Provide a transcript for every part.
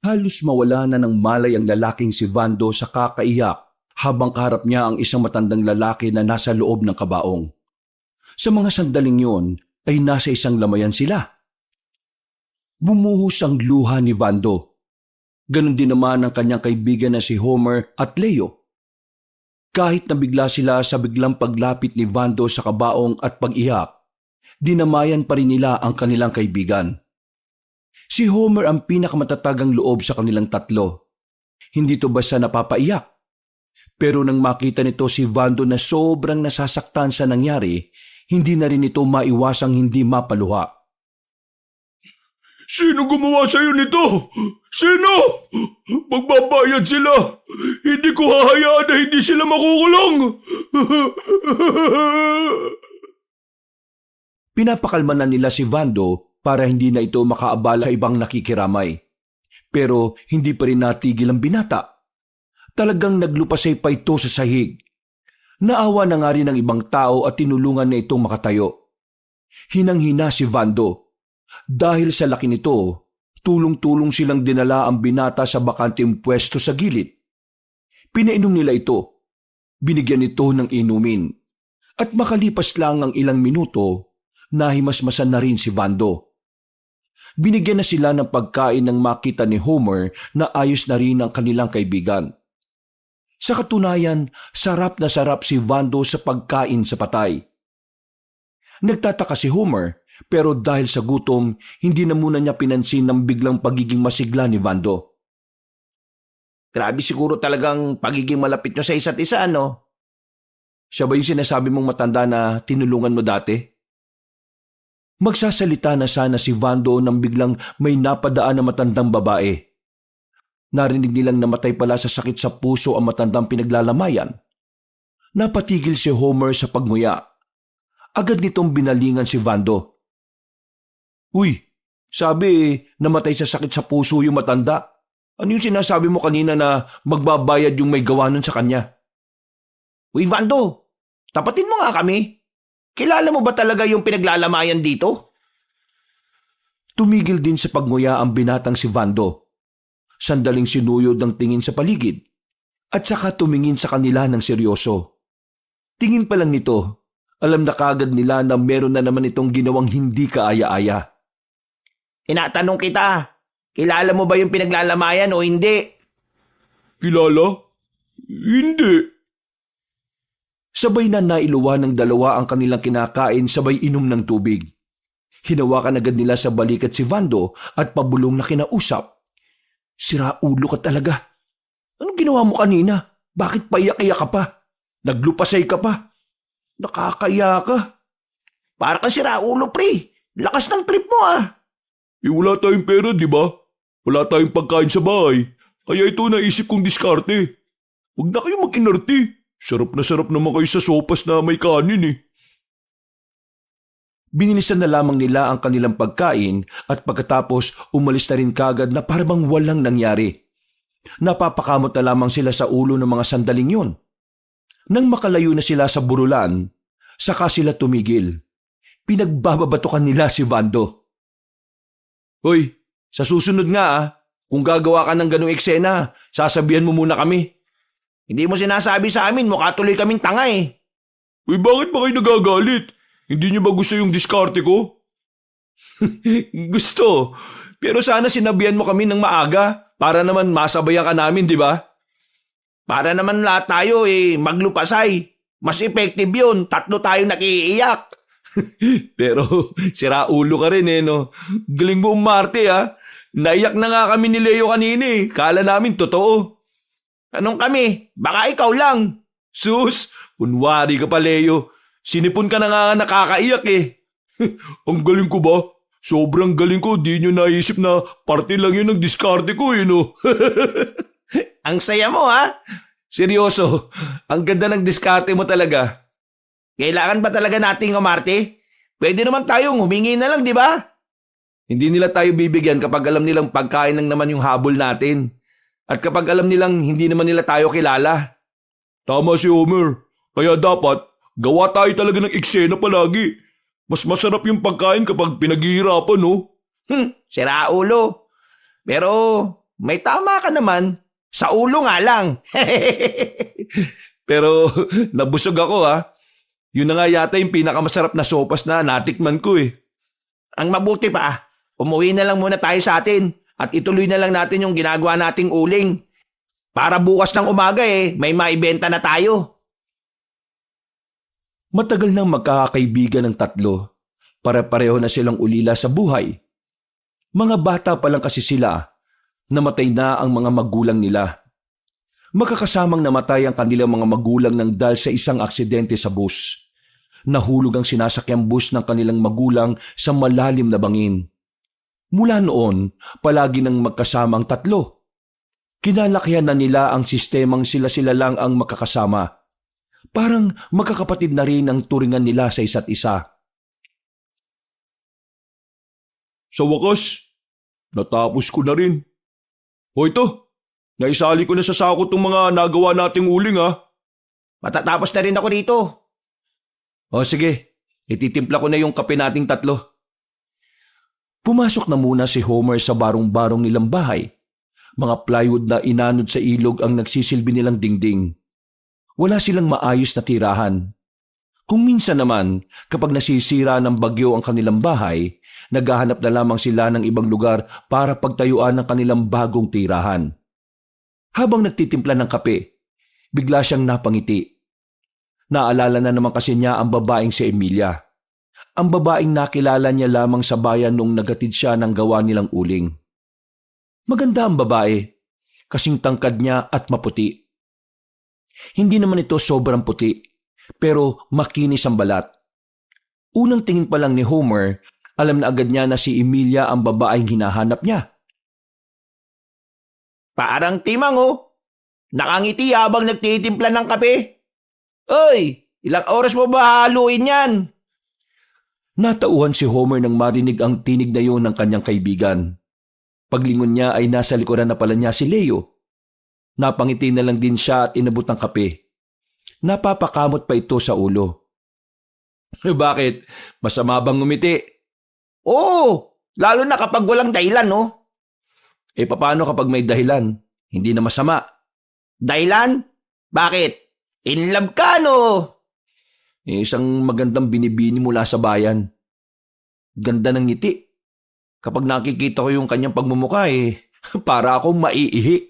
Halos mawala na ng malay ang lalaking si Vando sa kakaiyak habang kaharap niya ang isang matandang lalaki na nasa loob ng kabaong. Sa mga sandaling yun ay nasa isang lamayan sila. Bumuhos ang luha ni Vando. Ganon din naman ang kanyang kaibigan na si Homer at Leo. Kahit nabigla sila sa biglang paglapit ni Vando sa kabaong at pag-iyak, dinamayan pa rin nila ang kanilang kaibigan. Si Homer ang pinakamatagang loob sa kanilang tatlo. Hindi to basta napapaiyak. Pero nang makita nito si Vando na sobrang nasasaktan sa nangyari, hindi na rin ito maiwasang hindi mapaluha. Sino gumawa sa'yo nito? Sino? Magbabayad sila. Hindi ko hahayaan na hindi sila makukulong. Pinapakalma na nila si Vando para hindi na ito makaabala sa ibang nakikiramay. Pero hindi pa rin natigil ang binata. Talagang naglupasay pa ito sa sahig. Naawa na nga rin ng ibang tao at tinulungan na itong makatayo. Hinang-hina si Vando. Dahil sa laki nito, tulong-tulong silang dinala ang binata sa bakanteng pwesto sa gilid. Pinainom nila ito. Binigyan ito ng inumin. At makalipas lang ang ilang minuto, nahimasmasan na rin si Vando. Binigyan na sila ng pagkain nang makita ni Homer na ayos na rin ang kanilang kaibigan. Sa katunayan, sarap na sarap si Vando sa pagkain sa patay. Nagtataka si Homer, pero dahil sa gutom, hindi na muna niya pinansin ang biglang pagiging masigla ni Vando. Grabe siguro talagang pagiging malapit nyo sa isa't isa, no? Siya ba yung sinasabi mong matanda na tinulungan mo dati? Magsasalita na sana si Vando nang biglang may napadaan na matandang babae. Narinig nilang namatay pala sa sakit sa puso ang matandang pinaglalamayan. Napatigil si Homer sa pagmuya. Agad nitong binalingan si Vando. Uy, sabi namatay sa sakit sa puso yung matanda. Ano yung sinasabi mo kanina na magbabayad yung may gawa nun sa kanya? Uy, Vando, tapatin mo nga kami. Kilala mo ba talaga yung pinaglalamayan dito? Tumigil din sa pagnguya ang binatang si Vando. Sandaling sinuyod ang tingin sa paligid at saka tumingin sa kanila ng seryoso. Tingin pa lang nito, alam na kagad nila na meron na naman itong ginawang hindi kaaya-aya. Tinatanong kita, kilala mo ba yung pinaglalamayan o hindi? Kilala? Hindi. Sabay na nailuwa ng dalawa ang kanilang kinakain sabay inom ng tubig. Hinawakan agad nila sa balikat si Vando at pabulong na kinausap. Siraulo ka talaga. Anong ginawa mo kanina? Bakit paiyak-iyak ka pa? Naglupasay ka pa? Nakakaya ka. Para kang siraulo, pre. Lakas ng trip mo, ah. Wala tayong pera, di ba? Wala tayong pagkain sa bahay. Kaya ito naisip kong diskarte. Huwag na kayo mag-inarte. Sarap naman kayo sa sopas na may kanin eh. Binilisan na lamang nila ang kanilang pagkain at pagkatapos umalis na rin kagad na parang walang nangyari. Napapakamot na lamang sila sa ulo ng mga sandaling yun. Nang makalayo na sila sa burulan, saka sila tumigil. Pinagbababatukan nila si Vando. Hoy, sa susunod nga kung gagawa ka ng ganong eksena, sasabihan mo muna kami. Hindi mo sinasabi sa amin, mukha tuloy kaming tanga eh. Uy, bakit ba kayo nagagalit? Hindi niyo ba gusto yung diskarte ko? Gusto, pero sana sinabihan mo kami ng maaga para naman masabayan ka namin, di ba? Para naman lahat tayo maglupasay. Mas effective yun, 3 tayo nakiiyak. Pero siraulo ka rin no? Galing mo umarte Naiyak na nga kami ni Leo kanina Kala namin totoo. Anong kami? Baka ikaw lang. Sus, kunwari ka pa Leo. Sinipon ka na nga nakakaiyak Ang galing ko ba? Sobrang galing ko, di nyo naisip na parte lang yun ng diskarte ko no? Ang saya mo Seryoso, ang ganda ng diskarte mo talaga. Kailangan ba talaga nating umarte? Pwede naman tayong humingi na lang, di ba? Hindi nila tayo bibigyan kapag alam nilang pagkain lang naman yung habol natin. At kapag alam nilang hindi naman nila tayo kilala. Tama si Homer. Kaya dapat, gawa tayo talaga ng eksena palagi. Mas masarap yung pagkain kapag pinaghihirapan, no? Siraulo. Pero may tama ka naman. Sa ulo nga lang. Pero nabusog ako ha. Yun na nga yata yung pinakamasarap na sopas na natikman ko eh. Ang mabuti pa, umuwi na lang muna tayo sa atin at ituloy na lang natin yung ginagawa nating uling. Para bukas ng umaga may maibenta na tayo. Matagal nang magkakaibigan ng tatlo. Pare-pareho na silang ulila sa buhay. Mga bata pa lang kasi sila. Namatay na ang mga magulang nila. Magkakasamang namatay ang kanilang mga magulang nang dahil sa isang aksidente sa bus. Nahulog ang sinasakyang bus ng kanilang magulang sa malalim na bangin. Mula noon, palagi nang magkasamang tatlo. Kinalakihan na nila ang sistemang sila-sila lang ang makakasama. Parang magkakapatid na rin ang turingan nila sa isa't isa. Sa wakas, natapos ko na rin. O ito, naisali ko na sa sako tong mga nagawa nating uling ha. Matatapos na rin ako dito. O sige, ititimpla ko na yung kape nating tatlo. Pumasok na muna si Homer sa barong-barong nilang bahay. Mga plywood na inanod sa ilog ang nagsisilbi nilang dingding. Wala silang maayos na tirahan. Kung minsan naman, kapag nasisira ng bagyo ang kanilang bahay, naghahanap na lamang sila ng ibang lugar para pagtayuan ng kanilang bagong tirahan. Habang nagtitimpla ng kape, bigla siyang napangiti. Naalala na naman kasi niya ang babaeng si Emilia. Ang babaeng nakilala niya lamang sa bayan nung nagatid siya ng gawa nilang uling. Maganda ang babae, kasing tangkad niya at maputi. Hindi naman ito sobrang puti, pero makinis ang balat. Unang tingin pa lang ni Homer, alam na agad niya na si Emilia ang babaeng hinahanap niya. Parang timang nakangiti habang nagtitimpla ng kape. Oy, ilang oras mo ba haluin yan? Natauhan si Homer nang marinig ang tinig na yun ng kanyang kaibigan. Paglingon niya ay nasa likuran na pala niya si Leo. Napangiti na lang din siya at inabot ng kape. Napapakamot pa ito sa ulo. Bakit? Masama bang ngumiti? Oo, lalo na kapag walang dahilan, Paano kapag may dahilan? Hindi na masama. Dahilan? Bakit? In love ka, Isang magandang binibini mula sa bayan. Ganda ng ngiti. Kapag nakikita ko yung kanyang pagmumukha para akong maiihi.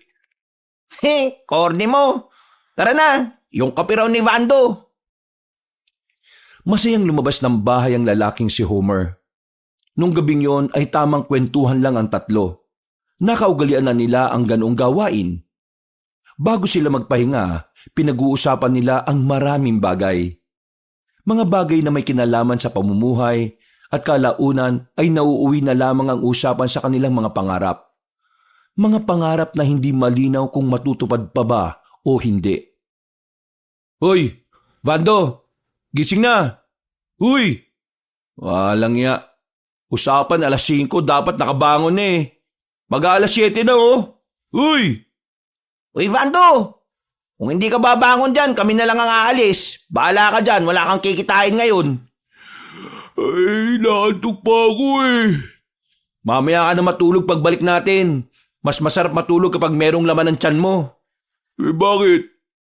Corny mo. Tara na, yung kape raw ni Vando. Masayang lumabas ng bahay ang lalaking si Homer. Nung gabing yon ay tamang kwentuhan lang ang tatlo. Nakaugalian na nila ang ganoong gawain. Bago sila magpahinga, pinag-uusapan nila ang maraming bagay. Mga bagay na may kinalaman sa pamumuhay at kalaunan ay nauuwi na lamang ang usapan sa kanilang mga pangarap. Mga pangarap na hindi malinaw kung matutupad pa ba o hindi. Hoy, Vando, gising na. Uy! Walang ya. Usapan 5:00 dapat nakabangon Mag-alas 7 na Uy! Uy, Vando! Kung hindi ka babangon dyan, kami na lang ang aalis. Bahala ka dyan, wala kang kikitain ngayon. Ay, naantok pa ako Mamaya ka na matulog pagbalik natin. Mas masarap matulog kapag merong laman ng tiyan mo. Bakit?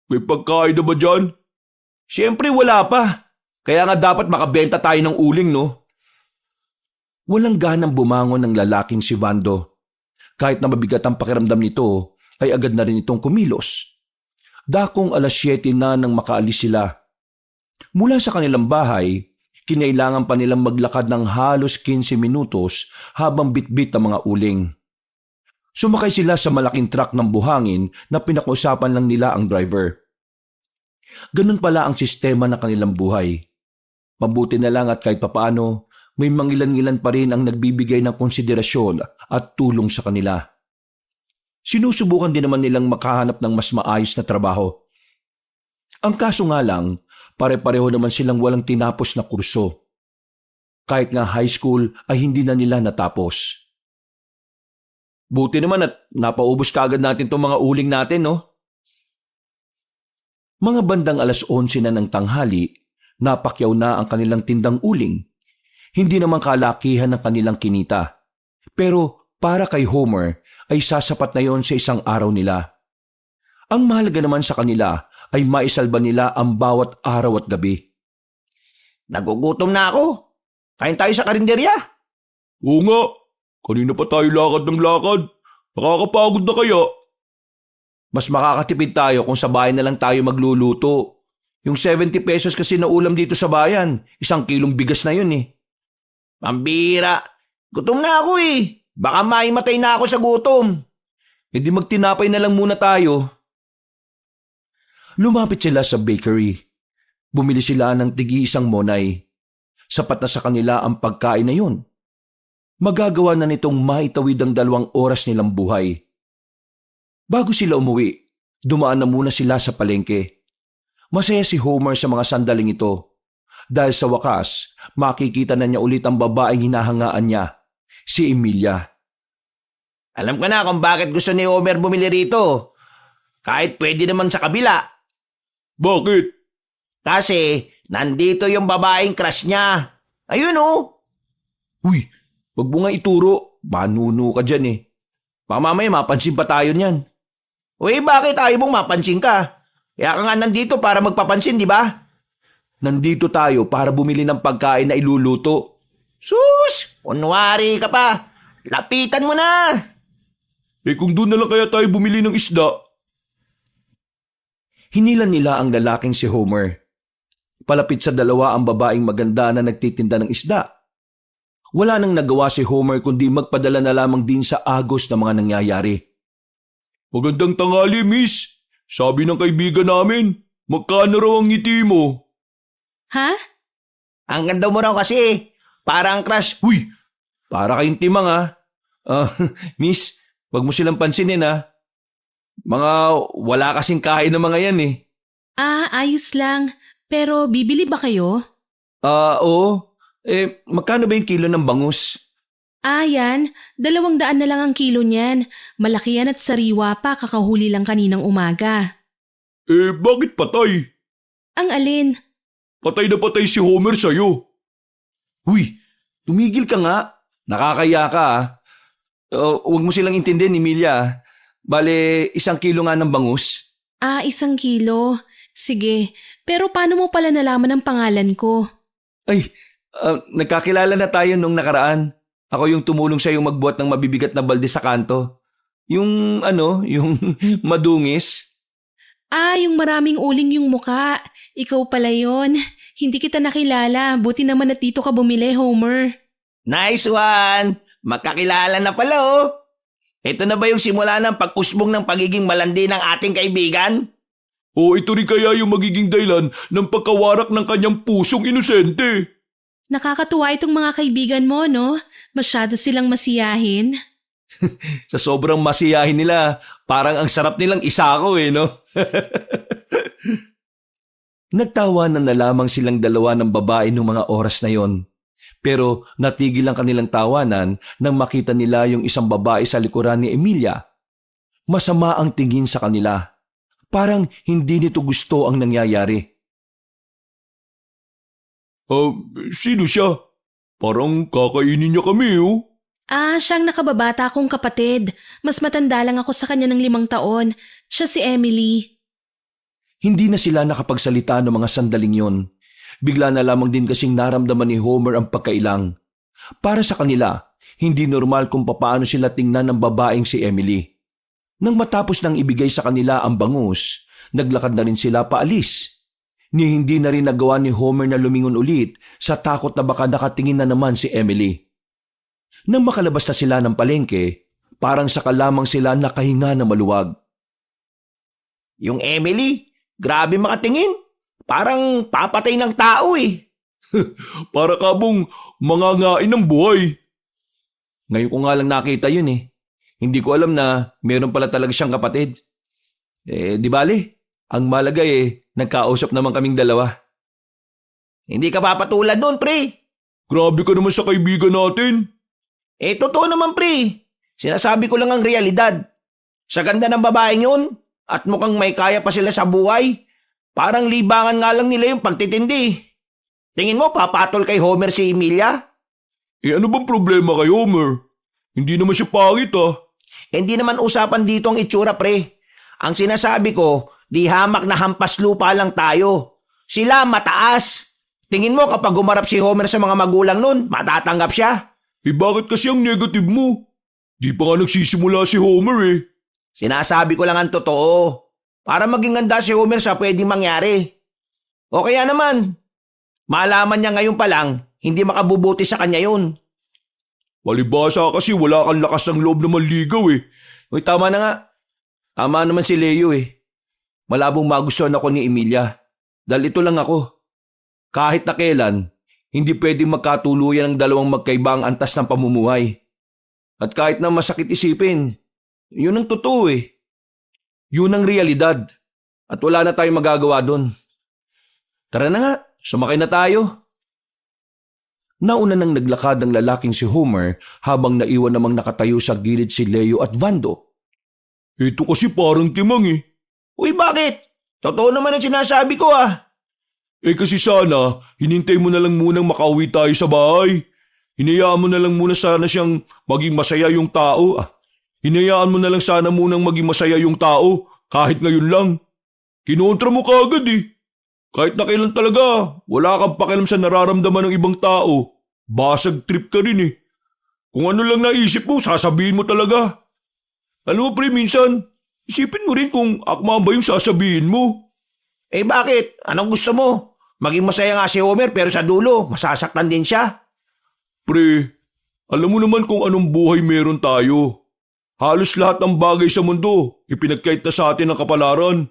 May pagkain na ba dyan? Siyempre wala pa. Kaya nga dapat makabenta tayo ng uling, no? Walang ganang bumangon ng lalaking si Vando. Kahit na mabigat ang pakiramdam nito, ay agad na rin itong kumilos. Dakong 7:00 na nang makaalis sila. Mula sa kanilang bahay, kinailangan pa nilang maglakad ng halos 15 minutos habang bitbit ang mga uling. Sumakay sila sa malaking truck ng buhangin na pinakiusapan lang nila ang driver. Ganun pala ang sistema ng kanilang buhay. Mabuti na lang at kahit papaano, may mangilan-ngilan pa rin ang nagbibigay ng konsiderasyon at tulong sa kanila. Sinusubukan din naman nilang makahanap ng mas maayos na trabaho. Ang kaso nga lang, pare-pareho naman silang walang tinapos na kurso. Kahit nga high school ay hindi na nila natapos. Buti naman at napaubos kaagad natin itong mga uling natin, no? Mga bandang 11:00 na ng tanghali, napakyaw na ang kanilang tindang uling. Hindi naman kalakihan ng kanilang kinita. Pero para kay Homer ay sasapat na yon sa isang araw nila. Ang mahalaga naman sa kanila ay maisalba nila ang bawat araw at gabi. Nagugutom na ako. Kain tayo sa karinderya. Oo nga, kanina pa tayo lakad ng lakad. Nakakapagod na kaya? Mas makakatipid tayo kung sa bahay na lang tayo magluluto. Yung 70 pesos kasi na ulam dito sa bayan, 1 kilong bigas na yun eh. Pambira. Gutom na ako eh. Baka maimatay na ako sa gutom. E di magtinapay na lang muna tayo. Lumapit sila sa bakery. Bumili sila ng tig-1 monay. Sapat na sa kanila ang pagkain na yun. Magagawa na nitong maitawid ang 2 oras nilang buhay. Bago sila umuwi, dumaan na muna sila sa palengke. Masaya si Homer sa mga sandaling ito. Dahil sa wakas, makikita na niya ulit ang babaeng hinahangaan niya, si Emilia. Alam ko na kung bakit gusto ni Homer bumili rito. Kahit pwede naman sa kabila. Bakit? Kasi nandito yung babaeng crush niya. Ayun oh. Uy, wag mo nga ituro. Manuno ka dyan eh. Baka mamaya mapansin pa tayo niyan. Uy, bakit ayaw mong mapansin ka? Kaya ka nga nandito para magpapansin, di ba? Nandito tayo para bumili ng pagkain na iluluto. Sus! Kunwari ka pa. Lapitan mo na. Eh kung doon na lang kaya tayo bumili ng isda? Hinilan nila ang lalaking si Homer. Palapit sa 2 ang babaeng maganda na nagtitinda ng isda. Wala nang nagawa si Homer kundi magpadala na lamang din sa agos ng mga nangyayari. Magandang tanghali, miss. Sabi ng kaibigan namin, magkano raw ang ngiti mo? Ha? Ang ganda mo raw kasi. Parang crush. Uy, para kayong timang ha. Miss, wag mo silang pansinin ha. Mga wala kasing kain ng mga yan eh. Ayos lang. Pero bibili ba kayo? Oo. Magkano ba yung kilo ng bangus? Yan. 200 na lang ang kilo niyan. Malaki yan at sariwa pa, kakahuli lang kaninang umaga. Eh bakit patay? Ang alin? Patay na patay si Homer sa'yo. Uy, tumigil ka nga. Nakakaya ka ha. Huwag mo silang intindihin, Emilia. Bale, 1 kilo nga ng bangus. 1 kilo. Sige, pero paano mo pala nalaman ang pangalan ko? Ay, nagkakilala na tayo nung nakaraan. Ako yung tumulong sa yung magbuhat ng mabibigat na balde sa kanto. Yung yung madungis. Yung maraming uling yung muka. Ikaw pala yon. Hindi kita nakilala. Buti naman at dito ka bumili, Homer. Nice one. Magkakilala na pala oh. Ito na ba yung simula ng pag-usbong ng pagiging malandi ng ating kaibigan? O ito rin kaya yung magiging dahilan ng pagkawarak ng kanyang pusong inosente? Nakakatuwa itong mga kaibigan mo, no? Masyado silang masiyahin. Sa sobrang masiyahin nila, parang ang sarap nilang isako eh, no? Nagtawanan na lamang silang 2 ng babae noong mga oras na yon. Pero natigil ang kanilang tawanan nang makita nila yung isang babae sa likuran ni Emilia. Masama ang tingin sa kanila. Parang hindi nito gusto ang nangyayari. Sino siya? Parang kakainin niya kami oh. Siyang nakababata kong kapatid. Mas matanda lang ako sa kanya ng 5 taon. Siya si Emily. Hindi na sila nakapagsalita ng mga sandaling yon. Bigla na lamang din kasing naramdaman ni Homer ang pagkailang. Para sa kanila, hindi normal kung papaano sila tingnan ng babaeng si Emily. Nang matapos nang ibigay sa kanila ang bangus, naglakad na rin sila paalis. Hindi na rin nagawa ni Homer na lumingon ulit sa takot na baka nakatingin na naman si Emily. Nang makalabas na sila ng palengke, parang saka lamang sila nakahinga na maluwag. Yung Emily, grabe makatingin. Parang papatay ng tao eh. Para kabong mangangain ng buhay. Ngayon ko nga lang nakita yun eh. Hindi ko alam na meron pala talaga siyang kapatid. Di bale, ang malagay nagkausap naman kaming 2. Hindi ka papatulad nun, pre. Grabe ka naman sa kaibigan natin. Totoo naman, pre. Sinasabi ko lang ang realidad. Sa ganda ng babaeng yun, at mukhang may kaya pa sila sa buhay, parang libangan nga lang nila yung pagtitindi. Tingin mo, papatol kay Homer si Emilia? Ano bang problema kay Homer? Hindi naman siya pangit ah. Hindi naman usapan dito ang itsura, pre. Ang sinasabi ko, di hamak na hampas lupa lang tayo. Sila mataas. Tingin mo kapag gumarap si Homer sa mga magulang nun, matatanggap siya? Bakit kasi ang negative mo? Di pa nga nagsisimula si Homer eh. Sinasabi ko lang ang totoo. Para maging ganda si Homer sa pwedeng mangyari. O kaya naman, malaman niya ngayon pa lang, hindi makabubuti sa kanya yun. Palibasa kasi wala kang lakas ng loob na manligaw eh. Uy, tama na nga. Tama naman si Leo eh. Malabong magustuhan ako ni Emilia. Dahil ito lang ako. Kahit na kailan, hindi pwedeng magkatuluyan ng dalawang magkaibang antas ng pamumuhay. At kahit na masakit isipin, yun ang totoo eh. Yun ang realidad. At wala na tayong magagawa dun. Tara na nga, sumakay na tayo. Nauna nang naglakad ang lalaking si Homer habang naiwan namang nakatayo sa gilid si Leo at Vando. Ito kasi parang timang eh. Uy, bakit? Totoo naman ang sinasabi ko ah. Kasi sana, hinintay mo na lang munang makauwi tayo sa bahay. Hinayaan mo na lang muna sana siyang maging masaya yung tao. Hinayaan mo na lang sana munang maging masaya yung tao kahit ngayon lang. Kinontra mo kaagad eh. Kahit na kailan talaga, wala kang pakialam sa nararamdaman ng ibang tao. Basag trip ka rin eh. Kung ano lang naisip mo, sasabihin mo talaga. Alam mo pre, minsan, isipin mo rin kung akma ba yung sasabihin mo. Bakit? Anong gusto mo? Maging masaya nga si Homer pero sa dulo, masasaktan din siya. Pre, alam mo naman kung anong buhay meron tayo. Halos lahat ng bagay sa mundo, ipinagkait na sa atin ng kapalaran.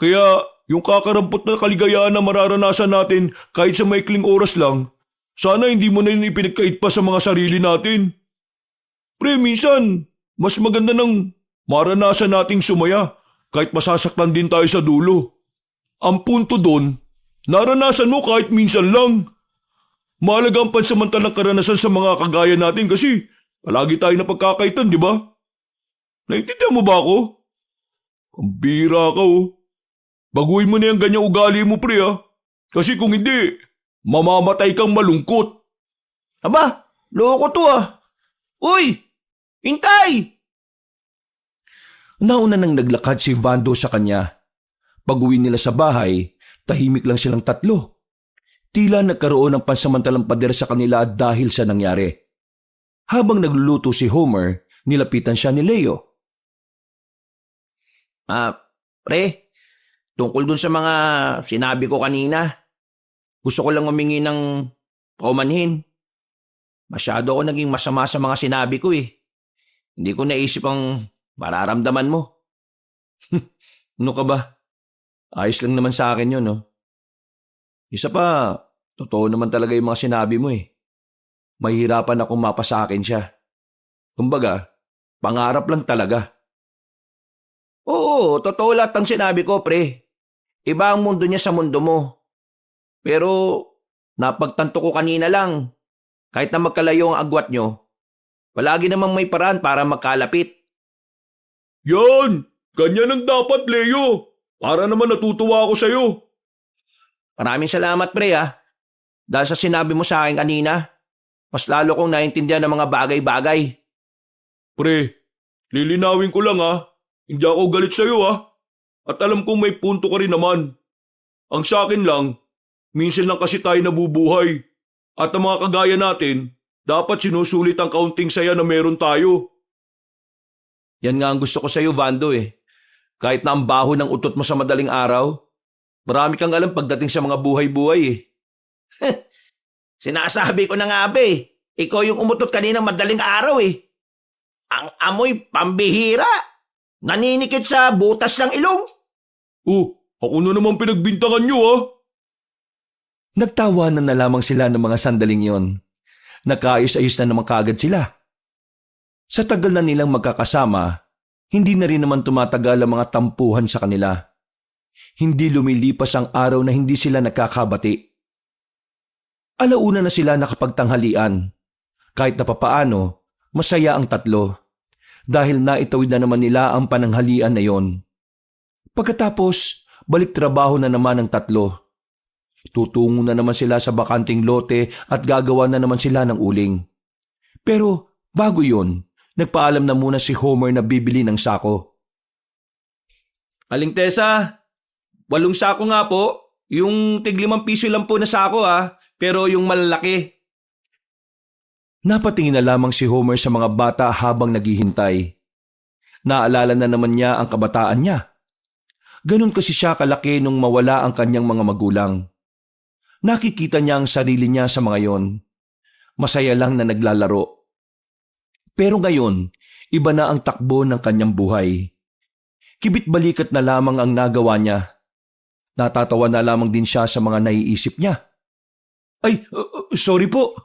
Kaya, yung kakarampot na kaligayahan na mararanasan natin kahit sa maikling oras lang, sana hindi mo na yun ipinagkait pa sa mga sarili natin. Pre, minsan, mas maganda nang maranasan nating sumaya kahit masasaktan din tayo sa dulo. Ang punto doon, naranasan mo kahit minsan lang. Mahalaga ang pansamantalang karanasan sa mga kagaya natin kasi palagi tayo napagkakaitan, di ba? Naintindihan mo ba ako? Ang bira ka oh. Baguhin mo na yung ganyang ugali mo pre ah. Kasi kung hindi, mamamatay kang malungkot. Aba, loko to ah. Uy, hintay! Nauna nang naglakad si Vando sa kanya. Pag-uwi nila sa bahay, tahimik lang silang tatlo. Tila nagkaroon ng pansamantalang pader sa kanila dahil sa nangyari. Habang nagluluto si Homer, nilapitan siya ni Leo. Pre, tungkol dun sa mga sinabi ko kanina, gusto ko lang humingi ng paumanhin. Masyado ako naging masama sa mga sinabi ko eh. Hindi ko naisip ang mararamdaman mo. Ano ka ba? Ayos lang naman sa akin yun, no? Isa pa, totoo naman talaga yung mga sinabi mo eh. Mahihirapan akong mapa sa akin siya. Kumbaga, pangarap lang talaga. Oo, totoo lahat ang sinabi ko, pre. Iba ang mundo niya sa mundo mo. Pero, napagtanto ko kanina lang, kahit na magkalayo ang agwat nyo, palagi namang may paraan para magkalapit. Yan! Ganyan ang dapat, Leo. Para naman natutuwa ako sa'yo. Maraming salamat, pre Dahil sa sinabi mo sa akin kanina, mas lalo kong naintindihan ng mga bagay-bagay. Pre, lilinawin ko lang Hindi ako galit sa'yo At alam kong may punto ka rin naman. Ang sa akin lang, minsan lang kasi tayo nabubuhay. At ang mga kagaya natin, dapat sinusulit ang kaunting saya na meron tayo. Yan nga ang gusto ko sa'yo, Vando eh. Kahit na ang baho ng utot mo sa madaling araw, marami kang alam pagdating sa mga buhay-buhay eh. Sinasabi ko na nga ba ikaw yung umutot kanina madaling araw eh. Ang amoy pambihira. Naninikit sa butas ng ilong. Ako na naman pinagbintangan nyo Nagtawanan na lamang sila ng mga sandaling yon. Nakaayos-ayos na naman kaagad sila. Sa tagal na nilang magkakasama, hindi na rin naman tumatagal ang mga tampuhan sa kanila. Hindi lumilipas ang araw na hindi sila nakakabati. Alauna na sila nakapagtanghalian. Kahit na papaano, masaya ang tatlo. Dahil naitawid na naman nila ang pananghalian na yon. Pagkatapos, balik trabaho na naman ang tatlo. Tutungo na naman sila sa bakanting lote at gagawa na naman sila ng uling. Pero bago yon, Nagpaalam na muna si Homer na bibili ng sako. Aling Tessa, 8 sako nga po. Yung tig 5 piso lang po na sako pero yung malalaki. Napatingin na lamang si Homer sa mga bata habang naghihintay. Naalala na naman niya ang kabataan niya. Ganon kasi siya kalaki nung mawala ang kanyang mga magulang. Nakikita niya ang sarili niya sa mga yon. Masaya lang na naglalaro. Pero ngayon, iba na ang takbo ng kanyang buhay. Kibit-balikat na lamang ang nagawa niya. Natatawa na lamang din siya sa mga naiisip niya. Ay, sorry po.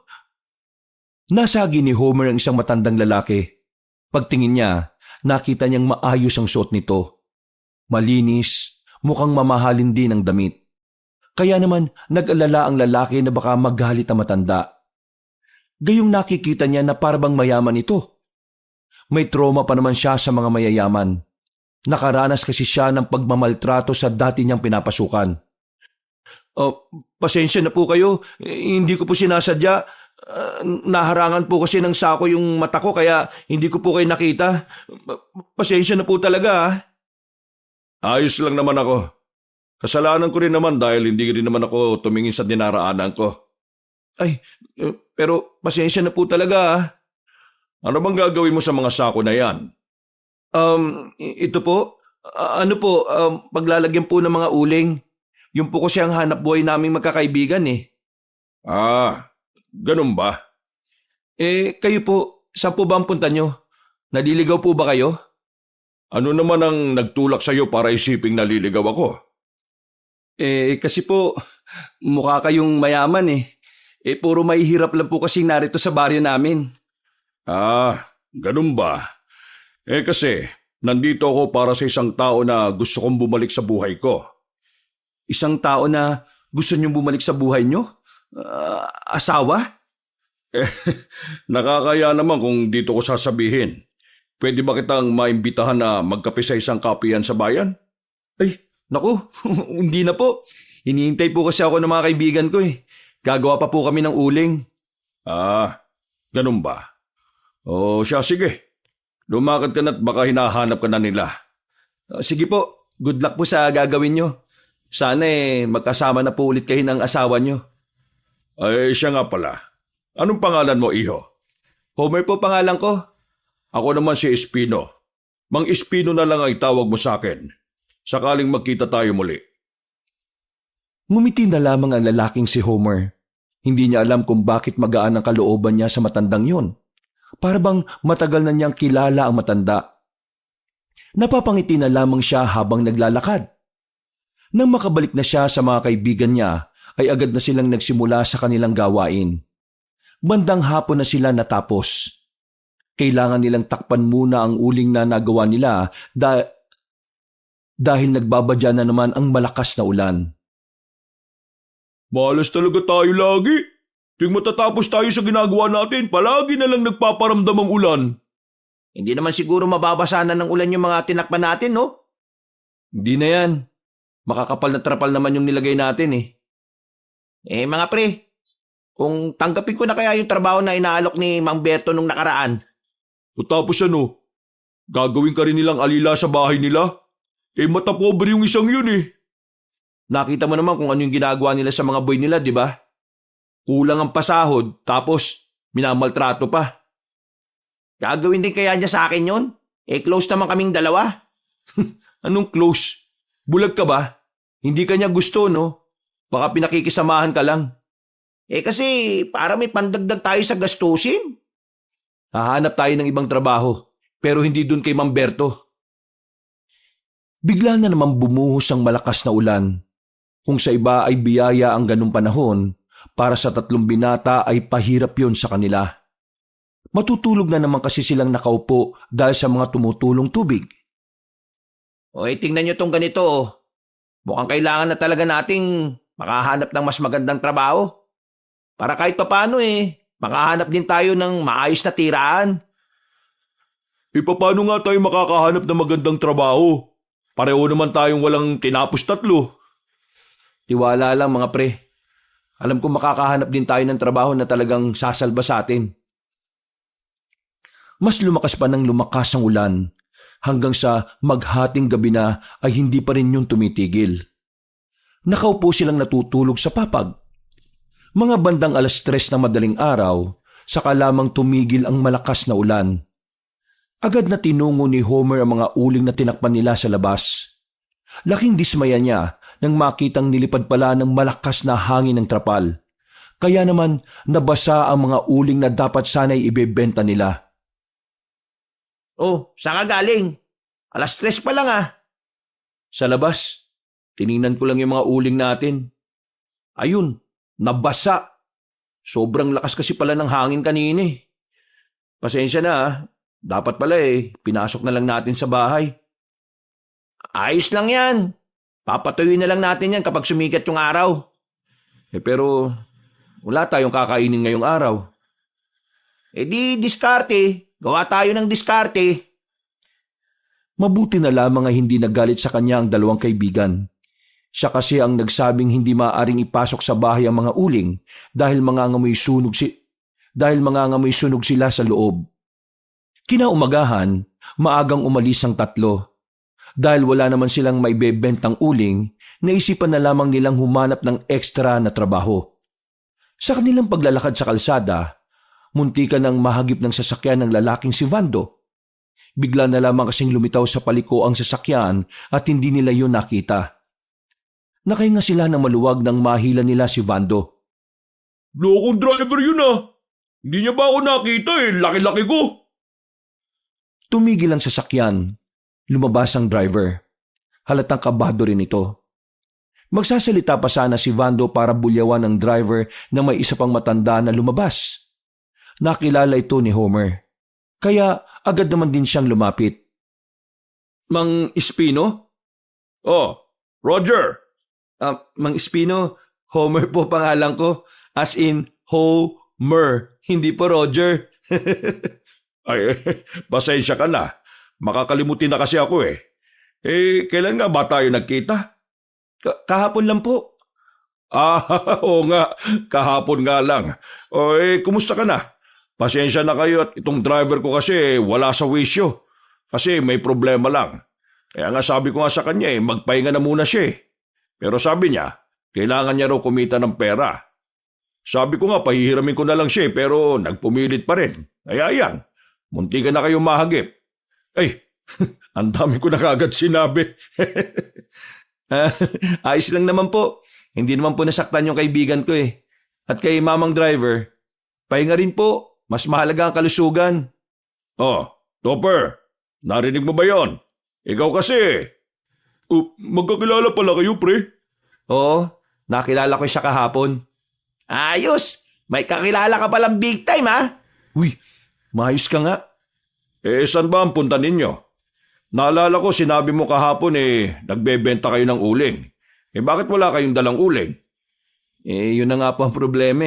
Nasagi ni Homer ang isang matandang lalaki. Pagtingin niya, nakita niyang maayos ang suot nito. Malinis, mukhang mamahalin din ang damit. Kaya naman nag-alala ang lalaki na baka magalit ang matanda. Gayong nakikita niya na parabang mayaman ito. May trauma pa naman siya sa mga mayayaman. Nakaranas kasi siya ng pagmamaltrato sa dati niyang pinapasukan. Pasensya na po kayo. Hindi ko po sinasadya. Naharangan po kasi ng sako yung mata ko kaya hindi ko po kayo nakita. Pasensya na po talaga. Ayos lang naman ako. Kasalanan ko rin naman dahil hindi rin naman ako tumingin sa dinaraanan ko. Pero pasensya na po talaga. Ano bang gagawin mo sa mga sako na yan? Ito po, paglalagyan po ng mga uling. Yung po kasi ang hanap buhay naming magkakaibigan eh. Ganun ba? Kayo po, saan po ba ang punta nyo? Naliligaw po ba kayo? Ano naman ang nagtulak sa'yo para isiping naliligaw ako? Kasi po, mukha kayong mayaman eh. Puro mahihirap lang po kasi narito sa baryo namin. Ganun ba? Kasi, nandito ako para sa isang tao na gusto kong bumalik sa buhay ko. Isang tao na gusto niyong bumalik sa buhay nyo? Asawa? Nakakaya naman kung dito ko sasabihin. Pwede ba kitang maimbitahan na magkape sa isang kapihan sa bayan? Naku, hindi na po. Hinihintay po kasi ako ng mga kaibigan ko eh. Gagawa pa po kami ng uling. Ganun ba? Siya, sige. Lumakad ka na't baka hinahanap ka na nila. Sige po, good luck po sa gagawin nyo. Sana magkasama na po ulit kayo ng asawa nyo. Siya nga pala. Anong pangalan mo, iho? Homer po pangalan ko. Ako naman si Espino. Mang Espino na lang ang itawag mo sa akin. Sakaling magkita tayo muli. Ngumiti na lamang ang lalaking si Homer. Hindi niya alam kung bakit magaan ang kalooban niya sa matandang yon. Para bang matagal na niyang kilala ang matanda. Napapangiti na lamang siya habang naglalakad. Nang makabalik na siya sa mga kaibigan niya, ay agad na silang nagsimula sa kanilang gawain. Bandang hapon na sila natapos. Kailangan nilang takpan muna ang uling na nagawa nila dahil nagbabadya na naman ang malakas na ulan. Malas talaga tayo lagi. Tuwing matatapos tayo sa ginagawa natin, palagi na lang nagpaparamdam ang ulan. Hindi naman siguro mababasa na ng ulan yung mga tinakpan natin, no? Hindi na yan. Makakapal na trapal naman yung nilagay natin eh. Mga pre, kung tanggapin ko na kaya yung trabaho na inaalok ni Mang Berto nung nakaraan. O tapos gagawin ka rin nilang alila sa bahay nila? Matapobre yung isang yun eh. Nakita mo naman kung ano yung ginagawa nila sa mga boy nila, di ba? Kulang ang pasahod, tapos minamaltrato pa. Gagawin din kaya niya sa akin yun? Close naman kaming dalawa. Anong close? Bulag ka ba? Hindi ka niya gusto, no? Baka pinakikisamahan ka lang. Kasi para may pandagdag tayo sa gastusin. Hahanap tayo ng ibang trabaho, pero hindi dun kay Mang Berto. Bigla na naman bumuhos ang malakas na ulan. Kung sa iba ay biyaya ang ganung panahon, para sa 3 binata ay pahirap yon sa kanila. Matutulog na naman kasi silang nakaupo dahil sa mga tumutulong tubig. Tingnan nyo tong ganito. Mukhang kailangan na talaga nating makahanap ng mas magandang trabaho. Para kahit papano makahanap din tayo ng maayos na tiraan. Paano nga tayo makakahanap ng magandang trabaho? Pareho naman tayong walang tinapos 3. Tiwala lang mga pre. Alam ko makakahanap din tayo ng trabaho na talagang sasalba sa atin. Mas lumakas pa ng lumakas ang ulan hanggang sa maghating gabi na ay hindi pa rin yung tumitigil. Nakaupo silang natutulog sa papag. Mga bandang 3:00 na madaling araw, saka lamang tumigil ang malakas na ulan. Agad na tinungo ni Homer ang mga uling na tinakpan nila sa labas. Laking dismaya niya nang makitang nilipad pala ng malakas na hangin ng trapal. Kaya naman nabasa ang mga uling na dapat sana'y ibebenta nila. Oh, saan ka galing? 3:00 pa lang ah. Sa labas, tiningnan ko lang yung mga uling natin. Ayun, nabasa. Sobrang lakas kasi pala ng hangin kanina eh. Pasensya na ah. Dapat pala pinasok na lang natin sa bahay. Ayos lang yan. Papatuyuin na lang natin yan kapag sumikat yung araw. Pero wala tayong kakainin ngayong araw. Di diskarte. Gawa tayo ng diskarte. Mabuti na lamang ay hindi nagalit sa kanya ang dalawang kaibigan. Siya kasi ang nagsabing hindi maaaring ipasok sa bahay ang mga uling dahil mangangamoy sunog sila sa loob. Kinaumagahan, maagang umalis ang tatlo. Dahil wala naman silang maibebentang uling, naisipan na lamang nilang humanap ng ekstra na trabaho. Sa kanilang paglalakad sa kalsada, muntikan ng mahagip ng sasakyan ng lalaking si Vando. Bigla na lamang kasing lumitaw sa paliko ang sasakyan at hindi nila yun nakita. Nakahinga sila ng maluwag nang mahila nila si Vando. Lokong driver yun ah. Hindi niya ba ako nakita laki-laki ko. Tumigil ang sasakyan. Lumabas ang driver. Halatang kabado rin ito. Magsasalita pa sana si Vando para bulyawan ang driver na may isa pang matanda na lumabas. Nakilala ito ni Homer. Kaya agad naman din siyang lumapit. Mang Espino? Oh, Roger. Mang Espino, Homer po pangalan ko. As in, Homer, hindi po Roger. Ay, pasensya ka na. Makakalimutin na kasi ako kailan nga ba tayo nagkita? Kahapon lang po. Oo nga. Kahapon nga lang. Kumusta ka na? Pasensya na kayo at itong driver ko kasi wala sa wisyo. Kasi may problema lang. Kaya nga sabi ko nga sa kanya magpahinga na muna siya Pero sabi niya, kailangan niya raw kumita ng pera. Sabi ko nga pahihiramin ko na lang siya pero nagpumilit pa rin. Kaya yan. Munti ka na kayong mahagip. Ang dami ko na kagad sinabi. Ayos lang naman po. Hindi naman po nasaktan yung kaibigan ko At kay mamang driver, pahinga rin po. Mas mahalaga ang kalusugan. Oh, Topper, narinig mo ba yon? Ikaw kasi. Magkakilala pala kayo, pre. Oo, nakilala ko siya kahapon. Ayos. May kakilala ka palang big time ha. Uy, maayos ka nga. Saan ba ang punta ninyo? Naalala ko sinabi mo kahapon nagbebenta kayo ng uling. Bakit wala kayong dalang uling? Yun na nga po ang problema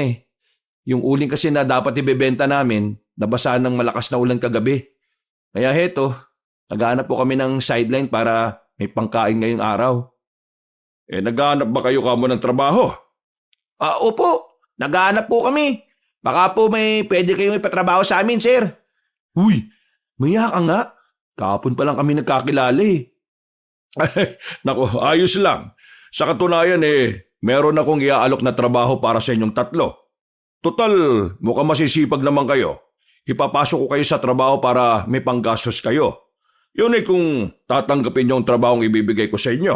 Yung uling kasi na dapat ibebenta namin, nabasaan ng malakas na ulan kagabi. Kaya heto, naghahanap po kami ng sideline para may pangkain ngayong araw. Naghahanap ba kayo kamo ng trabaho? Opo, naghahanap po kami. Baka po may pwede kayong ipatrabaho sa amin, sir. Uy, maya ka nga. Kahapon pa lang kami nagkakilala Naku, ayos lang. Sa katunayan meron akong iaalok na trabaho para sa inyong tatlo. Total, mukhang masisipag naman kayo. Ipapasok ko kayo sa trabaho para may panggastos kayo. Yun kung tatanggapin niyo ang trabahong ibibigay ko sa inyo.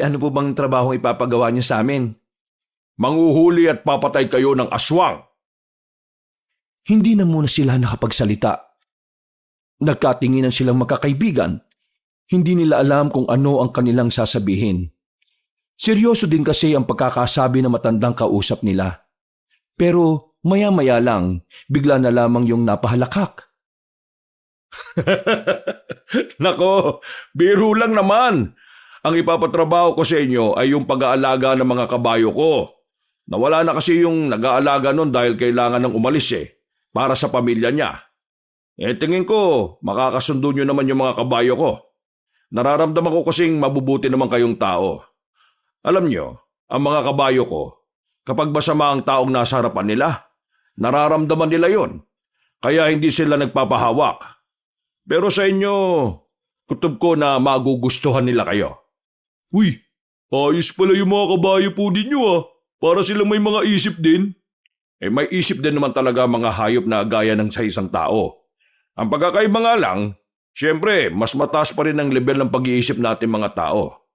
Ano po bang trabahong ipapagawa niyo sa amin? Manghuhuli at papatay kayo ng aswang. Hindi na muna sila nakapagsalita. Nagkatinginan silang magkakaibigan. Hindi nila alam kung ano ang kanilang sasabihin. Seryoso din kasi ang pagkakasabi ng matandang kausap nila. Pero maya-maya lang, bigla na lamang yung napahalakak. Nako, biro lang naman. Ang ipapatrabaho ko sa inyo ay yung pag-aalaga ng mga kabayo ko. Nawala na kasi yung nag-aalaga nun dahil kailangan ng umalis para sa pamilya niya. Tingin ko, makakasundo nyo naman yung mga kabayo ko. Nararamdaman ko kasing mabubuti naman kayong tao. Alam nyo, ang mga kabayo ko, kapag masama ang taong nasa harapan nila, nararamdaman nila yon. kaya hindi sila nagpapahawak. Pero sa inyo, kutob ko na magugustuhan nila kayo. Uy, ayos pala yung mga kabayo po ninyo para silang may mga isip din. May isip din naman talaga mga hayop na gaya ng sa isang tao. Ang pagkakaiba nga lang, siyempre, mas mataas pa rin ang level ng pag-iisip natin mga tao.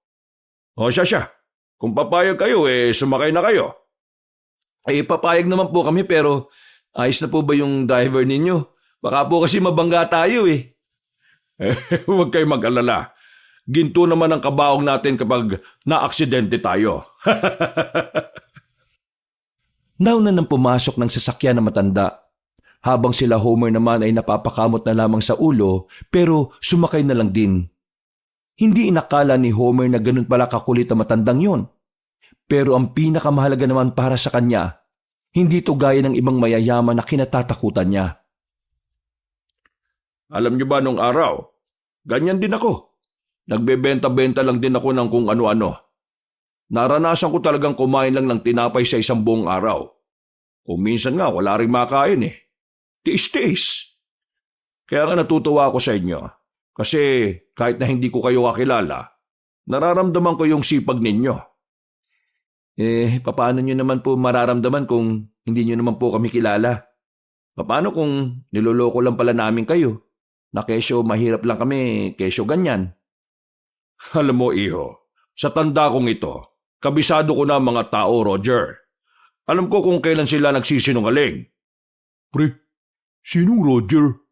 O siya, kung papayag kayo, sumakay na kayo. Papayag naman po kami pero ayos na po ba yung driver ninyo? Baka po kasi mabangga tayo Huwag kayo mag-alala. Ginto naman ang kabaong natin kapag na-aksidente tayo. Nauna nang pumasok ng sasakyan na matanda. Habang sila Homer naman ay napapakamot na lamang sa ulo pero sumakay na lang din. Hindi inakala ni Homer na ganun pala kakulit ang matandang yon. Pero ang pinakamahalaga naman para sa kanya, hindi to gaya ng ibang mayayaman na kinatatakutan niya. Alam niyo ba nung araw, ganyan din ako. Nagbebenta-benta lang din ako ng kung ano-ano. Naranasan ko talagang kumain lang ng tinapay sa isang buong araw. Kung minsan nga wala rin makain Tiis-tiis. Kaya nga natutuwa ako sa inyo. Kasi kahit na hindi ko kayo kakilala, nararamdaman ko yung sipag ninyo. Paano nyo naman po mararamdaman kung hindi nyo naman po kami kilala? Paano kung niloloko lang pala namin kayo? Na kesyo mahirap lang kami, kesyo ganyan. Alam mo, iho, sa tanda kong ito, kabisado ko na ang mga tao, Roger. Alam ko kung kailan sila nagsisinungaling. Pre, sinong Roger?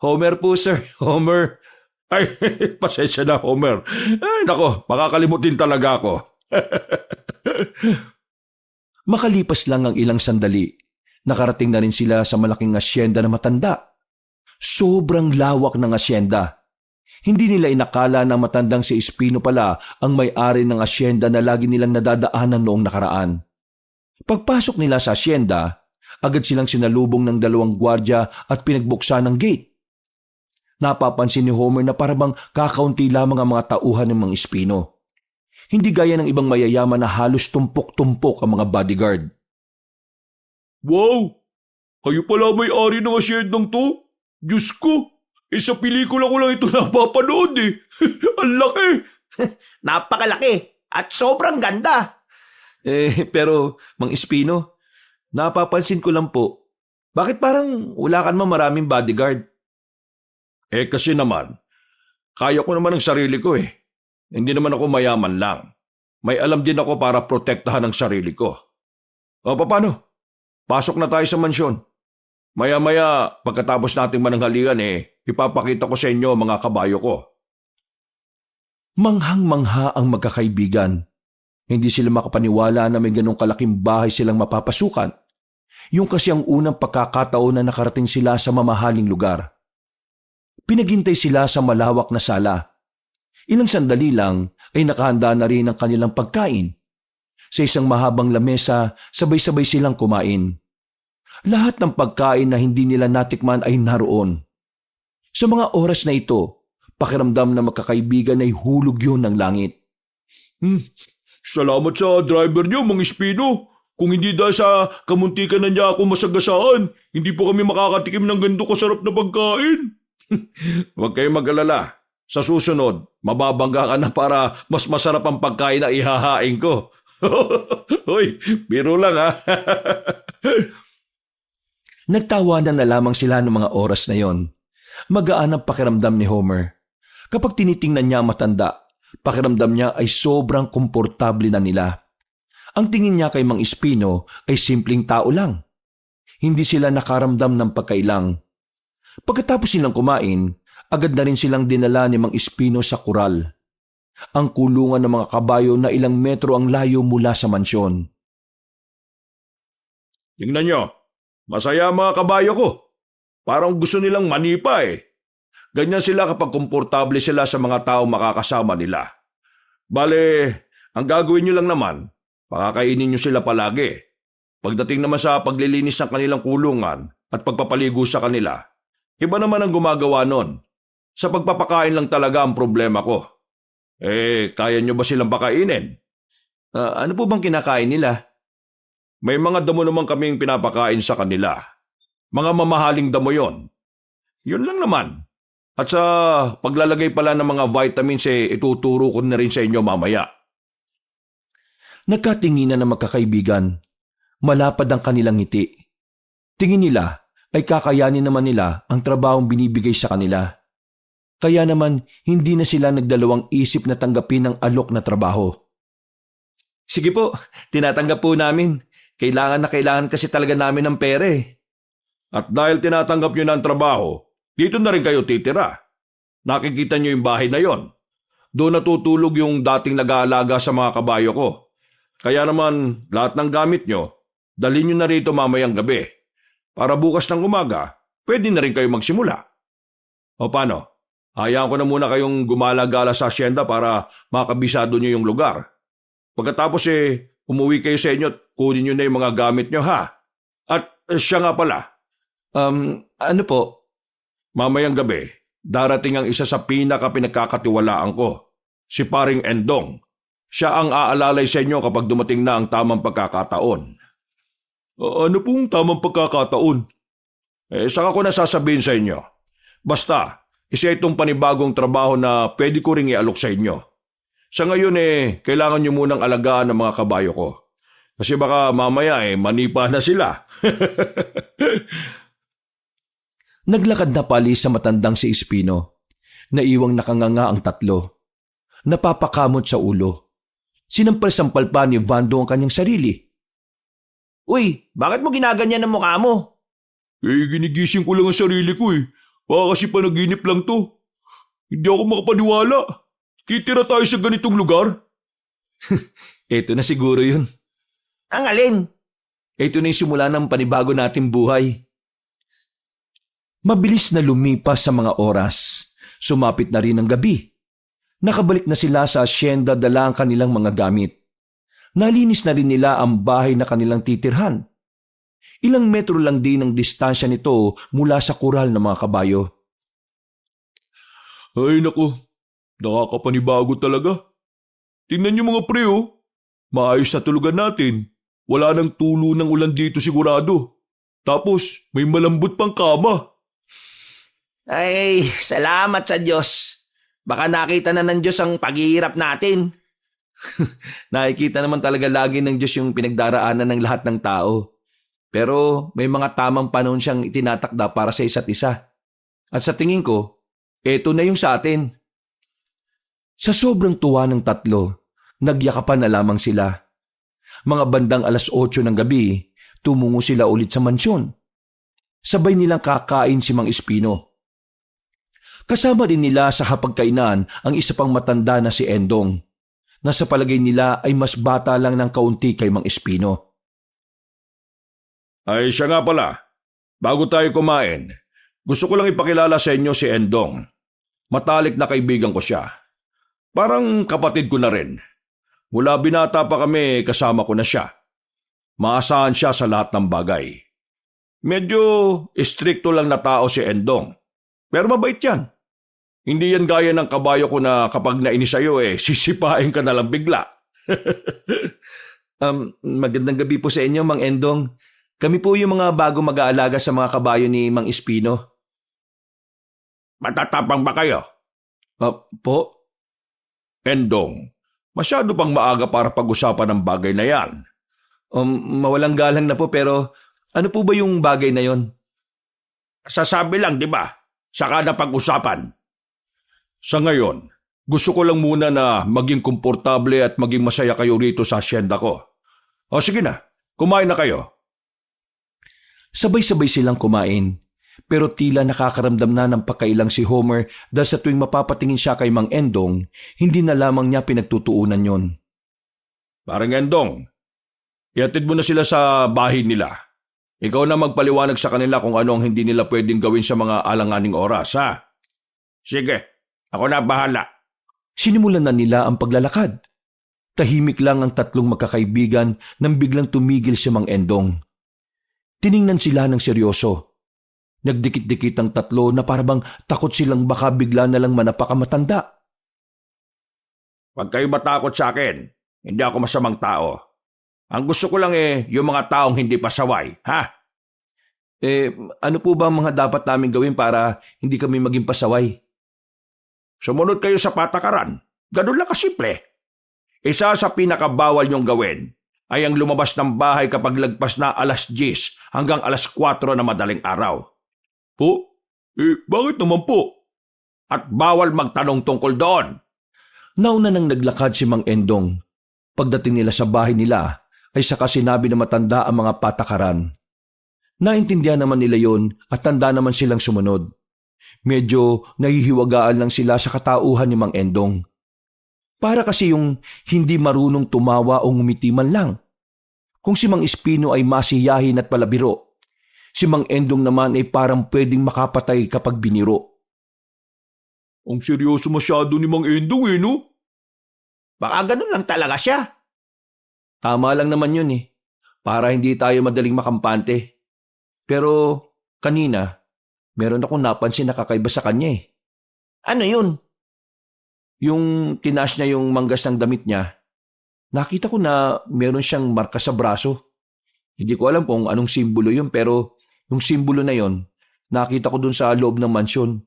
Homer po sir, Homer. Ay, pasensya na, Homer. Ay, nako, makakalimutin talaga ako. Makalipas lang ang ilang sandali, nakarating na rin sila sa malaking asyenda na matanda. Sobrang lawak ng asyenda. Hindi nila inakala na matandang si Espino pala ang may-ari ng asyenda na lagi nilang nadadaanan noong nakaraan. Pagpasok nila sa asyenda, agad silang sinalubong ng 2 gwardya at pinagbuksan ng gate. Napapansin ni Homer na parabang kakaunti lamang ang mga tauhan ng mga Espino. Hindi gaya ng ibang mayayaman na halos tumpok-tumpok ang mga bodyguard. Wow! Kayo pala may-ari ng asyendang to? Diyos ko! Sa pelikula ko lang ito napapanood Ang laki! Napakalaki at sobrang ganda. Pero, Mang Espino, napapansin ko lang po, bakit parang wala ka naman maraming bodyguard? Kasi naman, kaya ko naman ang sarili ko Hindi naman ako mayaman lang. May alam din ako para protektahan ang sarili ko. O paano? Pasok na tayo sa mansyon. Maya-maya, pagkatapos nating mananghalian ipapakita ko sa inyo mga kabayo ko. Manghang-mangha ang magkakaibigan. Hindi sila makapaniwala na may ganong kalaking bahay silang mapapasukan. Yung kasi ang unang pagkakataon na nakarating sila sa mamahaling lugar. Pinaghintay sila sa malawak na sala. Ilang sandali lang ay nakahanda na rin ang kanilang pagkain. Sa isang mahabang lamesa, sabay-sabay silang kumain. Lahat ng pagkain na hindi nila natikman ay naroon. Sa mga oras na ito, pakiramdam na magkakaibigan ay hulog yun ng langit. Salamat sa driver niyo, Mang Espino. Kung hindi dahil sa kamuntikan na niya ako masagasaan, hindi po kami makakatikim ng ganito kasarap na pagkain. Huwag kayong mag-alala. Sa susunod, mababangga ka na para mas masarap ang pagkain na ihahain ko. Hoy, biro lang Nagtawanan na lamang sila ng mga oras na yon. Magaan ang pakiramdam ni Homer. Kapag tinitingnan niya ang matanda, pakiramdam niya ay sobrang komportable na nila. Ang tingin niya kay Mang Espino ay simpleng tao lang. Hindi sila nakaramdam ng pagkailang. Pagkatapos silang kumain, agad na rin silang dinala ni Mang Espino sa kural. Ang kulungan ng mga kabayo na ilang metro ang layo mula sa mansyon. Tingnan nyo, masaya ang mga kabayo ko. Parang gusto nilang manipa Ganyan sila kapag komportable sila sa mga tao makakasama nila. Bale, ang gagawin nyo lang naman, pakakainin nyo sila palagi. Pagdating naman sa paglilinis ng kanilang kulungan at pagpapaligo sa kanila, iba naman ang gumagawa nun. Sa pagpapakain lang talaga ang problema ko. Kaya nyo ba silang pakainin? Ano po bang kinakain nila? May mga damo naman kaming pinapakain sa kanila. Mga mamahaling damo yon. Yun lang naman. At sa paglalagay pala ng mga vitamins ituturo ko na rin sa inyo mamaya. Nagkatinginan ng magkakaibigan. Malapad ang kanilang ngiti. Tingin nila ay kakayanin naman nila ang trabahong binibigay sa kanila. Kaya naman hindi na sila nagdalawang isip na tanggapin ang alok na trabaho. Sige po, tinatanggap po namin. Kailangan na kailangan kasi talaga namin ng pera eh. At dahil tinatanggap nyo na ang trabaho, dito na rin kayo titira. Nakikita nyo yung bahay na yon. Doon natutulog yung dating nag-aalaga sa mga kabayo ko. Kaya naman, lahat ng gamit nyo, dalhin nyo na rito mamayang gabi. Para bukas ng umaga, pwede na rin kayo magsimula. O paano? Hayaan ko na muna kayong gumala-gala sa asyenda para makabisado nyo yung lugar. Pagkatapos umuwi kayo sa inyo at kunin nyo na yung mga gamit nyo ha. At siya nga pala. Ano po? Mamayang gabi, darating ang isa sa pinaka-pinagkakatiwalaan ko, si Paring Endong. Siya ang aalalay sa inyo kapag dumating na ang tamang pagkakataon. Ano pong tamang pagkakataon? Saka ko na sasabihin sa inyo. Basta, isa itong panibagong trabaho na pwede ko ring ialok sa inyo. Sa ngayon kailangan nyo munang alagaan ng mga kabayo ko. Kasi baka mamaya manipa na sila. Naglakad na palis sa matandang si Espino. Naiwang nakanganga ang tatlo. Napapakamot sa ulo. Sinampal-sampal pa ni Vando ang kanyang sarili. Uy, bakit mo ginaganyan ang mukha mo? Ginigising ko lang ang sarili ko Baka kasi panaginip lang to. Hindi ako makapaniwala. Kitira tayo sa ganitong lugar. Ito na siguro yun. Ang alin? Ito na yung simula ng panibago nating buhay. Mabilis na lumipas sa mga oras. Sumapit na rin ang gabi. Nakabalik na sila sa asyenda dala ang kanilang mga gamit. Nalinis na rin nila ang bahay na kanilang titirhan. Ilang metro lang din ang distansya nito mula sa kural ng mga kabayo. Ay naku, nakakapanibago talaga. Tingnan niyo mga pre Maayos na tulugan natin. Wala nang tulo ng ulan dito sigurado. Tapos may malambot pang kama. Ay, salamat sa Diyos. Baka nakita na ng Diyos ang paghihirap natin. Nakikita naman talaga lagi ng Diyos yung pinagdaraanan ng lahat ng tao. Pero may mga tamang panahon siyang itinatakda para sa isa't isa. At sa tingin ko, eto na yung sa atin. Sa sobrang tuwa ng tatlo, nagyakapan na lamang sila. Mga bandang 8:00 ng gabi, tumungo sila ulit sa mansyon. Sabay nilang kakain si Mang Espino. Kasama din nila sa hapagkainan ang isa pang matanda na si Endong, na sa palagay nila ay mas bata lang ng kaunti kay Mang Espino. Ay siya nga pala, bago tayo kumain, gusto ko lang ipakilala sa inyo si Endong. Matalik na kaibigan ko siya. Parang kapatid ko na rin. Mula binata pa kami kasama ko na siya. Maasahan siya sa lahat ng bagay. Medyo istrikto lang na tao si Endong. Pero mabait yan. Hindi yan gaya ng kabayo ko na kapag nainis sa'yo sisipain ka na lang bigla. Magandang gabi po sa inyo, Mang Endong. Kami po yung mga bago mag-aalaga sa mga kabayo ni Mang Espino. Matatapang ba kayo? Po? Endong, masyado pang maaga para pag-usapan ng bagay na yan. Mawalang galang na po pero ano po ba yung bagay na yon? Sasabi lang, di ba? Saka na pag-usapan. Sa ngayon, gusto ko lang muna na maging komportable at maging masaya kayo rito sa asyenda ko. O sige na, kumain na kayo. Sabay-sabay silang kumain, pero tila nakakaramdam na ng pagkailang si Homer dahil sa tuwing mapapatingin siya kay Mang Endong, hindi na lamang niya pinagtutuunan yon. Parang Endong, iatid mo na sila sa bahay nila. Ikaw na magpaliwanag sa kanila kung ano ang hindi nila pwedeng gawin sa mga alanganing oras, ha? Sige, ako na bahala. Sinimulan na nila ang paglalakad. Tahimik lang ang tatlong magkakaibigan nang biglang tumigil si Mang Endong. Tiningnan sila ng seryoso. Nagdikit-dikit ang tatlo na parabang takot silang baka bigla na lang manapak ang matanda. Huwag kayo matakot sa akin. Hindi ako masamang tao. Ang gusto ko lang yung mga taong hindi pasaway, ha? Ano po ba ang mga dapat namin gawin para hindi kami maging pasaway? Sumunod kayo sa patakaran. Ganun lang kasimple. Isa sa pinakabawal niyong gawin ay ang lumabas ng bahay kapag lagpas na 10:00 hanggang 4:00 na madaling araw. Po? Bakit naman po? At bawal magtanong tungkol doon. Nauna nang naglakad si Mang Endong. Pagdating nila sa bahay nila, ay saka sinabi na matanda ang mga patakaran. Naintindihan naman nila yon at tanda naman silang sumunod. Medyo nahihiwagaan lang sila sa katauhan ni Mang Endong. Para kasi yung hindi marunong tumawa o ngumiti man lang. Kung si Mang Espino ay masiyahin at palabiro, si Mang Endong naman ay parang pwedeng makapatay kapag biniro. Ang seryoso masyado ni Mang Endong no? Baka ganun lang talaga siya. Tama lang naman yun para hindi tayo madaling makampante. Pero kanina, meron akong napansin na kakaiba sa kanya Ano yun? Yung tinaas niya yung manggas ng damit niya, nakita ko na meron siyang marka sa braso. Hindi ko alam kung anong simbolo yun pero yung simbolo na yun, nakita ko dun sa loob ng mansyon.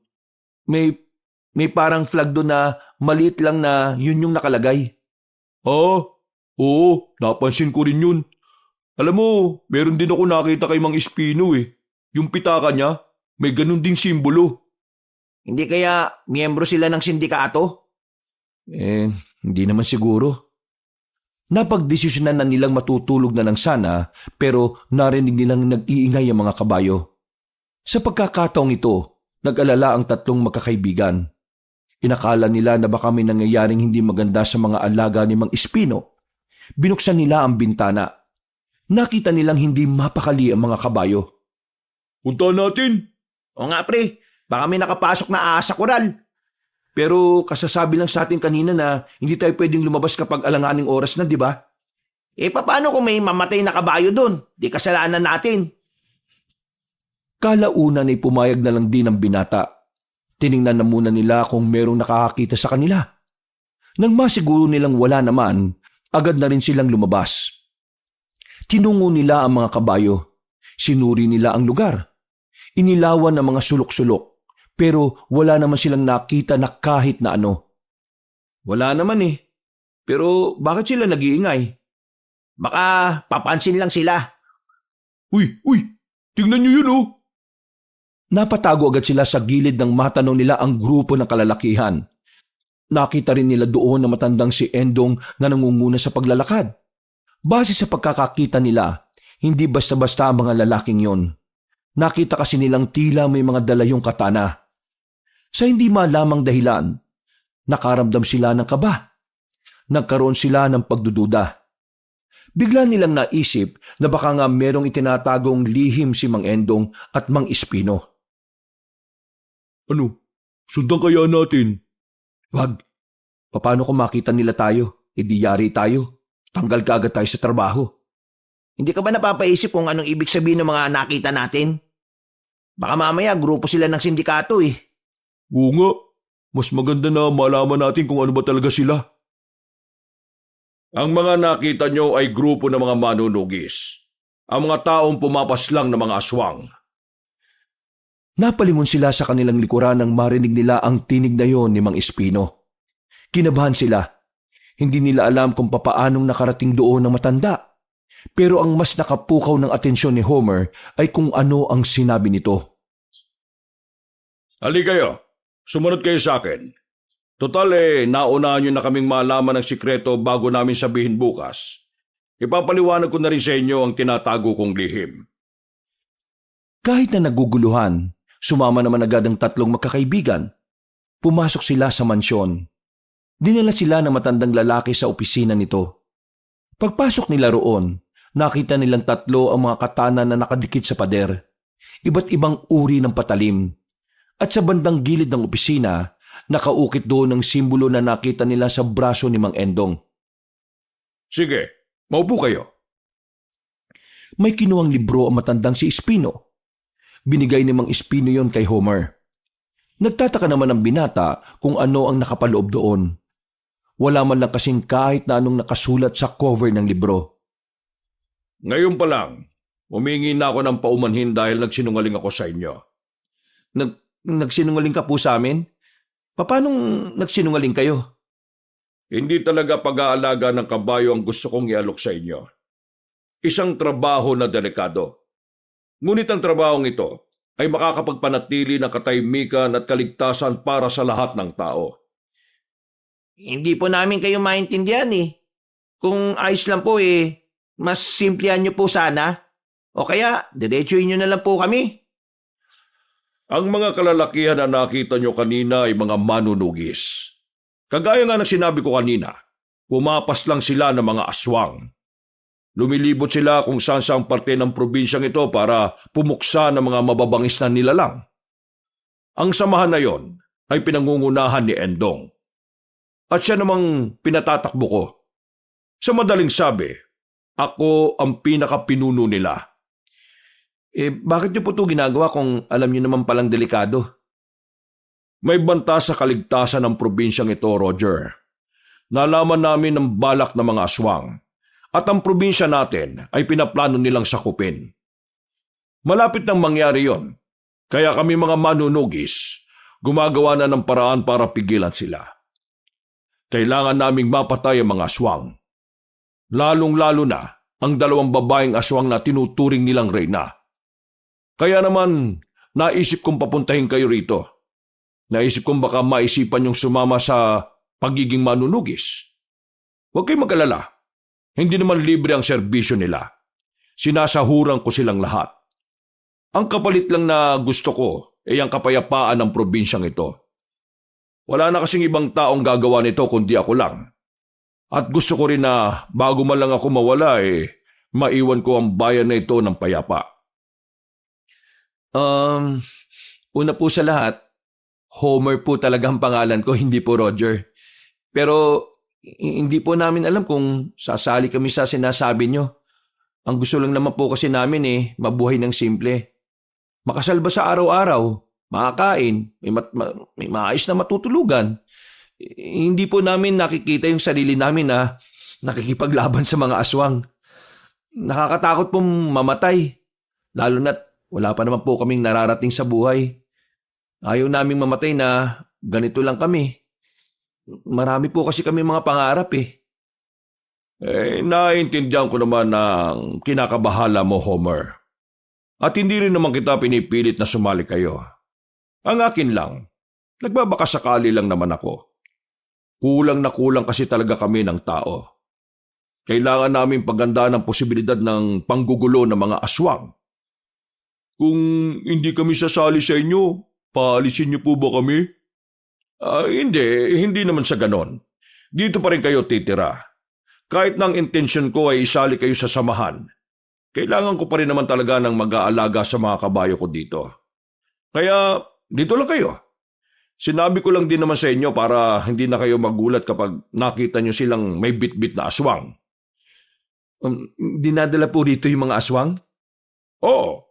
May parang flag doon na maliit lang na yun yung nakalagay. Oo, napansin ko rin yun. Alam mo, meron din ako nakita kay Mang Espino Yung pitaka niya, may ganun ding simbolo. Hindi kaya miyembro sila ng sindikato? Hindi naman siguro. Napagdesisyonan na nilang matutulog na lang sana pero narinig nilang nag-iingay ang mga kabayo. Sa pagkakataong ito, nag-alala ang tatlong magkakaibigan. Inakala nila na baka may nangyayaring hindi maganda sa mga alaga ni Mang Espino. Binuksan nila ang bintana. Nakita nilang hindi mapakali ang mga kabayo. Punta natin. O nga pre, baka may nakapasok na ahas sa koral. Pero kasasabi lang sa atin kanina na hindi tayo pwedeng lumabas kapag alanganing oras na, di ba? Paano kung may mamatay na kabayo doon? Di kasalanan natin. Kalaunan ay pumayag na lang din ang binata. Tiningnan na muna nila kung merong nakakakita sa kanila. Nang masiguro nilang wala naman, agad na rin silang lumabas. Tinungo nila ang mga kabayo. Sinuri nila ang lugar. Inilawan ng mga sulok-sulok, pero wala naman silang nakita na kahit na ano. Wala naman Pero bakit sila nag-iingay? Baka papansin lang sila. Uy, tingnan niyo yun Napatago agad sila sa gilid ng matanong nila ang grupo ng kalalakihan. Nakita rin nila doon na matandang si Endong na nangunguna sa paglalakad. Base sa pagkakakita nila, hindi basta-basta ang mga lalaking yon. Nakita kasi nilang tila may mga dalayong katana. Sa hindi malamang dahilan, nakaramdam sila ng kaba. Nagkaroon sila ng pagdududa. Bigla nilang naisip na baka nga merong itinatagong lihim si Mang Endong at Mang Espino. Ano? Sundan kaya natin? Wag. Paano kung makita nila tayo? Di yari tayo. Tanggal ka agad tayo sa trabaho. Hindi ka ba napapaisip kung anong ibig sabihin ng mga nakita natin? Baka mamaya grupo sila ng sindikato Oo nga. Mas maganda na malaman natin kung ano ba talaga sila. Ang mga nakita nyo ay grupo ng mga manunugis. Ang mga taong pumapaslang na mga aswang. Napalingon sila sa kanilang likuran nang marinig nila ang tinig na yon ni Mang Espino. Kinabahan sila. Hindi nila alam kung papaanong nakarating doon ng matanda. Pero ang mas nakapukaw ng atensyon ni Homer ay kung ano ang sinabi nito. Hali kayo. Sumunod kayo sa akin. Total naunahan nyo na kaming malaman ng sikreto bago namin sabihin bukas. Ipapaliwanag ko na rin sa inyo ang tinatago kong lihim. Kahit na naguguluhan, sumama naman agad ang tatlong magkakaibigan. Pumasok sila sa mansyon. Dinala sila ng matandang lalaki sa opisina nito. Pagpasok nila roon, nakita nilang tatlo ang mga katana na nakadikit sa pader. Iba't ibang uri ng patalim. At sa bandang gilid ng opisina, nakaukit doon ang simbolo na nakita nila sa braso ni Mang Endong. Sige, maupo kayo. May kinuwang libro ang matandang si Espino. Binigay ni Mang Espino yon kay Homer. Nagtataka naman ang binata kung ano ang nakapaloob doon. Wala man lang kasing kahit na anong nakasulat sa cover ng libro. Ngayon pa lang, Humingi na ako ng paumanhin dahil nagsinungaling ako sa inyo. Nagsinungaling ka po sa amin? Paano nagsinungaling kayo? Hindi talaga pag-aalaga ng kabayo ang gusto kong ialok sa inyo. Isang trabaho na delikado. Ngunit ang trabahong ito ay makakapagpanatili ng katahimikan at kaligtasan para sa lahat ng tao. Hindi po namin kayo maintindihan eh. Kung ayos lang po mas simplihan nyo po sana. O kaya, diretsuhin nyo na lang po kami. Ang mga kalalakihan na nakita nyo kanina ay mga manunugis. Kagaya nga ng sinabi ko kanina, pumapas lang sila ng mga aswang. Lumilibot sila kung saan-saang parte ng probinsyang ito para pumuksa ng mga mababangis na nilalang. Ang samahan na yon ay pinangungunahan ni Endong. At siya namang pinatatakbo ko. Sa madaling sabi, ako ang pinakapinuno nila. Bakit nyo po ito ginagawa kung alam nyo naman palang delikado? May banta sa kaligtasan ng probinsyang ito, Roger. Nalaman namin ng balak ng mga aswang at ang probinsya natin ay pinaplano nilang sakupin. Malapit nang mangyari yon, kaya kami mga manunugis gumagawa na ng paraan para pigilan sila. Kailangan naming mapatay ang mga aswang. Lalong-lalo na ang 2 babaeng aswang na tinuturing nilang reyna. Kaya naman, naisip kong papuntahin kayo rito. Naisip kong baka maisipan yung sumama sa pagiging manunugis. Huwag kayong mag-alala. Hindi naman libre ang serbisyo nila. Sinasahuran ko silang lahat. Ang kapalit lang na gusto ko ay ang kapayapaan ng probinsyang ito. Wala na kasing ibang taong gagawa nito kundi ako lang. At gusto ko rin na bago man lang ako mawala maiwan ko ang bayan na ito ng payapa. Una po sa lahat, Homer po talagang pangalan ko, hindi po Roger. Pero hindi po namin alam kung sasali kami sa sinasabi nyo. Ang gusto lang naman po kasi namin mabuhay ng simple. Makasalba sa araw-araw, makakain, may maayos na matutulugan. Hindi po namin nakikita yung sarili namin na nakikipaglaban sa mga aswang. Nakakatakot pong mamatay, lalo na't wala pa naman po kaming nararating sa buhay. Ayaw naming mamatay na ganito lang kami. Marami po kasi kami mga pangarap Naiintindihan ko naman ang kinakabahala mo, Homer. At hindi rin naman kita pinipilit na sumali kayo. Ang akin lang, nagbabakasakali lang naman ako. Kulang na kulang kasi talaga kami ng tao. Kailangan namin pagandaan ang posibilidad ng panggugulo ng mga aswang. Kung hindi kami sasali sa inyo, paalisin niyo po ba kami? Hindi naman sa ganon. Dito pa rin kayo titira. Kahit nang intensyon ko ay isali kayo sa samahan, kailangan ko pa rin naman talaga ng mag-aalaga sa mga kabayo ko dito. Kaya dito lang kayo. Sinabi ko lang din naman sa inyo para hindi na kayo magulat kapag nakita nyo silang may bit-bit na aswang. Dinadala po dito yung mga aswang? Oo.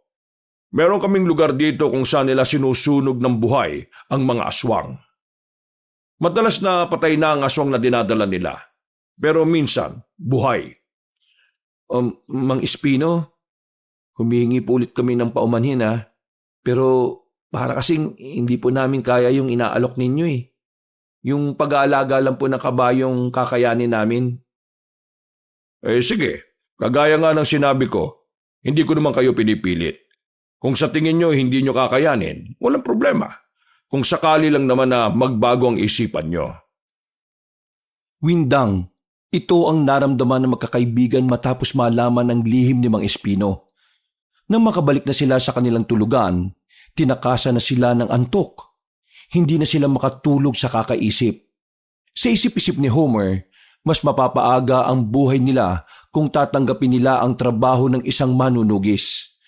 Meron kaming lugar dito kung saan nila sinusunog ng buhay ang mga aswang. Madalas na patay na ang aswang na dinadala nila. Pero minsan, buhay. Mang Espino, humihingi po ulit kami ng paumanhin Pero para kasing hindi po namin kaya yung inaalok ninyo Yung pag-aalaga lang po ng kabayong kakayanin namin. Sige, kagaya nga ng sinabi ko, hindi ko naman kayo pinipilit. Kung sa tingin nyo hindi nyo kakayanin, walang problema. Kung sakali lang naman na magbago ang isipan nyo. Windang, ito ang naramdaman ng magkakaibigan matapos malaman ng lihim ni Mang Espino. Nang makabalik na sila sa kanilang tulugan, tinakasan na sila ng antok. Hindi na sila makatulog sa kakaisip. Sa isip-isip ni Homer, mas mapapaaga ang buhay nila kung tatanggapin nila ang trabaho ng isang manunugis.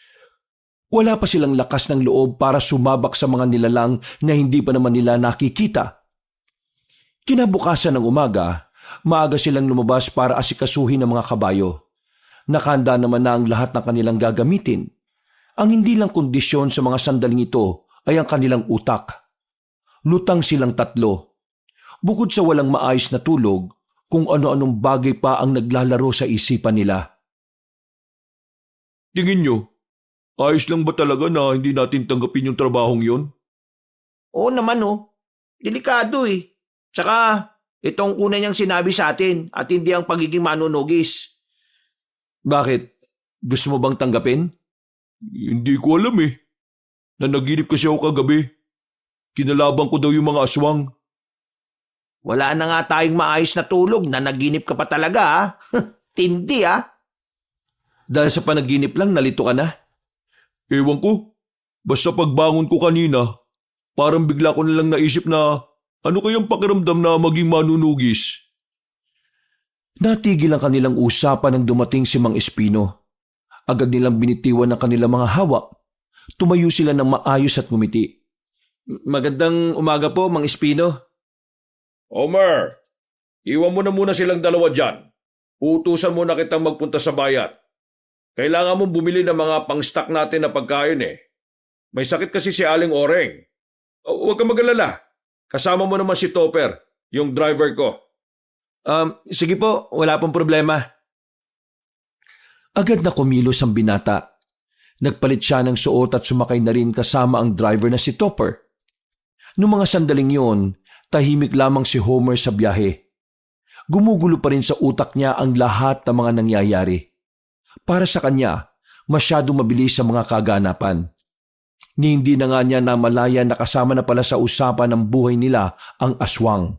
Wala pa silang lakas ng loob para sumabak sa mga nilalang na hindi pa naman nila nakikita. Kinabukasan ng umaga, maaga silang lumabas para asikasuhin ang mga kabayo. Nakahanda naman na ang lahat ng kanilang gagamitin. Ang hindi lang kondisyon sa mga sandaling ito ay ang kanilang utak. Lutang silang 3. Bukod sa walang maayos na tulog, kung ano-anong bagay pa ang naglalaro sa isipan nila. Tingin nyo, ayos lang ba talaga na hindi natin tanggapin yung trabahong yon? Oo naman oh. Delikado eh. Tsaka, itong una niyang sinabi sa atin at hindi ang pagiging manunugis. Bakit? Gusto mo bang tanggapin? Hindi ko alam eh. Nanaginip kasi ako kagabi. Kinalaban ko daw yung mga aswang. Wala na nga tayong maayos na tulog na naginip ka pa talaga ah. Tindi ah. Dahil sa panaginip lang, nalito ka na? Ewan ko. Basta pagbangon ko kanina, parang bigla ko nalang naisip na ano kayang pakiramdam na maging manunugis? Natigil ang kanilang usapan nang dumating si Mang Espino. Agad nilang binitiwan ang kanilang mga hawak. Tumayo sila ng maayos at ngumiti. Magandang umaga po, Mang Espino. Homer, iwan mo na muna silang dalawa dyan. Utusan mo na kitang magpunta sa bayan. Kailangan mong bumili ng mga pang-stock natin na pagkain eh. May sakit kasi si Aling Oreng. Huwag kang mag-alala. Kasama mo naman si Topper, yung driver ko. Sige po, wala pong problema. Agad na kumilos ang binata. Nagpalit siya ng suot at sumakay na rin kasama ang driver na si Topper. Noong mga sandaling yon, tahimik lamang si Homer sa biyahe. Gumugulo pa rin sa utak niya ang lahat ng mga nangyayari. Para sa kanya, masyadong mabilis ang mga kaganapan. Hindi na nga niya namalaya na kasama na pala sa usapan ng buhay nila ang aswang.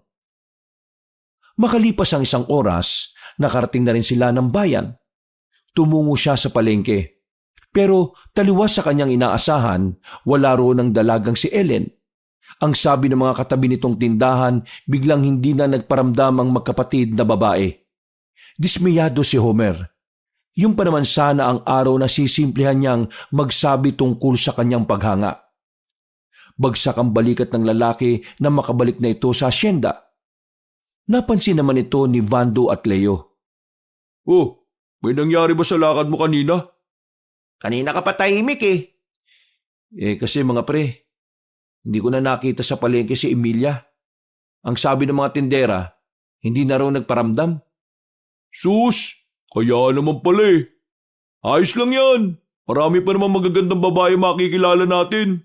Makalipas ang isang oras, nakarating na rin sila ng bayan. Tumungo siya sa palengke. Pero taliwas sa kanyang inaasahan, wala roon ang dalagang si Ellen. Ang sabi ng mga katabi nitong tindahan, biglang hindi na nagparamdam ang magkapatid na babae. Dismayado si Homer. Yung pa naman sana ang araw na sisimplihan niyang magsabi tungkol sa kanyang paghanga. Bagsak ang balikat ng lalaki na makabalik na ito sa asyenda. Napansin naman ito ni Vando at Leo. Oh, may nangyari ba sa lakad mo kanina? Kanina ka pa tahimik eh. Kasi mga pre, hindi ko na nakita sa palengke si Emilia. Ang sabi ng mga tindera, hindi na raw nagparamdam. Sus, kaya naman pala eh. Ayos lang yan. Marami pa naman magagandang babae makikilala natin.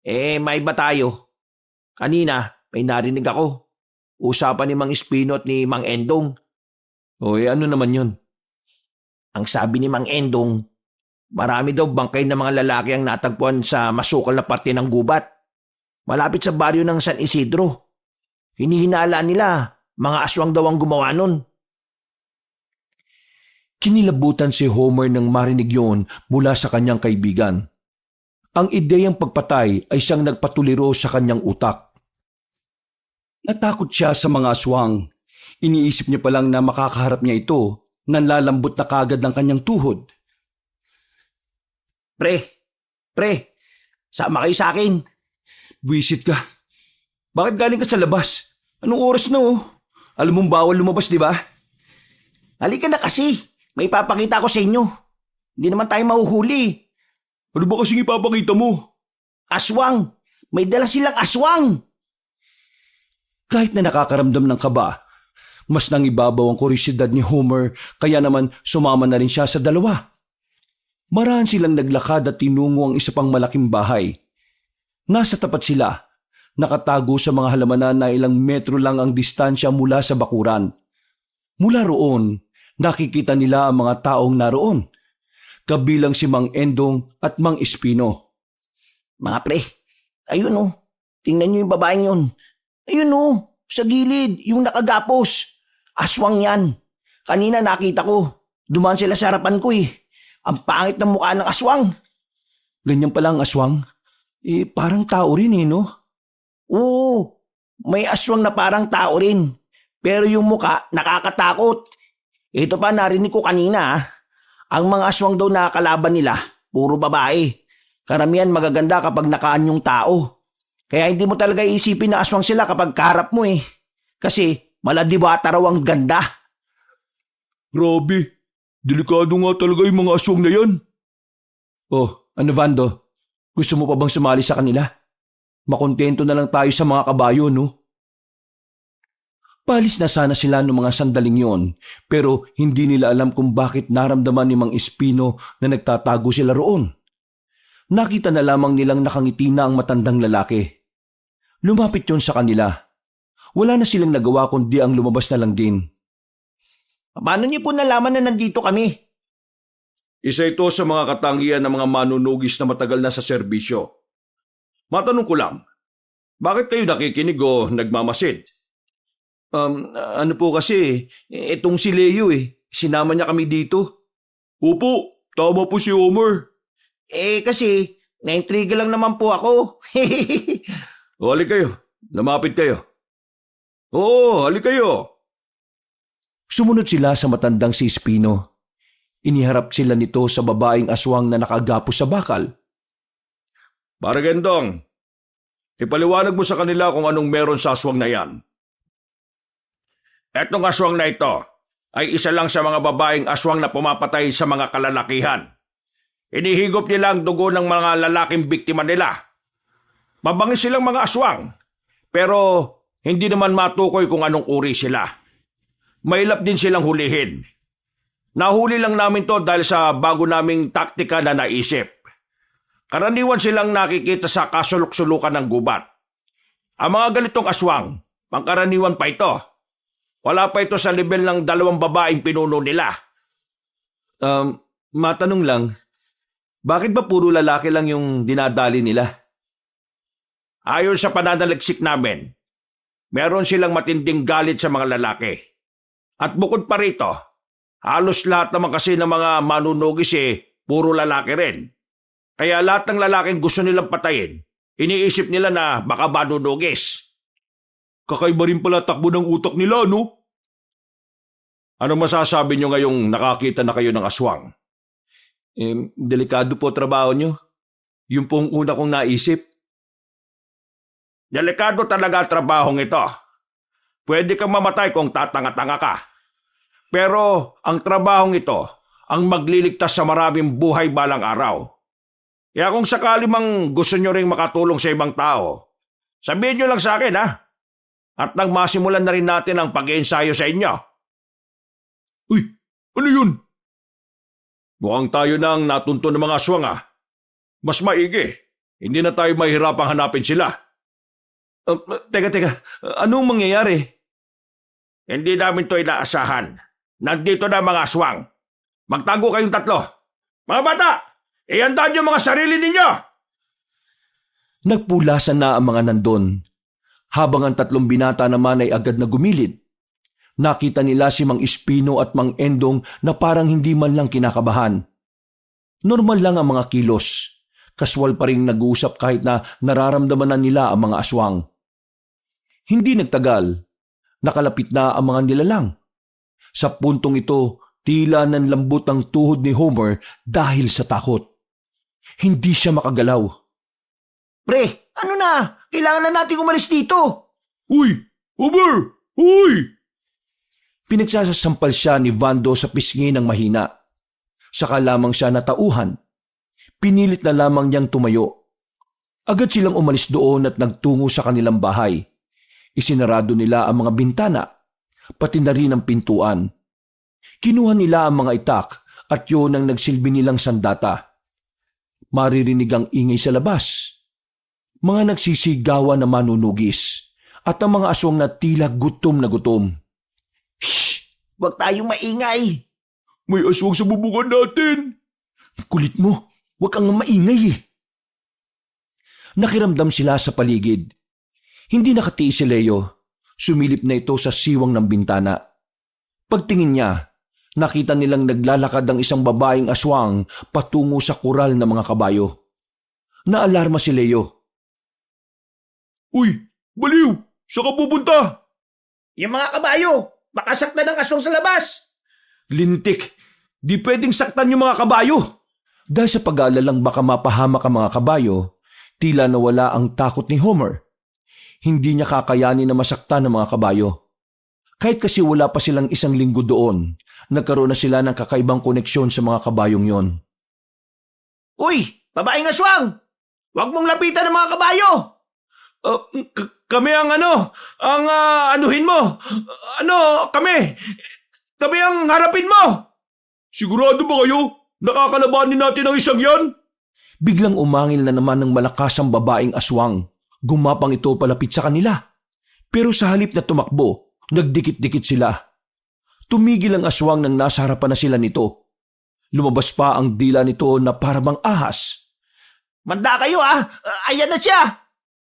May iba tayo. Kanina, may narinig ako. Usapan ni Mang Espino at ni Mang Endong. Ano naman yun? Ang sabi ni Mang Endong, marami daw bangkay na mga lalaki ang natagpuan sa masukal na parte ng gubat. Malapit sa baryo ng San Isidro. Hinihinala nila, mga aswang daw ang gumawa nun. Kinilabutan si Homer nang marinig yon mula sa kanyang kaibigan. Ang ideyang pagpatay ay siyang nagpatuliro sa kanyang utak. Natakot siya sa mga aswang. Iniisip niya palang na makakaharap niya ito, nanlalambot na kagad ng kanyang tuhod. Pre, sama kayo sa akin. Buwisit ka. Bakit galing ka sa labas? Anong oras na oh? Alam mong bawal lumabas, di ba? Halika na kasi. May ipapakita ko sa inyo. Hindi naman tayo mahuhuli. Ano ba kasing ipapakita mo? Aswang! May dala silang aswang! Kahit na nakakaramdam ng kaba, mas nang ibabaw ang kurisidad ni Homer kaya naman sumama na rin siya sa dalawa. Maraan silang naglakad at tinungo ang isa pang malaking bahay. Nasa tapat sila, nakatago sa mga halamanan na ilang metro lang ang distansya mula sa bakuran. Mula roon, nakikita nila ang mga taong naroon, kabilang si Mang Endong at Mang Espino. Mga pre, ayun oh, tingnan niyo yung babaeng yun. Ayun oh, sa gilid, yung nakagapos. Aswang yan. Kanina nakita ko, dumaan sila sa harapan ko eh. Ang pangit ng mukha ng aswang. Ganyan pala ang aswang? Parang tao rin no? Oo, may aswang na parang tao rin. Pero yung mukha nakakatakot. Ito pa narinig ko kanina ang mga aswang daw na kalaban nila, puro babae. Karamihan magaganda kapag nakaan yung tao. Kaya hindi mo talaga iisipin na aswang sila kapag kaharap mo eh. Kasi maladiwata raw ang ganda. Grabe, delikado nga talaga yung mga aswang na yan. Oh, ano Vando? Gusto mo pa bang sumali sa kanila? Makontento na lang tayo sa mga kabayo, no? Palis na sana sila noong mga sandaling yon, pero hindi nila alam kung bakit naramdaman ni Mang Espino na nagtatago sila roon. Nakita na lamang nilang nakangiti na ang matandang lalaki. Lumapit yon sa kanila. Wala na silang nagawa kundi ang lumabas na lang din. Paano niyo po nalaman na nandito kami? Isa ito sa mga katangian ng mga manunugis na matagal na sa serbisyo. Matanong ko lang, bakit kayo nakikinig o nagmamasid? Ano po kasi, itong si Leo sinama niya kami dito. Opo, tama po si Homer. Kasi, naintriga lang naman po ako. O, halik kayo. Lumapit kayo. Oo, halik kayo. Sumunod sila sa matandang si Espino. Iniharap sila nito sa babaeng aswang na nakagapo sa bakal. Para Gendong, ipaliwanag mo sa kanila kung anong meron sa aswang na yan. Etong aswang na ito ay isa lang sa mga babaeng aswang na pumapatay sa mga kalalakihan. Inihigop nila ang dugo ng mga lalaking biktima nila. Mabangis silang mga aswang, pero hindi naman matukoy kung anong uri sila. Mailap din silang hulihin. Nahuli lang namin to dahil sa bago naming taktika na naisip. Karaniwan silang nakikita sa kasulok-sulukan ng gubat. Ang mga ganitong aswang, pangkaraniwan pa ito. Wala pa ito sa level ng 2 babaeng pinuno nila. Matanong lang, bakit ba puro lalaki lang yung dinadali nila? Ayon sa pananaliksik namin, meron silang matinding galit sa mga lalaki. At bukod pa rito, halos lahat naman kasi ng mga manunugis puro lalaki rin. Kaya lahat ng lalaking gusto nilang patayin, iniisip nila na baka manunugis. Kakaiba rin pala takbo ng utak nila, no? Ano masasabi nyo ngayong nakakita na kayo ng aswang? Delikado po trabaho nyo. Yung pong una kong naisip. Delikado talaga ang trabahong ito. Pwede kang mamatay kung tatanga-tanga ka. Pero ang trabahong ito ang magliligtas sa maraming buhay balang araw. Kaya kung sakali mang gusto nyo ring makatulong sa ibang tao, sabihin nyo lang sa akin, ha? At nang masimulan na rin natin ang pag-iensayo sa inyo. Uy, ano yun? Mukhang tayo na ang natunto ng mga aswang, ha? Mas maigi. Hindi na tayo mahirapang hanapin sila. Teka, anong mangyayari? Hindi namin to inaasahan. Nandito na mga aswang. Magtago kayong 3. Mga bata, ihanda niyo mga sarili ninyo! Nagpulasan na ang mga nandun. Habang ang 3 binata naman ay agad na gumilid. Nakita nila si Mang Espino at Mang Endong na parang hindi man lang kinakabahan. Normal lang ang mga kilos. Kaswal pa rin nag-uusap kahit na nararamdaman na nila ang mga aswang. Hindi nagtagal. Nakalapit na ang mga nilalang. Sa puntong ito, tila nanlambot ang tuhod ni Homer dahil sa takot. Hindi siya makagalaw. Pre, ano na? Kailangan na nating umalis dito. Uy! Homer! Uy! Pinagsasampal siya ni Vando sa pisngi ng mahina. Saka lamang siya natauhan. Pinilit na lamang niyang tumayo. Agad silang umalis doon at nagtungo sa kanilang bahay. Isinarado nila ang mga bintana, pati na rin ang pintuan. Kinuha nila ang mga itak at yun ang nagsilbi nilang sandata. Maririnig ang ingay sa labas. Mga nagsisigawan na manunugis at ang mga aswang na tila gutom na gutom. Shh! Huwag tayong maingay. May aswang sa bubungan natin. Kulit mo, huwag kang maingay Nakiramdam sila sa paligid. Hindi nakatiis si Leo. Sumilip na ito sa siwang ng bintana. Pagtingin niya, nakita nilang naglalakad ang isang babaeng aswang patungo sa kural ng mga kabayo. Naalarma si Leo. Uy! Baliw! Saan ka pupunta? Yung mga kabayo, baka saktan ng aswang sa labas. Lintik! Di pwedeng saktan yung mga kabayo! Dahil sa pag-aalalang baka mapahamak ang mga kabayo, tila nawala ang takot ni Homer. Hindi niya kakayanin na masaktan ng mga kabayo. Kahit kasi wala pa silang 1 linggo doon, nagkaroon na sila ng kakaibang koneksyon sa mga kabayong yon. Uy! Babaeng aswang! Huwag mong lapitan ng mga kabayo! Kami ang anuhin mo. Kami. Kami ang harapin mo. Sigurado ba kayo? Nakakalabanin natin ang isang yan? Biglang umangil na naman ng malakas ang babaeng aswang. Gumapang ito palapit sa kanila. Pero sa halip na tumakbo, nagdikit-dikit sila. Tumigil ang aswang nang nasa harapan na sila nito. Lumabas pa ang dila nito na parabang ahas. Manda kayo ayan na siya!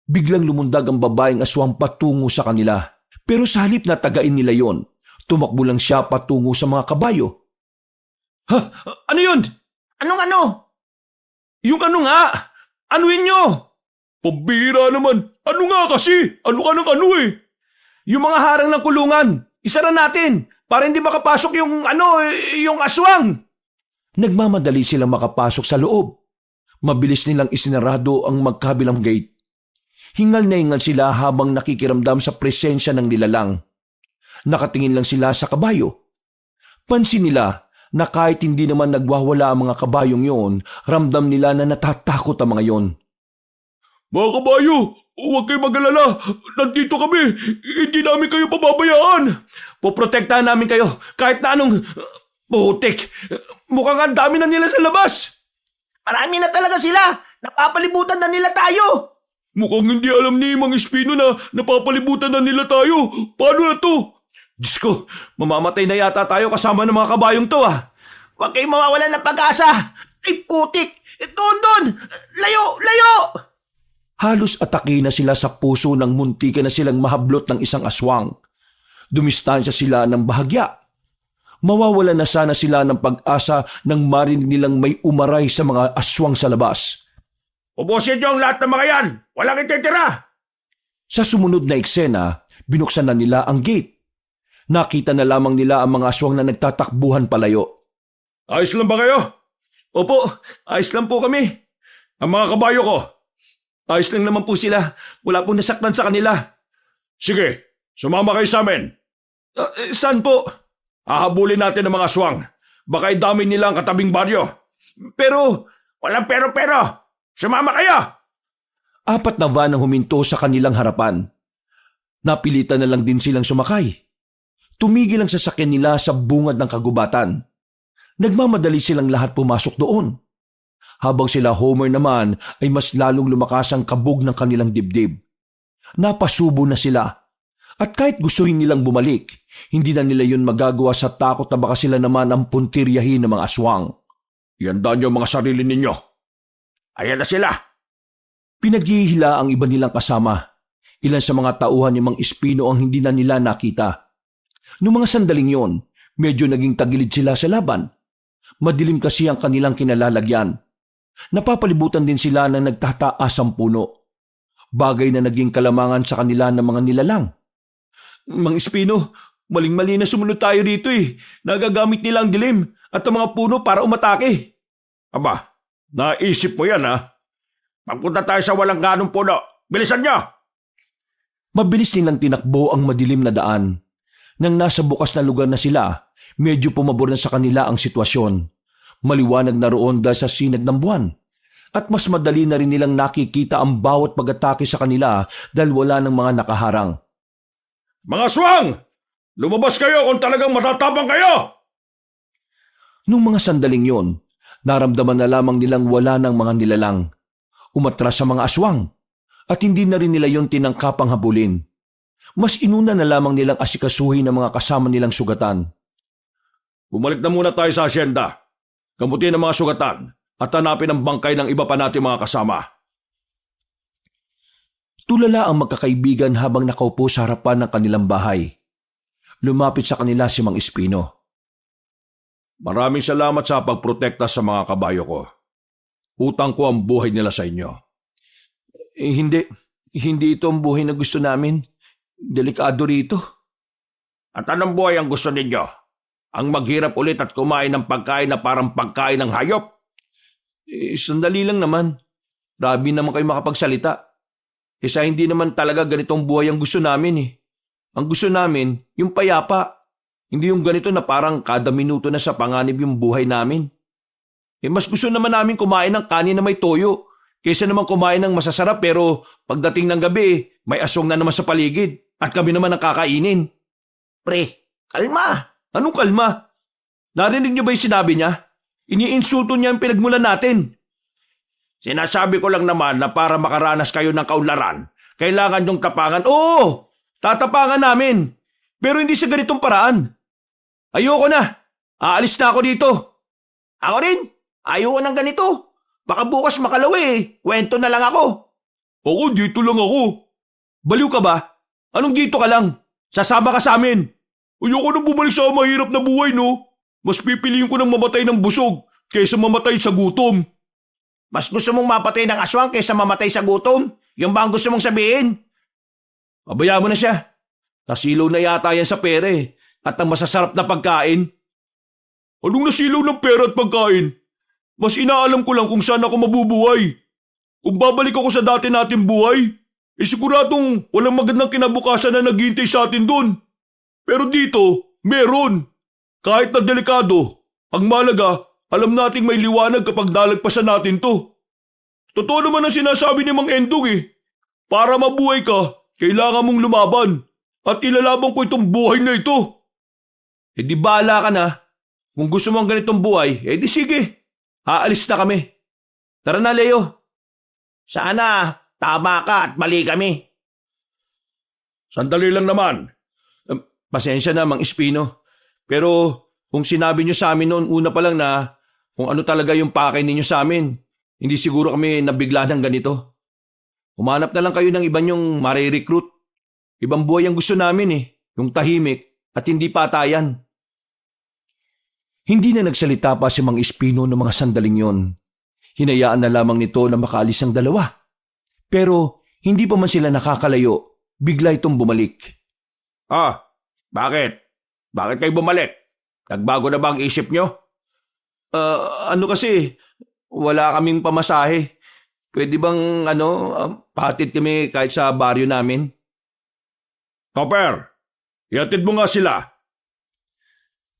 Biglang lumundag ang babaeng aswang patungo sa kanila. Pero sa halip na tagain nila yon, tumakbo lang siya patungo sa mga kabayo. Ha? Ano yun? Anong ano? Yung ano nga? Anuin nyo? Pambira naman. Ano nga kasi? Ano ka ng ano eh? Yung mga harang ng kulungan, isara natin para hindi makapasok yung aswang. Nagmamadali silang makapasok sa loob. Mabilis nilang isinarado ang magkabilang gate. Hingal na hingal sila habang nakikiramdam sa presensya ng nilalang. Nakatingin lang sila sa kabayo. Pansin nila na kahit hindi naman nagwawala ang mga kabayong yon, ramdam nila na natatakot ang mga yon. Mga kabayo, huwag kayo mag-alala. Nandito kami. Hindi namin kayo pababayaan. Poprotektahan namin kayo kahit na anong putik. Mukhang ang dami na nila sa labas. Marami na talaga sila. Napapalibutan na nila tayo. Mukhang hindi alam ni Mang Espino na napapalibutan na nila tayo. Paano na to? Diyos ko, mamamatay na yata tayo kasama ng mga kabayong to Huwag kayong mawawalan ng pag-asa. Ay putik! Doon! Layo! Halos atake na sila sa puso ng muntikan na silang mahablot ng isang aswang. Dumistansya sila ng bahagya. Mawawala na sana sila ng pag-asa nang marinig nilang may umaray sa mga aswang sa labas. Ubusin niyo ang lahat ng mga yan! Walang ititira! Sa sumunod na eksena, binuksan na nila ang gate. Nakita na lamang nila ang mga aswang na nagtatakbuhan palayo. Ayos lang ba kayo? Opo, ayos lang po kami. Ang mga kabayo ko? Ayos lang naman po sila. Wala pong nasaktan sa kanila. Sige, sumama kayo sa amin. Saan po? Hahabulin natin ang mga aswang. Baka idami nila ang katabing baryo. Pero, walang pero. Sumama kayo! 4 na van ang huminto sa kanilang harapan. Napilitan na lang din silang sumakay. Tumigil ang sasakyan nila sa bungad ng kagubatan. Nagmamadali silang lahat pumasok doon. Habang sila Homer naman ay mas lalong lumakas ang kabog ng kanilang dibdib. Napasubo na sila. At kahit gustuhin nilang bumalik, hindi na nila yun magagawa sa takot na baka sila naman ang puntiryahin ng mga aswang. Iandaan niyo ang mga sarili ninyo. Ayan na sila. Pinaghihila ang iba nilang kasama. Ilan sa mga tauhan ni Mang Espino ang hindi na nila nakita. Noong mga sandaling yon, medyo naging tagilid sila sa laban. Madilim kasi ang kanilang kinalalagyan. Napapalibutan din sila ng nagtataas ang puno. Bagay na naging kalamangan sa kanila ng mga nilalang. Mang Espino, maling-mali na sumunod tayo dito Nagagamit nila ang dilim at ang mga puno para umatake. Aba, naisip mo yan Magpunta tayo sa walang ganong puno. Bilisan niyo! Mabilis nilang tinakbo ang madilim na daan. Nang nasa bukas na lugar na sila, medyo pumabor na sa kanila ang sitwasyon. Maliwanag na roon dahil sa sinag ng buwan. At mas madali na rin nilang nakikita ang bawat pag-atake sa kanila dahil wala ng mga nakaharang. Mga aswang! Lumabas kayo kung talagang matatapang kayo! Nung mga sandaling yon, naramdaman na lamang nilang wala ng mga nilalang. Umatras sa mga aswang at hindi na rin nila yon tinangkapang habulin. Mas inuna na lamang nilang asikasuhin ang mga kasama nilang sugatan. Bumalik na muna tayo sa asyenda. Gamutin ang mga sugatan at hanapin ang bangkay ng iba pa nating mga kasama. Tulala ang magkakaibigan habang nakaupo sa harapan ng kanilang bahay. Lumapit sa kanila si Mang Espino. Maraming salamat sa pagprotekta sa mga kabayo ko. Utang ko ang buhay nila sa inyo. Hindi ito ang buhay na gusto namin. Delikado rito. At anong buhay ang gusto ninyo? Ang maghirap ulit at kumain ng pagkain na parang pagkain ng hayop? Sandali lang naman. Grabe naman kayo makapagsalita. Sa hindi naman talaga ganitong buhay ang gusto namin Ang gusto namin, yung payapa. Hindi yung ganito na parang kada minuto na sa panganib yung buhay namin. Mas gusto naman namin kumain ng kanin na may toyo Kaysa naman kumain ng masasarap pero pagdating ng gabi, may aswang na naman sa paligid at kami naman ang kakainin. Pre, kalma. Anong kalma? Narinig niyo ba yung sinabi niya? Iniinsulto niya ang pinagmulan natin. Sinasabi ko lang naman na para makaranas kayo ng kaunlaran, kailangan yung tapangan. Oo, tatapangan namin. Pero hindi sa ganitong paraan. Ayoko na. Aalis na ako dito. Ako rin. Ayoko ng ganito. Baka bukas makalawi eh. Kwento na lang ako. Ako, dito lang ako. Baliw ka ba? Anong dito ka lang? Sasama ka sa amin. Ayoko nang bumalik sa mahirap na buhay, no? Mas pipiliin ko nang mamatay ng busog kaysa mamatay sa gutom. Mas gusto mong mapatay ng aswang kaysa mamatay sa gutom? Yung ba ang gusto mong sabihin? Pabayaan mo na siya. Nasilaw na yata yan sa pera eh. At ang masasarap na pagkain. Anong nasilaw ng pera at pagkain? Mas inaalam ko lang kung saan ako mabubuhay. Kung babalik ako sa dati nating buhay, siguradong walang magandang kinabukasan na naghihintay sa atin doon. Pero dito, meron. Kahit na delikado, ang malaga, alam nating may liwanag kapag nalagpasan natin to. Totoo naman ang sinasabi ni Mang Endong eh. Para mabuhay ka, kailangan mong lumaban. At ilalaban ko itong buhay na ito. Eh di bahala ka na. Kung gusto mo ang ganitong buhay, eh di sige. Aalis na kami. Tara na, Leo. Sana tama ka at mali kami. Sandali lang naman. Pasensya na, Mang Espino. Pero kung sinabi niyo sa amin noon una pa lang na kung ano talaga yung pakay ninyo sa amin, hindi siguro kami nabigla ng ganito. Humanap na lang kayo ng iba niyong marirecruit. Ibang buhay ang gusto namin eh, yung tahimik at hindi patayan. Hindi na nagsalita pa si Mang Espino ng mga sandaling yon. Hinayaan na lamang nito na makaalis ang dalawa. Pero hindi pa man sila nakakalayo, bigla itong bumalik. Bakit? Bakit kayo bumalik? Nagbago na ba ang isip nyo? Ano kasi, wala kaming pamasahe. Pwede bang patid kami kahit sa baryo namin? Topper, ihatid mo nga sila.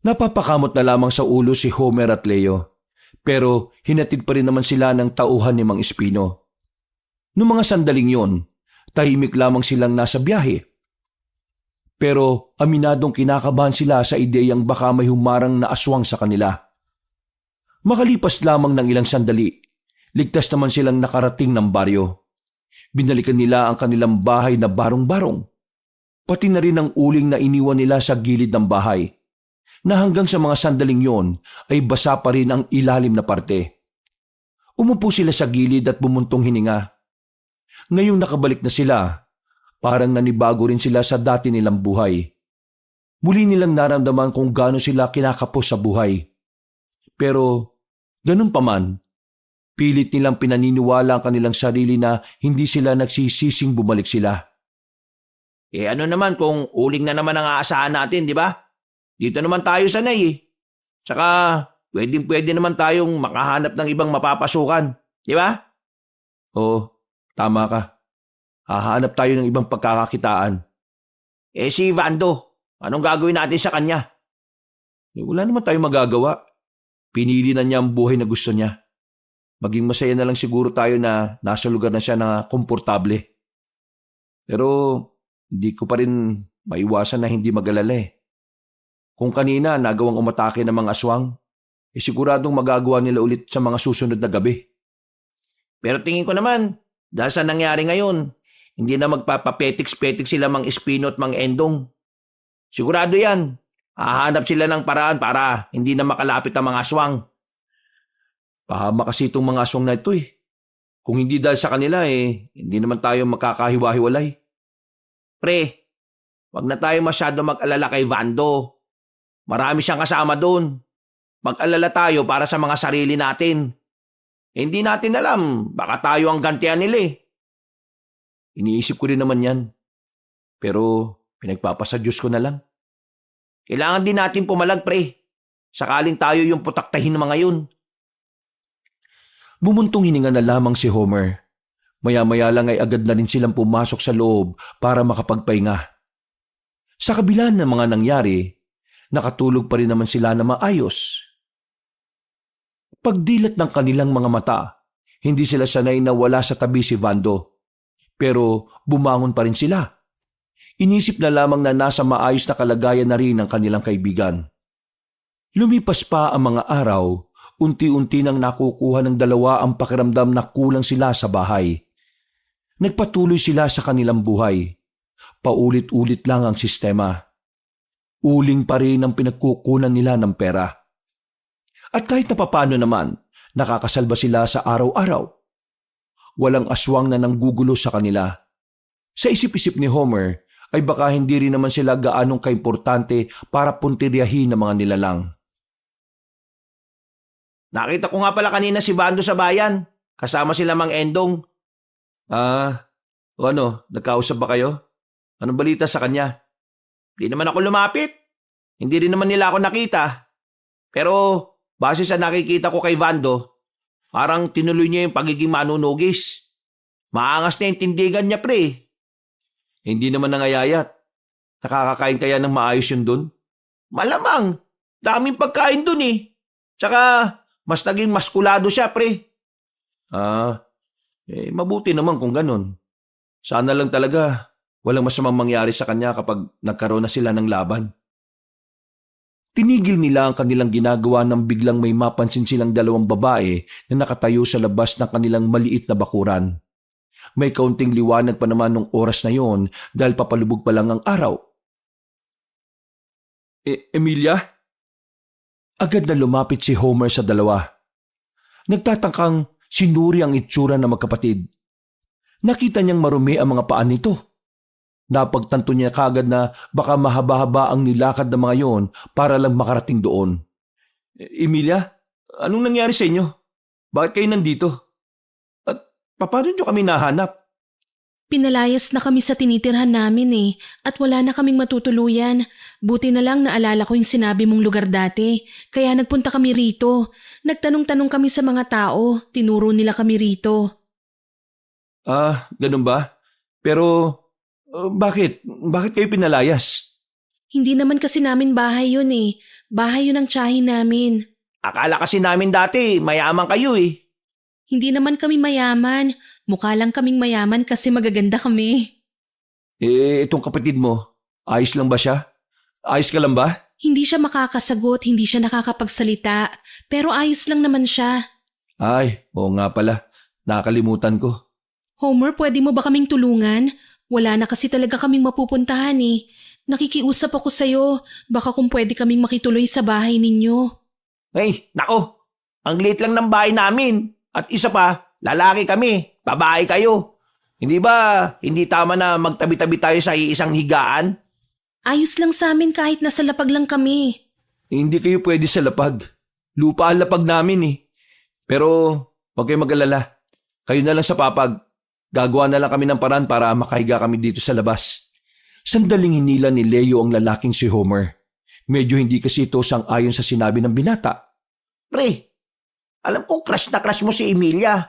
Napapakamot na lamang sa ulo si Homer at Leo. Pero hinatid pa rin naman sila ng tauhan ni Mang Espino. Noong mga sandaling yon, tahimik lamang silang nasa biyahe. Pero aminadong kinakabahan sila sa ideyang baka may humarang na aswang sa kanila. Makalipas lamang ng ilang sandali, ligtas naman silang nakarating ng baryo. Binalikan nila ang kanilang bahay na barong-barong. Pati na rin ang uling na iniwan nila sa gilid ng bahay, na hanggang sa mga sandaling yon ay basa pa rin ang ilalim na parte. Umupo sila sa gilid at bumuntong hininga. Ngayong nakabalik na sila, parang nanibago rin sila sa dati nilang buhay. Muli nilang naramdaman kung gaano sila kinakapos sa buhay. Pero ganun pa man, pilit nilang pinaniniwala ang kanilang sarili na hindi sila nagsisising bumalik sila. Ano naman kung uling na naman ang aasahan natin, di ba? Dito naman tayo sanay eh. Tsaka pwede naman tayong makahanap ng ibang mapapasukan, di ba? Oo, tama ka. Hahanap tayo ng ibang pagkakakitaan. Si Vando, anong gagawin natin sa kanya? Wala naman tayong magagawa. Pinili na niya ang buhay na gusto niya. Maging masaya na lang siguro tayo na nasa lugar na siya na komportable. Pero hindi ko pa rin maiwasan na hindi mag-alala eh. Kung kanina nagawang umatake ng mga aswang, siguradong magagawa nila ulit sa mga susunod na gabi. Pero tingin ko naman, dahil sa nangyari ngayon, hindi na magpapapetiks-petiks sila Mang Espino at Mang Endong. Sigurado yan, hahanap sila ng paraan para hindi na makalapit ang mga aswang. Pahama kasi itong mga aswang na ito eh. Kung hindi dahil sa kanila hindi naman tayo magkakahiwa-hiwalay. Pre, wag na tayo masyado mag-alala kay Vando. Marami siyang kasama doon. Mag-alala tayo para sa mga sarili natin. Hindi natin alam, baka tayo ang gantihan nila eh. Iniisip ko rin naman yan. Pero pinagpapasa Diyos ko na lang. Kailangan din natin pumalag, pre. Sakaling tayo yung putaktahin ng mga yun. Bumuntong hininga na lamang si Homer. Maya-maya lang ay agad na rin silang pumasok sa loob para makapagpahinga. Sa kabila ng mga nangyari, nakatulog pa rin naman sila na maayos. Pagdilat ng kanilang mga mata, Hindi sila sanay na wala sa tabi si Vando. Pero bumangon pa rin sila. Inisip na lamang na nasa maayos na kalagayan na rin ang kanilang kaibigan. Lumipas pa ang mga araw, unti-unti nang nakukuha ng dalawa ang pakiramdam na kulang sila sa bahay. Nagpatuloy sila sa kanilang buhay. Paulit-ulit lang ang sistema. Uling pa rin ang pinagkukunan nila ng pera. At kahit na papano naman, nakakasalba sila sa araw-araw. Walang aswang na nanggugulo sa kanila. Sa isip-isip ni Homer ay baka hindi rin naman sila gaanong kaimportante para puntiryahin ng mga nilalang. Nakita ko nga pala kanina si Vando sa bayan. Kasama sila Mang Endong. Nagkausap ba kayo? Anong balita sa kanya? Di naman ako lumapit. Hindi rin naman nila ako nakita. Pero base sa nakikita ko kay Vando, parang tinuloy niya yung pagiging manunugis. Maangas na yung tindigan niya, pre. Hindi naman nangayayat. Nakakakain kaya ng maayos yun dun? Malamang. Daming pagkain dun eh. Tsaka mas naging maskulado siya, pre. Mabuti naman kung ganun. Sana lang talaga walang masamang mangyari sa kanya kapag nagkaroon na sila ng laban. Tinigil nila ang kanilang ginagawa nang biglang may mapansin silang dalawang babae na nakatayo sa labas ng kanilang maliit na bakuran. May kaunting liwanag pa naman nung oras na yon dahil papalubog pa lang ang araw. Emilia? Agad na lumapit si Homer sa dalawa. Nagtatangkang sinuri ang itsura ng magkapatid. Nakita niyang marumi ang mga paan nito. Napagtanto niya kagad na baka mahaba-haba ang nilakad ng mga yon para lang makarating doon. Emilia, anong nangyari sa inyo? Bakit kayo nandito? At paano niyo kami nahanap? Pinalayas na kami sa tinitirhan namin at wala na kaming matutuluyan. Buti na lang naalala ko yung sinabi mong lugar dati, kaya nagpunta kami rito. Nagtanong-tanong kami sa mga tao, tinuro nila kami rito. Ganun ba? Pero bakit? Bakit kayo pinalayas? Hindi naman kasi namin bahay yun Bahay yun ang tiyahin namin. Akala kasi namin dati mayaman kayo eh. Hindi naman kami mayaman. Mukha lang kaming mayaman kasi magaganda kami. Itong kapatid mo, ayos lang ba siya? Ayos ka lang ba? Hindi siya makakasagot, hindi siya nakakapagsalita. Pero ayos lang naman siya. Ay, oo nga pala. Nakakalimutan ko. Homer, pwede mo ba kaming tulungan? Wala na kasi talaga kaming mapupuntahan Nakikiusap ako sa'yo. Baka kung pwede kaming makituloy sa bahay ninyo. Ay, nako. Ang liit lang ng bahay namin. At isa pa, lalaki kami. Babae kayo. Hindi ba hindi tama na magtabi-tabi tayo sa iisang higaan? Ayos lang sa amin kahit nasa lapag lang kami. Hindi kayo pwede sa lapag. Lupa ang lapag namin Pero huwag kayo mag-alala. Kayo na lang sa papag. Gagawa na lang kami ng paraan para makahiga kami dito sa labas. Sandaling hinila ni Leo ang lalaking si Homer. Medyo hindi kasi ito sang-ayon sa sinabi ng binata. Pre, alam kong crush na crush mo si Emilia.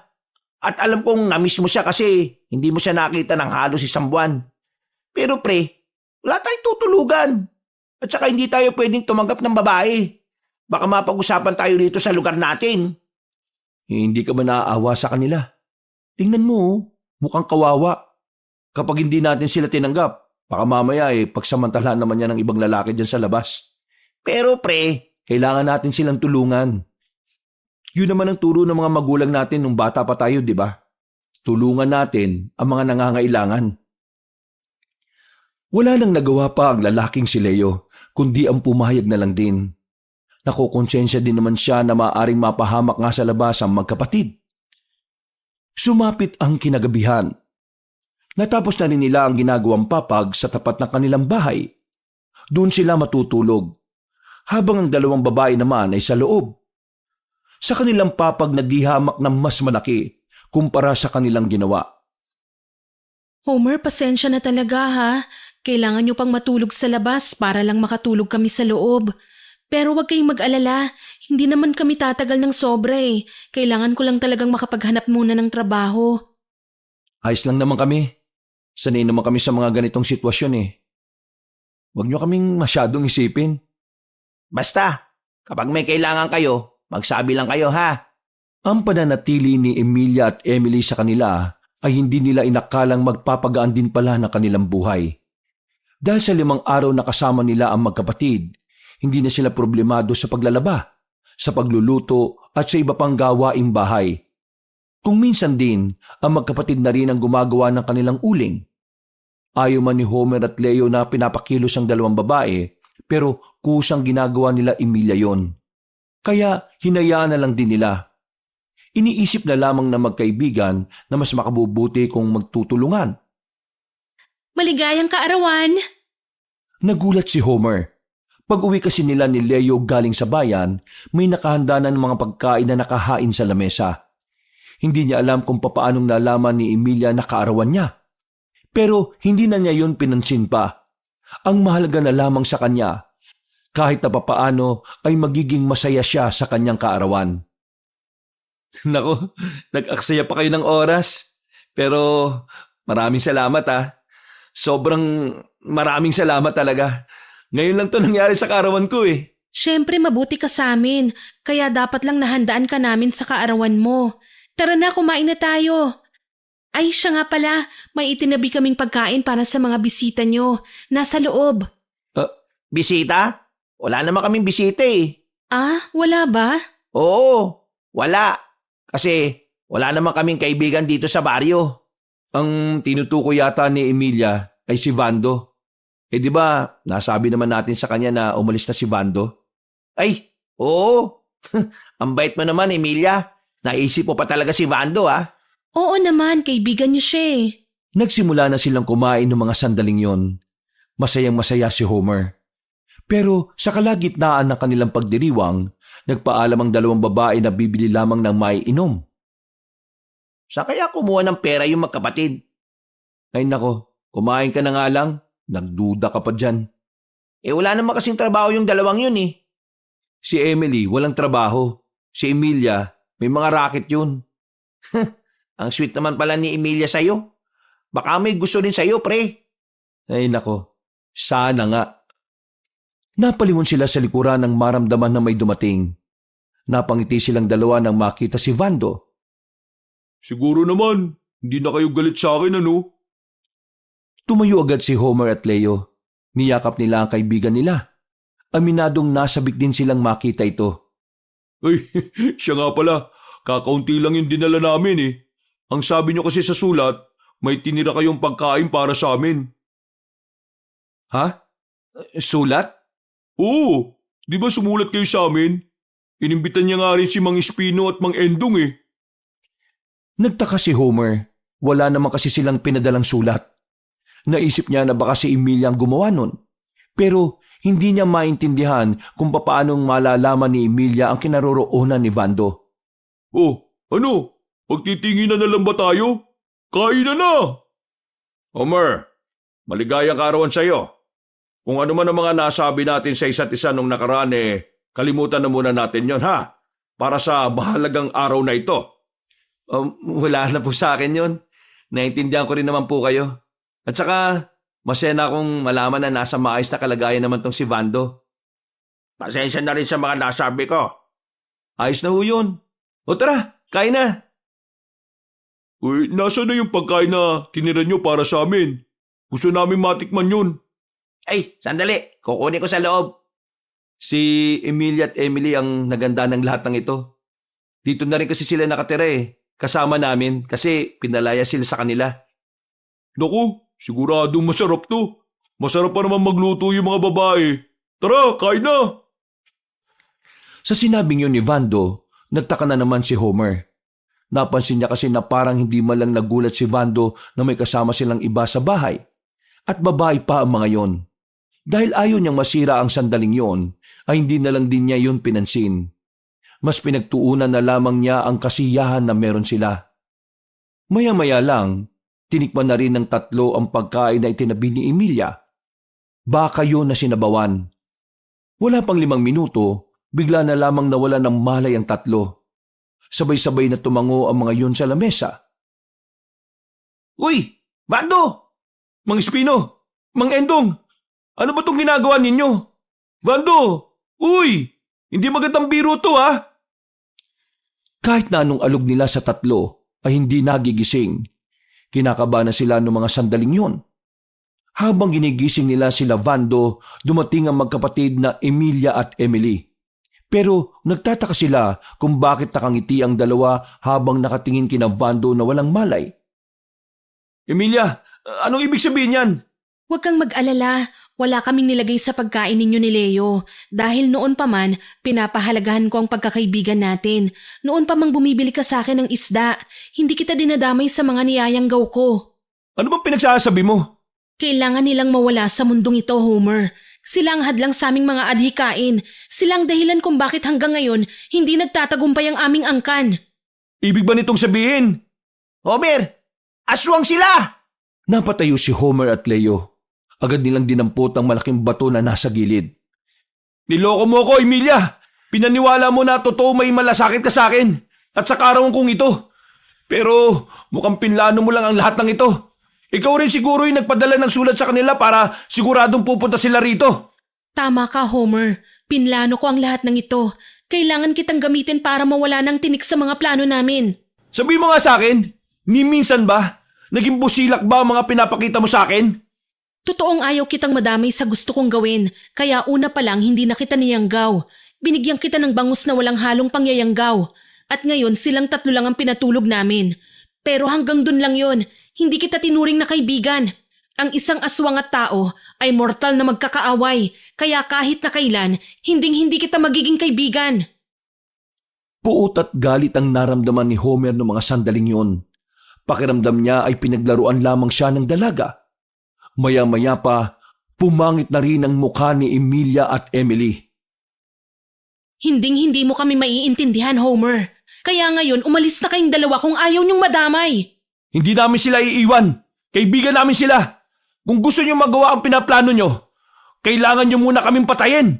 At alam kong namiss mo siya kasi hindi mo siya nakita ng halos isang buwan. Pero pre, wala tayong tutulugan. At saka hindi tayo pwedeng tumanggap ng babae. Baka mapag-usapan tayo dito sa lugar natin. Hindi ka ba naaawa sa kanila? Tingnan mo, mukhang kawawa. Kapag hindi natin sila tinanggap, baka mamaya pagsamantalahan naman yan ng ibang lalaki dyan sa labas. Pero pre, kailangan natin silang tulungan. Yun naman ang turo ng mga magulang natin nung bata pa tayo, di ba? Tulungan natin ang mga nangangailangan. Wala nang nagawa pa ang lalaking si Leo, kundi ang pumayag na lang din. Nakukonsensya din naman siya na maaring mapahamak nga sa labas ang magkapatid. Sumapit ang kinagabihan. Natapos na rin nila ang ginagawang papag sa tapat ng kanilang bahay. Doon sila matutulog, habang ang dalawang babae naman ay sa loob. Sa kanilang papag naghihamak ng mas malaki kumpara sa kanilang ginawa. Homer, pasensya na talaga ha. Kailangan nyo pang matulog sa labas para lang makatulog kami sa loob. Pero huwag kayong mag-alala, hindi naman kami tatagal ng sobra Kailangan ko lang talagang makapaghanap muna ng trabaho. Ayos lang naman kami. Sanay naman kami sa mga ganitong sitwasyon Huwag nyo kaming masyadong isipin. basta, kapag may kailangan kayo, magsabi lang kayo ha. Ang pananatili ni Emilia at Emily sa kanila ay hindi nila inakalang magpapagaan din pala ng kanilang buhay. Dahil sa 5 araw na kasama nila ang magkapatid, hindi na sila problemado sa paglalaba, sa pagluluto at sa iba pang gawaing bahay. Kung minsan din, ang magkapatid na rin ang gumagawa ng kanilang uling. Ayaw man ni Homer at Leo na pinapakilos ang 2 babae, pero kusang ginagawa nila Emilia yon. Kaya hinayaan na lang din nila. Iniisip na lamang na magkaibigan na mas makabubuti kung magtutulungan. Maligayang kaarawan! Nagulat si Homer. Pag-uwi kasi nila ni Leo galing sa bayan, may nakahanda na ng mga pagkain na nakahain sa lamesa. Hindi niya alam kung papaanong nalaman ni Emilia na kaarawan niya. Pero hindi na niya yun pinansin pa. Ang mahalaga na lamang sa kanya, kahit na papaano ay magiging masaya siya sa kanyang kaarawan. Nako, nag-aksaya pa kayo ng oras. Pero maraming salamat Sobrang maraming salamat talaga. Ngayon lang to nangyari sa kaarawan ko eh. Siyempre mabuti ka sa amin, kaya dapat lang nahandaan ka namin sa kaarawan mo. Tara na, kumain na tayo. Ay, siya nga pala, may itinabi kaming pagkain para sa mga bisita nyo. Nasa loob. Bisita? Wala naman kaming bisita eh. Ah, wala ba? Oo, wala. Kasi wala naman kaming kaibigan dito sa baryo. Ang tinutukoy yata ni Emilia ay si Vando. Di ba, nasabi naman natin sa kanya na umalis na si Vando? Ay, oo. Ang bait mo naman, Emilia. Naisip mo pa talaga si Vando Oo naman, kaibigan niyo siya eh. Nagsimula na silang kumain ng mga sandaling yon. Masayang-masaya si Homer. Pero sa kalagitnaan ng kanilang pagdiriwang, nagpaalam ang 2 babae na bibili lamang ng maiinom. Sa kaya kumuha ng pera yung magkapatid? Ay nako, kumain ka na nga lang. Nagduda ka pa dyan. Wala naman kasing trabaho yung 2 yun eh. Si Emily, walang trabaho. Si Emilia, may mga racket yun. Ang sweet naman pala ni Emilia sa'yo. Baka may gusto din sa'yo, pre. Ay nako, sana nga. Napalingon sila sa likuran ng maramdaman na may dumating. Napangiti silang 2 nang makita si Vando. Siguro naman, hindi na kayo galit sa akin Tumayo agad si Homer at Leo. Niyakap nila ang kaibigan nila. Aminadong nasabik din silang makita ito. Ay, siya nga pala. Kakaunti lang yung dinala namin eh. Ang sabi niyo kasi sa sulat, may tinira kayong pagkain para sa amin. Ha? Sulat? Oo, di ba sumulat kayo sa amin? Inimbitan niya nga rin si Mang Espino at Mang Endong eh. Nagtaka si Homer. Wala naman kasi silang pinadalang sulat. Naisip niya na baka si Emilia ang gumawa nun. Pero hindi niya maintindihan kung paanong malalaman ni Emilia ang kinaroroonan ni Vando. Oh, ano? Pagtitinginan na lang ba tayo? Kain na! Homer, maligayang kaarawan sa'yo. Kung ano man ang mga nasabi natin sa isa't isa nung nakaraan kalimutan na muna natin yon para sa mahalagang araw na ito. Wala na po sa akin yun. Naintindihan ko rin naman po kayo. At saka, masaya na akong malaman na nasa maayos na kalagayan naman tong si Vando. Pasensya na rin sa mga nasabi ko. Ayos na ho yun. O tara, kain na. Uy, nasa na yung pagkain na tinira nyo para sa amin? Gusto namin matikman yun. Ay, sandali. Kukunin ko sa loob. Si Emilia at Emily ang naganda ng lahat ng ito. Dito na rin kasi sila nakatira kasama namin kasi pinalaya sila sa kanila. Naku, siguradong masarap to. Masarap pa naman magluto yung mga babae. Tara, kain na! Sa sinabing yun ni Vando, nagtaka na naman si Homer. Napansin niya kasi na parang hindi man lang nagulat si Vando na may kasama silang iba sa bahay. At babae pa ang mga yon. Dahil ayaw niyang masira ang sandaling yon, ay hindi na lang din niya yun pinansin. Mas pinagtuunan na lamang niya ang kasiyahan na meron sila. Maya-maya lang, tinikman na rin ng 3 ang pagkain na itinabi ni Emilia. Baka yun na sinabawan. Wala pang 5 minuto, bigla na lamang nawala ng malay ang 3. Sabay-sabay na tumango ang mga yun sa lamesa. Uy, Vando! Mang Espino! Mang Endong! Ano ba itong ginagawa ninyo? Vando! Uy! Hindi magandang biro to Kahit na anong alog nila sa tatlo ay hindi nagigising. Kinakaba na sila noong mga sandaling yon. Habang ginigising nila sila Vando, dumating ang magkapatid na Emilia at Emily. Pero nagtataka sila kung bakit nakangiti ang dalawa habang nakatingin kina Vando na walang malay. Emilia, anong ibig sabihin yan? Huwag kang mag-alala, wala kaming nilagay sa pagkain ninyo ni Leo. Dahil noon pa man, pinapahalagahan ko ang pagkakaibigan natin. Noon pa mang bumibili ka sa akin ng isda, hindi kita dinadamay sa mga niyayanggaw ko. Ano bang pinagsasabi mo? Kailangan nilang mawala sa mundong ito, Homer. Sila ang hadlang sa aming mga adhikain. Sila ang dahilan kung bakit hanggang ngayon hindi nagtatagumpay ang aming angkan. Ibig ba nitong sabihin? Homer, aswang sila! Napatayo si Homer at Leo. Agad nilang dinampot ang malaking bato na nasa gilid. Niloko mo ako, Emilia. Pinaniwala mo na totoo may malasakit ka sa akin at sa karawang kong ito. Pero mukhang pinlano mo lang ang lahat ng ito. Ikaw rin siguro yung nagpadala ng sulat sa kanila para siguradong pupunta sila rito. Tama ka, Homer. Pinlano ko ang lahat ng ito. Kailangan kitang gamitin para mawala ng tinik sa mga plano namin. Sabihin mo nga sa akin, ni minsan ba? Naging busilak ba ang mga pinapakita mo sa akin? Totoong ayaw kitang madamay sa gusto kong gawin, kaya una pa lang hindi na kita niyanggaw. Binigyan kita ng bangus na walang halong pangyayanggaw. At ngayon silang tatlo lang ang pinatulog namin. Pero hanggang dun lang yon, hindi kita tinuring na kaibigan. Ang isang aswang at tao ay mortal na magkakaaway, kaya kahit na kailan, hindi kita magiging kaibigan. Puot at galit ang naramdaman ni Homer noong mga sandaling yon. Pakiramdam niya ay pinaglaruan lamang siya ng dalaga. Maya-maya pa, pumangit na rin ang mukha ni Emilia at Emily. Hindi mo kami maiintindihan, Homer. Kaya ngayon umalis na kayong dalawa kung ayaw niyong madamay. Hindi namin sila iiwan. Kaibigan namin sila. Kung gusto niyo magawa ang pinaplano niyo, kailangan niyo muna kaming patayin.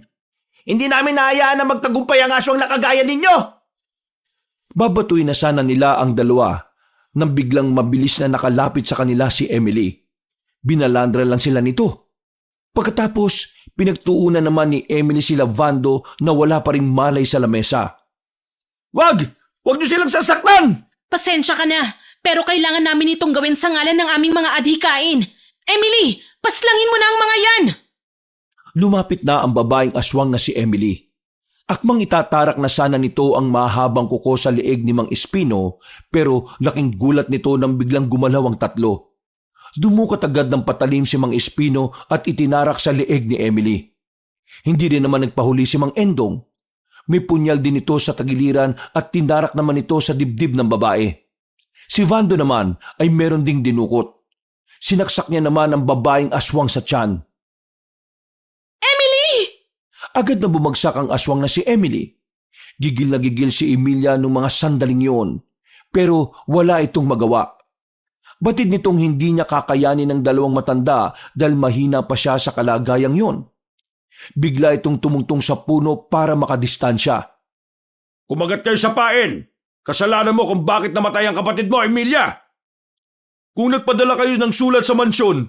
Hindi namin nahayaan na magtagumpay ang aswang na kagaya ninyo! Babatuin na sana nila ang dalawa nang biglang mabilis na nakalapit sa kanila si Emily. Binalandra lang sila nito. Pagkatapos, pinagtuunan naman ni Emily sila Vando na wala pa ring malay sa lamesa. Wag! Wag niyo silang sasaktan! Pasensya ka na, pero kailangan namin itong gawin sa ngalan ng aming mga adhikain. Emily, paslangin mo na ang mga yan! Lumapit na ang babaeng aswang na si Emily. Akmang itatarak na sana nito ang mahabang kuko sa leeg ni Mang Espino, pero laking gulat nito nang biglang gumalaw ang tatlo. Dumukat agad ng patalim si Mang Espino at itinarak sa leeg ni Emily. Hindi rin naman nagpahuli si Mang Endong. May punyal din ito sa tagiliran at tinarak naman ito sa dibdib ng babae. Si Vando naman ay meron ding dinukot. Sinaksak niya naman ang babaeng aswang sa tiyan. Emily! Agad na bumagsak ang aswang na si Emily. Gigil na gigil si Emilia nung mga sandaling yon, pero wala itong magawa. Batid nitong hindi niya kakayanin ng dalawang matanda dahil mahina pa siya sa kalagayang yon. Bigla itong tumungtong sa puno para makadistansya. Kumagat kayo sa pain! Kasalanan mo kung bakit namatay ang kapatid mo, Emilia! Kung nagpadala kayo ng sulat sa mansyon,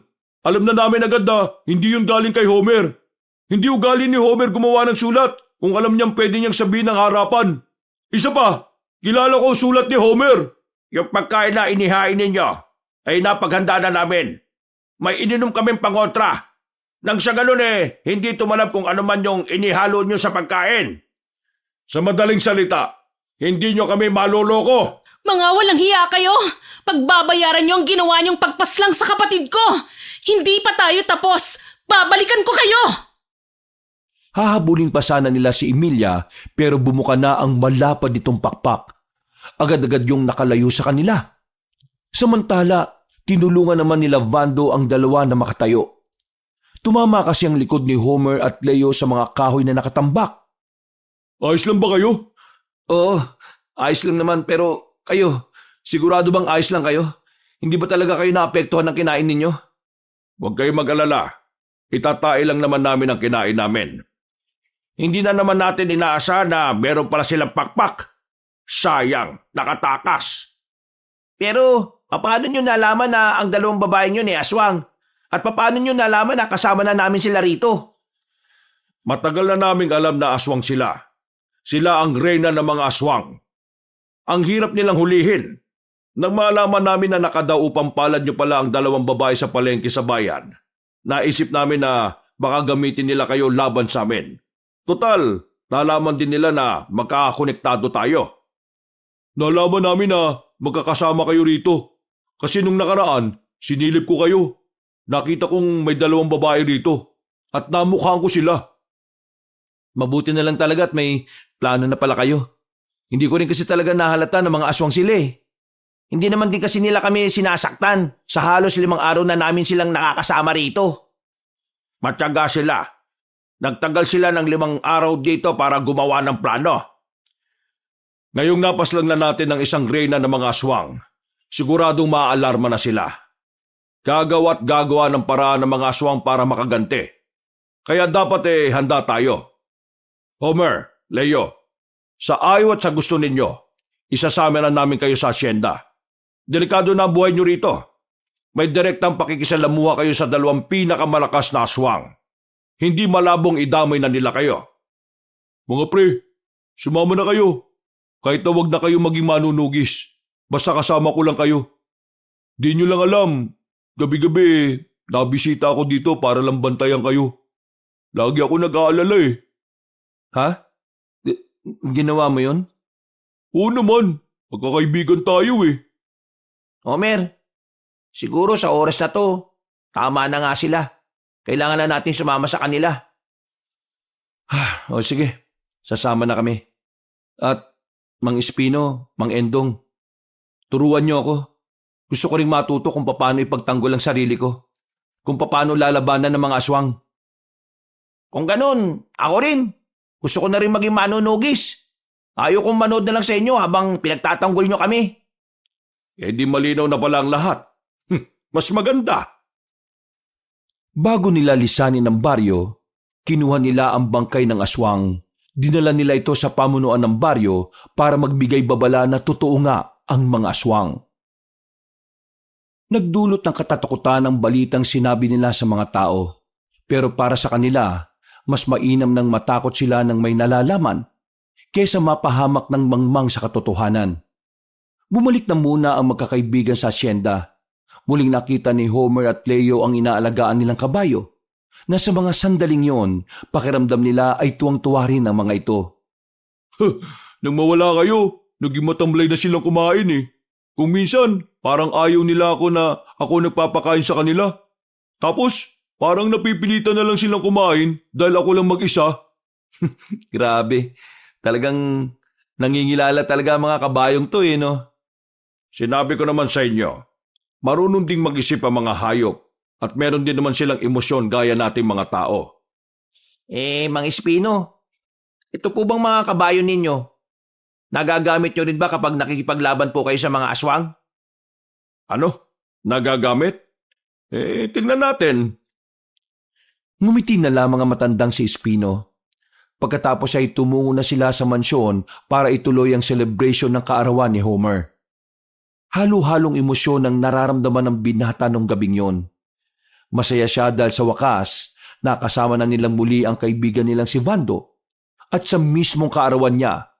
alam na namin agad na hindi yun galing kay Homer. Hindi ugali ni Homer gumawa ng sulat kung alam niyang pwede niyang sabihin ng harapan. Isa pa, kilala ko ang sulat ni Homer. Yung pagkain na inihain ninyo ay napaghanda na namin. May ininom kaming pangontra. Nang sa ganun hindi tumalab kung ano man yung inihalo nyo sa pagkain. Sa madaling salita, hindi nyo kami maloloko. Mga walang hiya kayo! Pagbabayaran niyo ang ginawa niyong pagpaslang sa kapatid ko! Hindi pa tayo tapos! Babalikan ko kayo! Hahabulin pa sana nila si Emilia pero bumuka na ang malapad nitong pakpak. Agad-agad yung nakalayo sa kanila. Samantala, tinulungan naman nila Vando ang dalawa na makatayo. Tumama kasi ang likod ni Homer at Leo sa mga kahoy na nakatambak. Ayos lang ba kayo? Oo, ayos lang naman pero kayo, sigurado bang ayos lang kayo? Hindi ba talaga kayo naapektuhan ng kinain ninyo? Huwag kayo mag-alala. Itatai lang naman namin ang kinain namin. Hindi na naman natin inaasahan na meron pala silang pakpak. Sayang, nakatakas. Pero, paano nyo nalaman na ang dalawang babaeng yun aswang? At paano nyo nalaman na kasama na namin sila rito? Matagal na naming alam na aswang sila. Sila ang reyna ng mga aswang. Ang hirap nilang hulihin. Nang malaman namin na nakadaupang palad niyo pala ang 2 babae sa palengke sa bayan, naisip namin na baka gamitin nila kayo laban sa amin. Total, nalaman din nila na magkakakonektado tayo. Nalaman namin na magkakasama kayo rito. Kasi nung nakaraan, sinilip ko kayo. Nakita kong may 2 babae rito at namukhaan ko sila. Mabuti na lang talaga at may plano na pala kayo. Hindi ko rin kasi talaga nahalata ng mga aswang sila eh. Hindi naman din kasi nila kami sinasaktan sa halos 5 araw na namin silang nakakasama rito. Matyaga sila. Nagtagal sila ng 5 araw dito para gumawa ng plano. Ngayong napaslang na natin ng isang reyna ng mga aswang, siguradong maaalarma na sila. Gagawa at gagawa ng paraan ng mga aswang para makaganti. Kaya dapat handa tayo. Homer, Leo, sa ayaw at sa gusto ninyo, isasama na namin kayo sa asyenda. Delikado na ang buhay nyo rito. May direktang pakikisalamuha kayo sa 2 pinakamalakas na aswang. Hindi malabong idamay na nila kayo. Mga pre, sumama na kayo. Kahit na wag na kayo maging manunugis. Basta kasama ko lang kayo. Di nyo lang alam, gabi-gabi nabisita ako dito para lang bantayan kayo. Lagi ako nag-aalala eh. Ha? Ginawa mo yun? Oo naman, magkakaibigan tayo eh. Homer, siguro sa oras na to, tama na nga sila. Kailangan na natin sumama sa kanila. O sige, sasama na kami. At Mang Espino, Mang Endong, turuan niyo ako. Gusto ko ring matuto kung paano ipagtanggol ang sarili ko. Kung paano lalabanan ng mga aswang. Kung ganun, ako rin. Gusto ko na rin maging manunugis. Ayaw kong manood na lang sa inyo habang pinagtatanggol nyo kami. Di malinaw na pala ang lahat. Mas maganda. Bago nila lisanin ang baryo, kinuha nila ang bangkay ng aswang. Dinala nila ito sa pamunuan ng baryo para magbigay babala na totoo nga ang mga aswang. Nagdulot ng katatakutan ang balitang sinabi nila sa mga tao. Pero para sa kanila, mas mainam nang matakot sila ng may nalalaman kaysa mapahamak ng mangmang sa katotohanan. Bumalik na muna ang magkakaibigan sa asyenda. Muling nakita ni Homer at Leo ang inaalagaan nilang kabayo, na sa mga sandaling yon, pakiramdam nila ay tuwang-tuwa rin ang mga ito. Nang mawala kayo, naging matamlay na silang kumain eh. Kung minsan, parang ayaw nila ako na ako nagpapakain sa kanila. Tapos, parang napipilitan na lang silang kumain dahil ako lang mag-isa. Grabe, talagang nangingilala talaga ang mga kabayong to eh, no? Sinabi ko naman sa inyo, marunong ding mag-isip ang mga hayop at meron din naman silang emosyon gaya nating mga tao. Mang Espino, ito po bang mga kabayo ninyo? Nagagamit nyo rin ba kapag nakikipaglaban po kayo sa mga aswang? Ano? Nagagamit? Tingnan natin. Ngumiti na lamang ang matandang si Espino. Pagkatapos ay tumungo na sila sa mansyon para ituloy ang celebration ng kaarawan ni Homer. Halo-halong emosyon ang nararamdaman ng binata nung gabing yon. Masaya siya dahil sa wakas, nakasama na nilang muli ang kaibigan nilang si Vando at sa mismong kaarawan niya.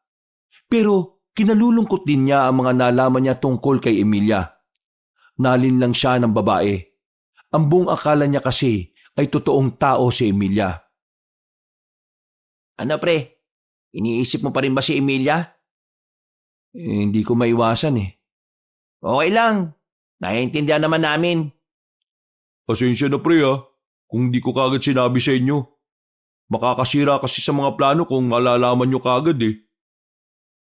Pero kinalulungkot din niya ang mga nalaman niya tungkol kay Emilia. Nalinlang siya ng babae. Ang buong akala niya kasi ay totoong tao si Emilia. Ano pre, iniisip mo pa rin ba si Emilia? Hindi ko maiwasan eh. Okay lang, naiintindihan naman namin. Pasensya na pre kung di ko kagad sinabi sa inyo. Makakasira kasi sa mga plano kung malalaman nyo kagad eh.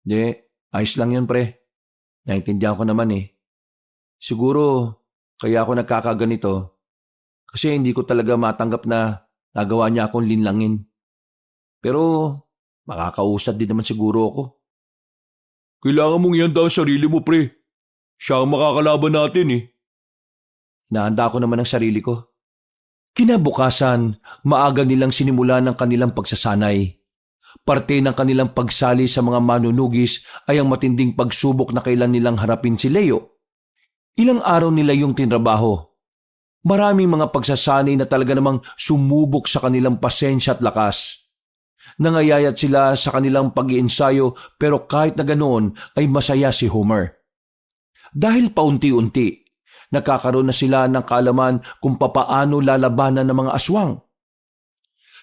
Hindi, ayos lang yun pre. Naiintindihan ko naman eh. Siguro, kaya ako nagkakaganito. Kasi hindi ko talaga matanggap na nagawa niya akong linlangin. Pero, makakausad din naman siguro ako. Kailangan mong ihanda ang sarili mo pre. Siya ang makakalaban natin eh. Nahanda ko naman ang sarili ko. Kinabukasan, maaga nilang sinimulan ang kanilang pagsasanay. Parte ng kanilang pagsali sa mga manunugis ay ang matinding pagsubok na kailan nilang harapin si Leo. Ilang araw nila yung tinrabaho. Maraming mga pagsasanay na talaga namang sumubok sa kanilang pasensya at lakas. Nangayayat sila sa kanilang pag-iensayo pero kahit na ganoon ay masaya si Homer. Dahil paunti-unti, nakakaroon na sila ng kaalaman kung papaano lalabanan ng mga aswang.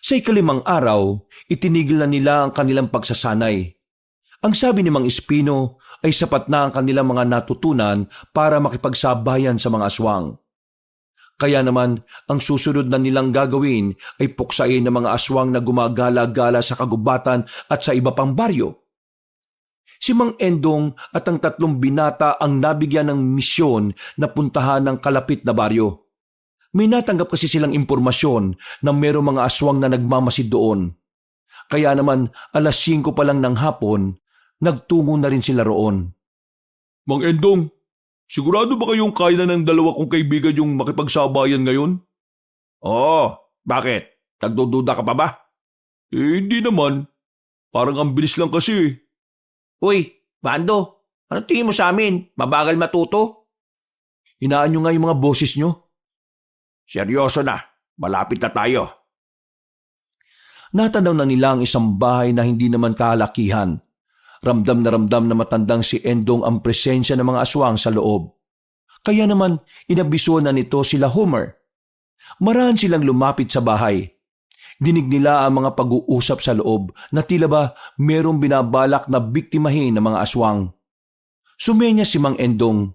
Sa ikalimang araw, itinigil na nila ang kanilang pagsasanay. Ang sabi ni Mang Espino ay sapat na ang kanilang mga natutunan para makipagsabayan sa mga aswang. Kaya naman, ang susunod na nilang gagawin ay puksain ng mga aswang na gumagala-gala sa kagubatan at sa iba pang baryo. Si Mang Endong at ang 3 binata ang nabigyan ng misyon na puntahan ng kalapit na baryo. May natanggap kasi silang impormasyon na mayroong mga aswang na nagmamasid doon. Kaya naman, 5:00 pa lang ng hapon, nagtungo na rin sila roon. Mang Endong, sigurado ba kayong kaya na ng 2 kong kaibigan yung makipagsabayan ngayon? Oo, bakit? Nagdududa ka pa ba? Hindi naman. Parang ang bilis lang kasi. Uy, Vando, ano tingin mo sa amin? Mabagal matuto? Hinaan nyo nga yung mga boses nyo. Seryoso na, malapit na tayo. Natanaw na nila ang isang bahay na hindi naman kalakihan. Ramdam na matandang si Endong ang presensya ng mga aswang sa loob. Kaya naman, inabiso na nito sila Homer. Maraan silang lumapit sa bahay. Dinig nila ang mga pag-uusap sa loob na tila ba merong binabalak na biktimahin ng mga aswang. Sumenya si Mang Endong.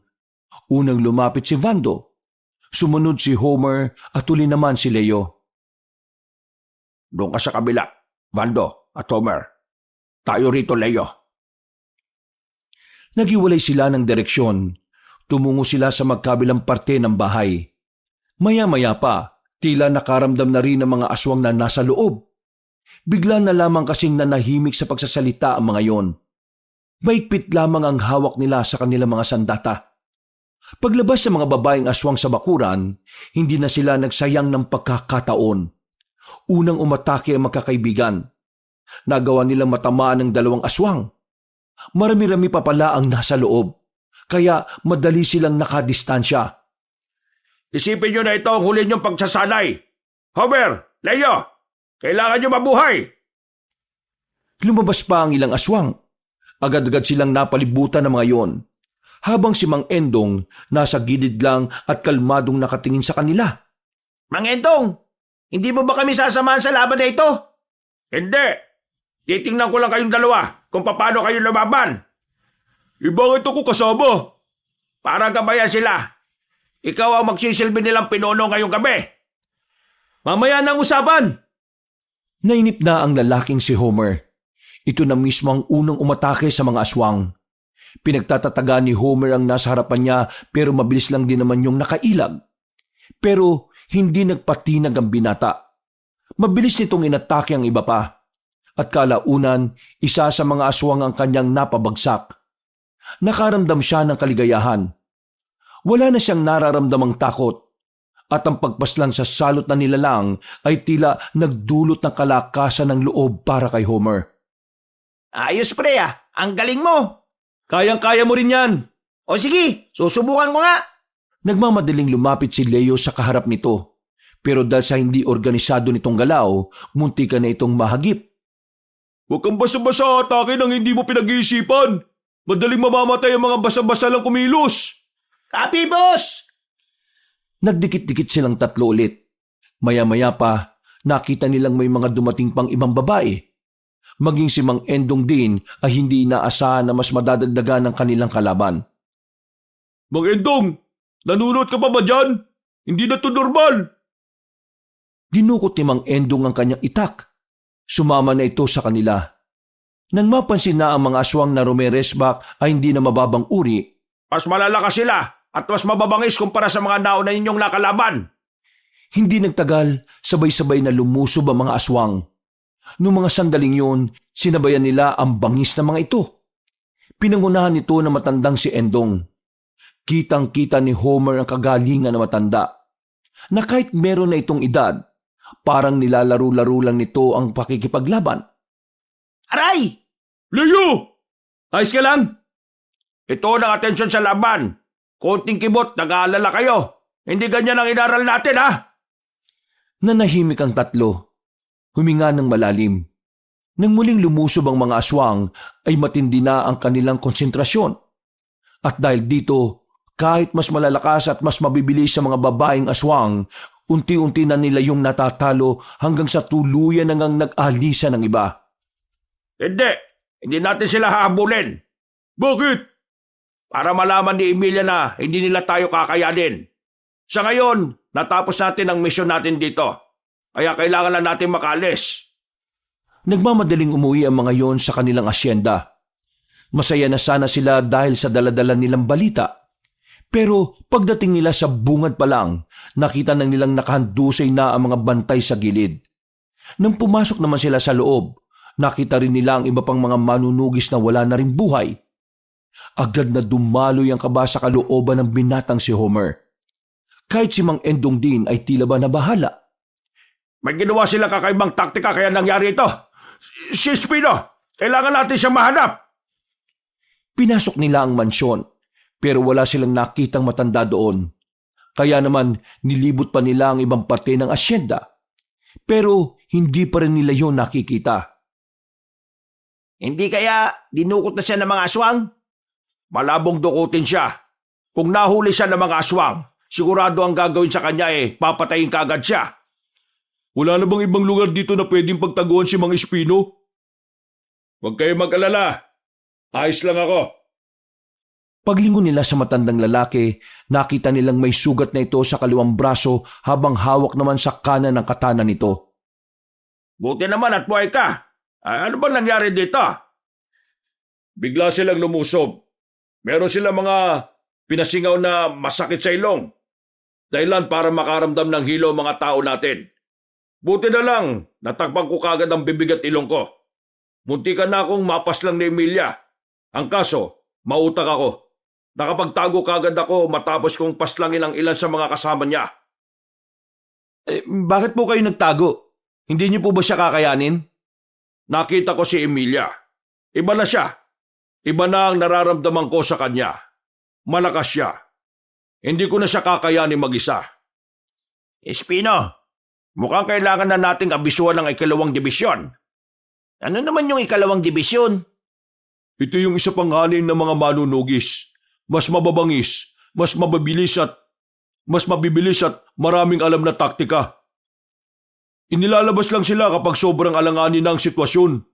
Unang lumapit si Vando. Sumunod si Homer at huli naman si Leo. Doon ka sa kabila, Vando at Homer. Tayo rito, Leo. Nagiwalay sila ng direksyon. Tumungo sila sa magkabilang parte ng bahay. Maya-maya pa, tila nakaramdam na rin ang mga aswang na nasa loob. Bigla na lamang kasing nanahimik sa pagsasalita ang mga yon. Maigpit lamang ang hawak nila sa kanilang mga sandata. Paglabas ng mga babaeng aswang sa bakuran, hindi na sila nagsayang ng pagkakataon. Unang umatake ang magkakaibigan. Nagawa nilang matamaan ng 2 aswang. Marami-rami pa pala ang nasa loob, kaya madali silang nakadistansya. Isipin nyo na ito ang huli nyong pagsasanay. Homer, Leo, kailangan nyo mabuhay. Lumabas pa ang ilang aswang. Agad-agad silang napalibutan ng mga yon. Habang si Mang Endong nasa gilid lang at kalmadong nakatingin sa kanila. Mang Endong, hindi mo ba kami sasamahan sa laban na ito? Hindi. Titingnan ko lang kayong 2 kung paano kayo lumaban. Bakit ako kasama? Para gabayan sila. Ikaw ang magsisilbi nilang pinuno ngayong gabi. Mamaya nang usapan. Nainip na ang lalaking si Homer. Ito na mismo ang unang umatake sa mga aswang. Pinagtatataga ni Homer ang nasa harapan niya pero mabilis lang din naman yung nakailag. Pero hindi nagpatinag ang binata. Mabilis nitong inatake ang iba pa. At kalaunan, isa sa mga aswang ang kanyang napabagsak. Nakaramdam siya ng kaligayahan. Wala na siyang nararamdamang takot. At ang pagpaslang sa salot na nilalang ay tila nagdulot ng kalakasan ng loob para kay Homer. Ayos pre ang galing mo. Kayang-kaya mo rin yan. O sige, susubukan ko nga. Nagmamadaling lumapit si Leo sa kaharap nito. Pero dahil sa hindi organisado nitong galaw, muntikan na itong mahagip. Huwag kang basa-basa atake nang hindi mo pinag-iisipan. Madaling mamamatay ang mga basa-basa lang kumilos. Copy, boss! Nagdikit-dikit silang 3 ulit. Maya-maya pa, nakita nilang may mga dumating pang ibang babae. Maging si Mang Endong din ay hindi inaasahan na mas madadagdagan ng kanilang kalaban. Mang Endong, nanunod ka pa ba dyan? Hindi na to normal. Dinukot ni Mang Endong ang kanyang itak. Sumama na ito sa kanila. Nang mapansin na ang mga aswang na rumeresbak ay hindi na mababang uri, Mas malalakas sila at mas mababangis kumpara sa mga nauna ninyong nakalaban. hindi nagtagal, sabay-sabay na lumusob ang mga aswang. Noong mga sandaling yun, sinabayan nila ang bangis ng mga ito. Pinangunahan nito na matandang si Endong. Kitang-kita ni Homer ang kagalingan na matanda. Na kahit meron na itong edad, parang nilalaro-laro lang nito ang pakikipaglaban. Aray! Leo! Ayos ka lang? Ito ang atensyon sa laban. Konting kibot, nag-aalala kayo. Hindi ganyan ang inaral natin, ha? Nanahimik ang 3. Huminga ng malalim. Nang muling lumusob ang mga aswang ay matindi na ang kanilang konsentrasyon. At dahil dito, kahit mas malalakas at mas mabibilis sa mga babaeng aswang, unti-unti na nila yung natatalo hanggang sa tuluyan nang nag-alisa ng iba. Hindi natin sila hahabulin. Bakit? Para malaman ni Emilia na hindi nila tayo kakayanin. Sa ngayon, natapos natin ang misyon natin dito. Kaya kailangan na natin makaalis. Nagmamadaling umuwi ang mga yon sa kanilang asyenda. Masaya na sana sila dahil sa daladala nilang balita. Pero pagdating nila sa bungad pa lang, nakita na nilang nakahandusay na ang mga bantay sa gilid. Nang pumasok naman sila sa loob, nakita rin nila ang iba pang mga manunugis na wala na rin buhay. Agad na dumaloy ang kaba sa kalooban ng binatang si Homer. Kahit si Mang Endong din ay tila ba nabahala. May ginawa silang kakaibang taktika kaya nangyari ito. Si Espino, kailangan natin siyang mahanap. Pinasok nila ang mansyon, pero wala silang nakitang matanda doon. Kaya naman nilibot pa nila ang ibang parte ng asyenda. Pero hindi pa rin nila yon nakikita. Hindi kaya dinukot na siya ng mga aswang? Malabong dukutin siya. Kung nahuli siya ng mga aswang, sigurado ang gagawin sa kanya papatayin kaagad siya. Wala na bang ibang lugar dito na pwedeng pagtaguan si Mang Espino? Huwag kayo mag-alala. Ayos lang ako. Paglingon nila sa matandang lalaki, nakita nilang may sugat na ito sa kaliwang braso habang hawak naman sa kanan ng katana nito. Buti naman at buhay ka. Ano bang nangyari dito? Bigla silang lumusob. Meron silang mga pinasingaw na masakit sa ilong. Dahilan para makaramdam ng hilo mga tao natin. Buti na lang, natakpan ko kagad ang bibig at ilong ko. Muntikan na akong mapaslang ni Emilia. Ang kaso, mautak ako. Nakapagtago kagad ako matapos kong paslangin ang ilan sa mga kasama niya. Bakit po kayo nagtago? Hindi niyo po ba siya kakayanin? Nakita ko si Emilia. Iba na siya. Iba na ang nararamdaman ko sa kanya. Malakas siya. Hindi ko na siya kakayanin mag-isa. Espino, mukhang kailangan na nating abisuhan ng ikalawang dibisyon. Ano naman yung ikalawang dibisyon? Ito yung isa pang hanin ng mga manunugis. Mas mababangis, mas mabibilis at maraming alam na taktika. Inilalabas lang sila kapag sobrang alanganin ng sitwasyon.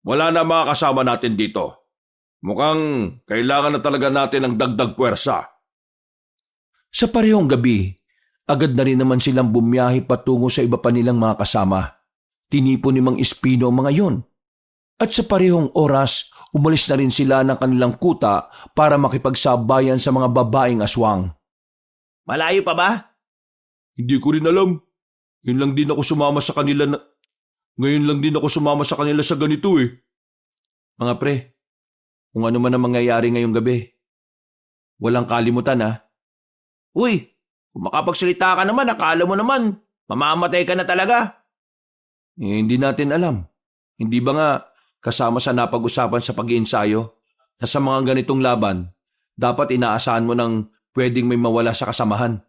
Wala na mga kasama natin dito. Mukhang kailangan na talaga natin ng dagdag puwersa. Sa parehong gabi, agad na rin naman silang bumiyahe patungo sa iba pa nilang mga kasama. Tinipon ni Mang Espino ang mga yon. At sa parehong oras, umalis na rin sila ng kanilang kuta para makipagsabayan sa mga babaeng aswang. Malayo pa ba? Hindi ko rin alam. Ngayon lang din ako sumama sa kanila sa ganito eh. Mga pre, kung ano man ang mangyayari ngayong gabi, walang kalimutan ha. Uy, kung makapagsalita ka naman, akala mo naman, mamamatay ka na talaga. Hindi natin alam. Hindi ba nga kasama sa napag-usapan sa pag-iensayo na sa mga ganitong laban, dapat inaasahan mo ng pwedeng may mawala sa kasamahan.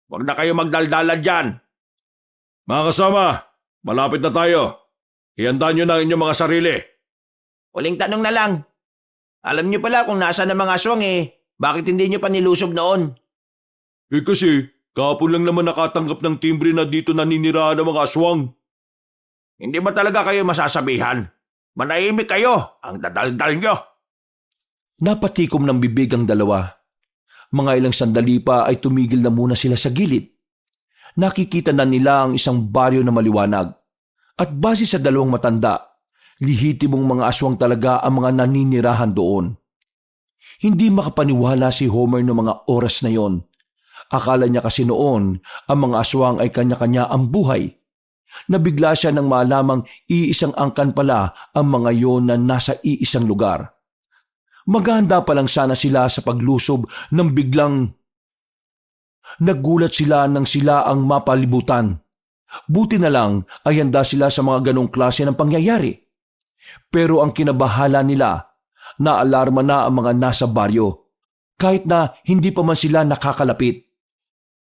Huwag na kayo magdaldalan dyan. Mga kasama, malapit na tayo. Ihanda nyo na ang inyong mga sarili. Uling tanong na lang. Alam nyo pala kung nasa ng mga aswang bakit hindi nyo pa nilusob noon? Kasi, kahapon lang naman nakatanggap ng timbre na dito naninirahan ng mga aswang. Hindi ba talaga kayo masasabihan? Manahimik kayo, ang dadaldal nyo. Napatikom ng bibig ang dalawa. Mga ilang sandali pa ay tumigil na muna sila sa gilid. Nakikita na nila ang isang baryo na maliwanag. At base sa dalawang matanda, lihitimong mga aswang talaga ang mga naninirahan doon. Hindi makapaniwala si Homer noong mga oras na yon. Akala niya kasi noon ang mga aswang ay kanya-kanya ang buhay. Nabigla siya nang malamang iisang angkan pala ang mga yon na nasa iisang lugar. Maganda pa lang sana sila sa paglusob nang biglang nagulat sila nang sila ang mapalibutan. Buti na lang ay handa sila sa mga ganong klase ng pangyayari. Pero ang kinabahala nila, naalarma na ang mga nasa baryo, kahit na hindi pa man sila nakakalapit.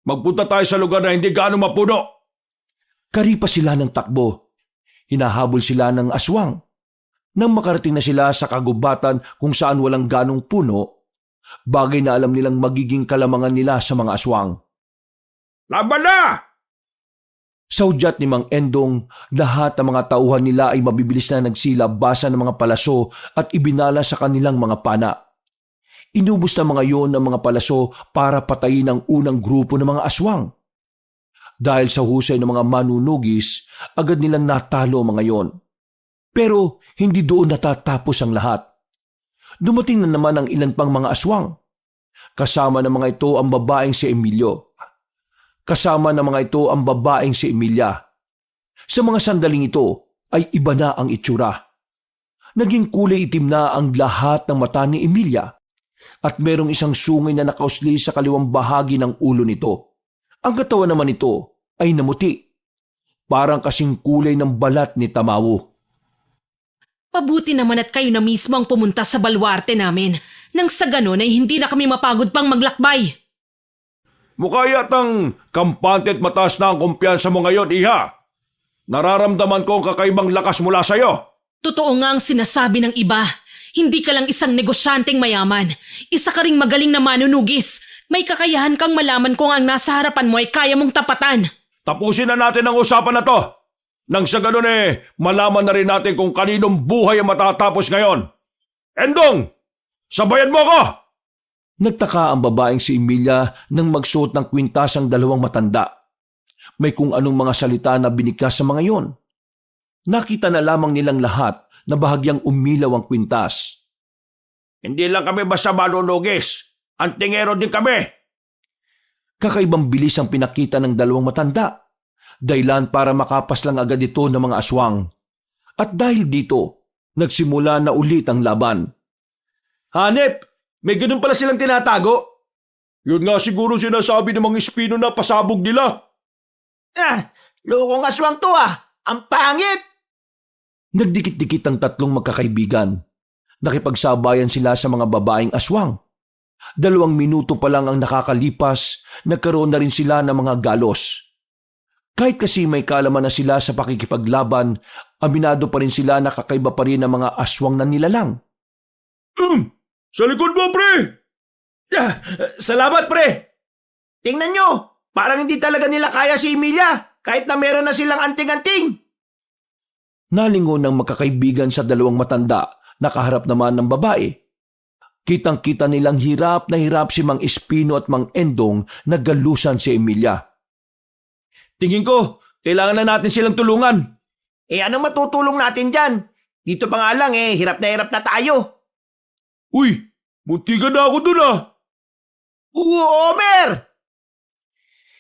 Magpunta tayo sa lugar na hindi gaano mapuno. Karipa sila ng takbo. Hinahabol sila ng aswang. Nang makarating na sila sa kagubatan kung saan walang ganong puno, bagay na alam nilang magiging kalamangan nila sa mga aswang. Laban na! Sa udyat ni Mang Endong, lahat ng mga tauhan nila ay mabibilis na nagsilabasa ng mga palaso at ibinala sa kanilang mga pana. Inubos na mga yon ng mga palaso para patayin ang unang grupo ng mga aswang. Dahil sa husay ng mga manunugis, agad nilang natalo ang mga yon. Pero hindi doon natatapos ang lahat. Dumating na naman ang ilan pang mga aswang. Kasama ng mga ito ang babaeng si Emilio. Kasama ng mga ito ang babaeng si Emilia. Sa mga sandaling ito ay iba na ang itsura. Naging kulay itim na ang lahat ng mata ni Emilia at merong isang sungay na nakausli sa kaliwang bahagi ng ulo nito. Ang katawan naman nito ay namuti. Parang kasing kulay ng balat ni Tamawo. Pabuti naman at kayo na mismo ang pumunta sa balwarte namin. Nang sa ganon ay hindi na kami mapagod pang maglakbay. Mukha yatang kampante at mataas na ang kumpiyansa mo ngayon, Iha. Nararamdaman ko ang kakaibang lakas mula sa'yo. Totoo nga ang sinasabi ng iba. Hindi ka lang isang negosyanteng mayaman. Isa ka ring magaling na manunugis. May kakayahan kang malaman kung ang nasa harapan mo ay kaya mong tapatan. Tapusin na natin ang usapan na to. Nang sa ganun malaman na rin natin kung kaninong buhay ang matatapos ngayon. Endong, sabayan mo ako! Nagtaka ang babaeng si Emilia nang magsuot ng kwintas ang dalawang matanda. May kung anong mga salita na binigkas sa mga yon. Nakita na lamang nilang lahat na bahagyang umilaw ang kwintas. Hindi lang kami basta manunugis. Antingero din kami. Kakaibang bilis ang pinakita ng dalawang matanda. Dahilan para makapas lang agad ito ng mga aswang. At dahil dito, nagsimula na ulit ang laban. Hanep, may ganun pala silang tinatago. Yun nga siguro sinasabi ng mga espino na pasabog nila. Lokong aswang to Ang pangit! Nagdikit-dikit ang tatlong magkakaibigan. Nakipagsabayan sila sa mga babaeng aswang. 2 minuto pa lang ang nakakalipas, nagkaroon na rin sila ng mga galos. Kahit kasi may kaalaman na sila sa pakikipaglaban, aminado pa rin sila na kakaiba pa rin ang mga aswang na nilalang. Sa likod mo, pre! Salamat, pre! Tingnan nyo! Parang hindi talaga nila kaya si Emilia kahit na meron na silang anting-anting. Nalingon ng magkakaibigan sa 2 matanda, nakaharap naman ng babae. Kitang-kita nilang hirap na hirap si Mang Espino at Mang Endong na galusan si Emilia. Tingin ko, kailangan na natin silang tulungan. Anong matutulong natin dyan? Dito pa nga lang hirap na tayo. Uy, muntikan na ako dun Homer!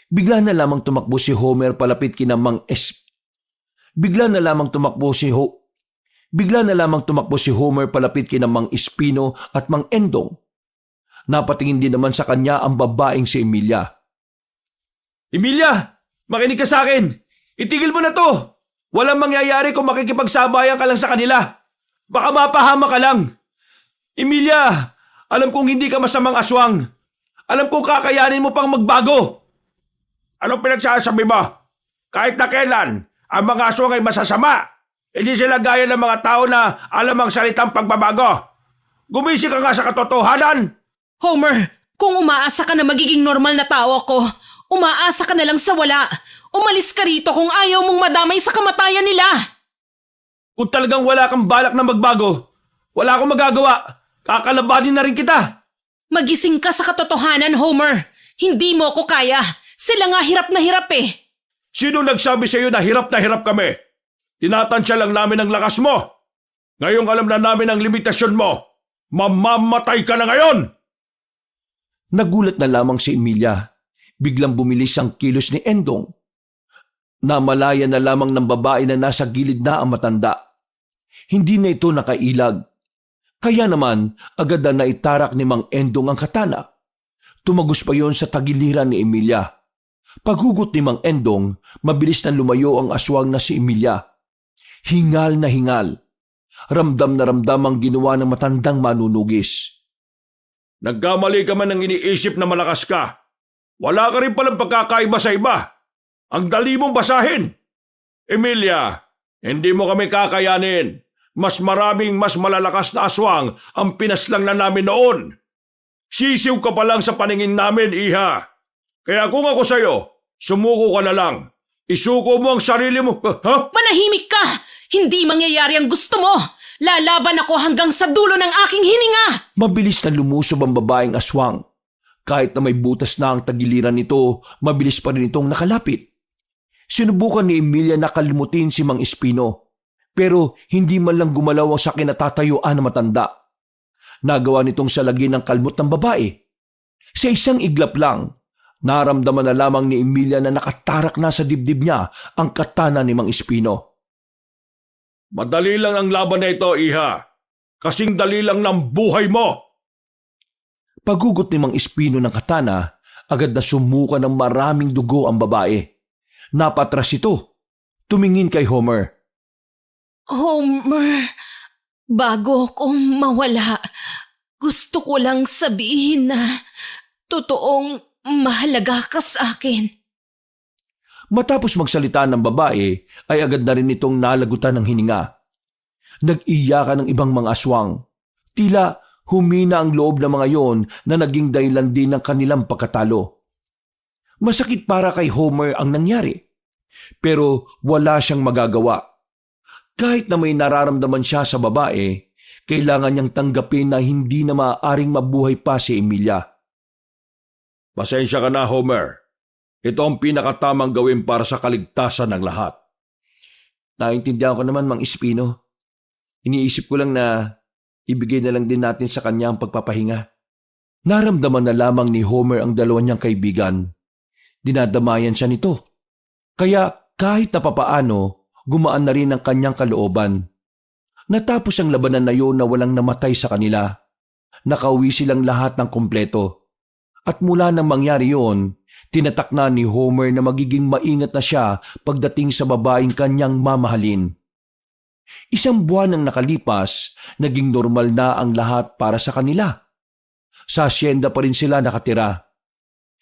Bigla na lamang tumakbo si Homer palapit kina Mang Bigla na lamang tumakbo si Homer palapit kina Mang Espino at Mang Endong. Napatingin din naman sa kanya ang babaeng si Emilia. Emilia, makinig ka sa akin. Itigil mo na to. Walang mangyayari kung makikipagsabayan ka lang sa kanila. Baka mapahama ka lang. Emilia, alam kong hindi ka masamang aswang. Alam kong kakayanin mo pang magbago. Anong pinagsasabi mo? Kahit na kailan, ang mga aswang ay masasama. Hindi sila gaya ng mga tao na alam ang salitang pagbabago. Gumising ka nga sa katotohanan. Homer, kung umaasa ka na magiging normal na tao ako, umaasa ka na lang sa wala. Umalis ka rito kung ayaw mong madamay sa kamatayan nila. Kung talagang wala kang balak na magbago, wala akong magagawa. Kakalabanin na rin kita. Magising ka sa katotohanan, Homer. Hindi mo ako kaya. Sila nga hirap na hirap Sino nagsabi sa iyo na hirap kami? Tinatansya lang namin ang lakas mo. Ngayong alam na namin ang limitasyon mo. Mamamatay ka na ngayon! Nagulat na lamang si Emilia. Biglang bumilis ang kilos ni Endong. Namalaya na lamang ng babae na nasa gilid na ang matanda. Hindi na ito nakailag. Kaya naman, agad na naitarak ni Mang Endong ang katana. Tumagos pa yon sa tagiliran ni Emilia. Paghugot ni Mang Endong, mabilis na lumayo ang aswang na si Emilia. Hingal na hingal. Ramdam na ramdam ang ginawa ng matandang manunugis. Nagkamali ka man ng iniisip na malakas ka. Wala ka rin palang pagkakaiba sa iba. Ang dali mong basahin. Emilia, Hindi mo kami kakayanin. Mas maraming mas malalakas na aswang ang pinaslang na namin noon. Sisiw ka pa lang sa paningin namin, Iha. Kaya kung ako sa'yo, sumuko ka na lang. Isuko mo ang sarili mo. Ha? Manahimik ka! Hindi mangyayari ang gusto mo! Lalaban ako hanggang sa dulo ng aking hininga! Mabilis na lumusob ang babaeng aswang. Kahit na may butas na ang tagiliran nito, mabilis pa rin itong nakalapit. Sinubukan ni Emilia na kalimutin si Mang Espino, pero hindi man lang gumalaw ang sa kinatatayuan na matanda. Nagawa nitong salagin ang kalmot ng babae. Sa isang iglap lang, naramdaman na lamang ni Emilia na nakatarak na sa dibdib niya ang katana ni Mang Espino. Madali lang ang laban na ito, Iha. Kasing dali lang ng buhay mo. Paghugot ni Mang Espino ng katana, agad na sumuka ng maraming dugo ang babae. Napatras ito. Tumingin kay Homer. Homer, bago akong mawala, gusto ko lang sabihin na totoong mahalaga ka sa akin. Matapos magsalita ng babae, ay agad na rin itong nalagutan ng hininga. Nag-iyakan ng ibang mga aswang. Tila humina ang loob ng mga yon na naging dahilan din ng kanilang pagkatalo. Masakit para kay Homer ang nangyari, pero wala siyang magagawa. Kahit na may nararamdaman siya sa babae, kailangan niyang tanggapin na hindi na maaaring mabuhay pa si Emilia. Pasensya ka na, Homer. Ito ang pinakatamang gawin para sa kaligtasan ng lahat. Naintindihan ko naman, Mang Espino. Iniisip ko lang na ibigay na lang din natin sa kanya ang pagpapahinga. Naramdaman na lamang ni Homer ang dalawa niyang kaibigan. Dinadamayan siya nito. Kaya kahit na papaano, gumaan na rin ang kanyang kalooban. Natapos ang labanan na yun na walang namatay sa kanila. Nakauwi silang lahat ng kumpleto. At mula nang mangyari yun, tinatak na ni Homer na magiging maingat na siya pagdating sa babaeng kanyang mamahalin. Isang buwan ang nakalipas, naging normal na ang lahat para sa kanila. Sa asyenda pa rin sila nakatira.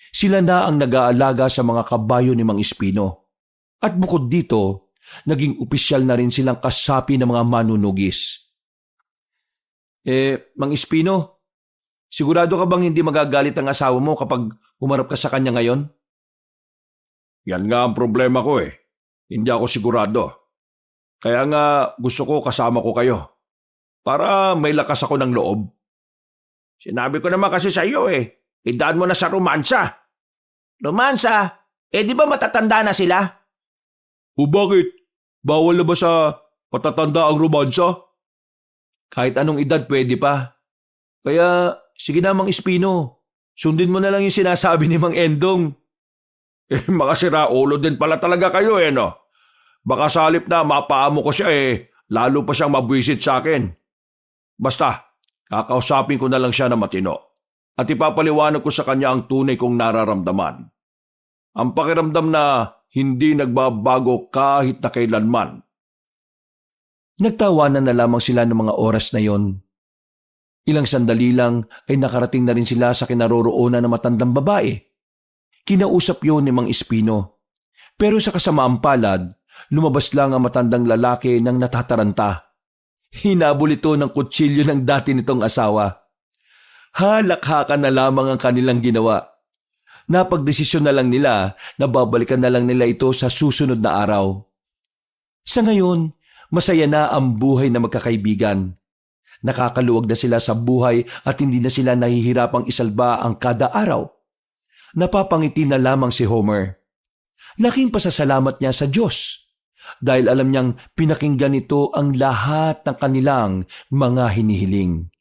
Sila na ang nag-aalaga sa mga kabayo ni Mang Espino. At bukod dito, naging opisyal na rin silang kasapi ng mga manunugis. Mang Espino, sigurado ka bang hindi magagalit ang asawa mo kapag humarap ka sa kanya ngayon? Yan nga ang problema ko eh. Hindi ako sigurado. Kaya nga gusto ko kasama ko kayo. Para may lakas ako ng loob. Sinabi ko naman kasi sa iyo idaan mo na sa romansa. Romansa? Di ba matatanda na sila? O bakit? Bawal na ba sa patatanda ang romansa? Kahit anong edad pwede pa. Kaya sige na, Mang Espino. Sundin mo na lang yung sinasabi ni Mang Endong. Makasira ulo din pala talaga kayo no? Baka sa halip na mapaamo ko siya lalo pa siyang mabwisit sa akin. Basta, kakausapin ko na lang siya na matino. At ipapaliwanag ko sa kanya ang tunay kong nararamdaman. Ang pakiramdam na hindi nagbabago kahit na kailanman. Nagtawanan na lamang sila ng mga oras na yon. Ilang sandali lang ay nakarating na rin sila sa kinaroroonan ng matandang babae. Kinausap yon ni Mang Espino. Pero sa kasamaang palad, lumabas lang ang matandang lalaki ng natataranta. Hinabol ito ng kutsilyo ng dati nitong asawa. Halakhakan na lamang ang kanilang ginawa. Napagdesisyon na lang nila na babalikan na lang nila ito sa susunod na araw. Sa ngayon, masaya na ang buhay na magkakaibigan. Nakakaluwag na sila sa buhay at hindi na sila nahihirapang isalba ang kada araw. Napapangiti na lamang si Homer. Laking pasasalamat niya sa Diyos dahil alam niyang pinakinggan nito ang lahat ng kanilang mga hinihiling.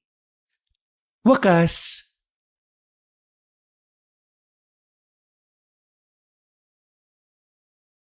Wakas,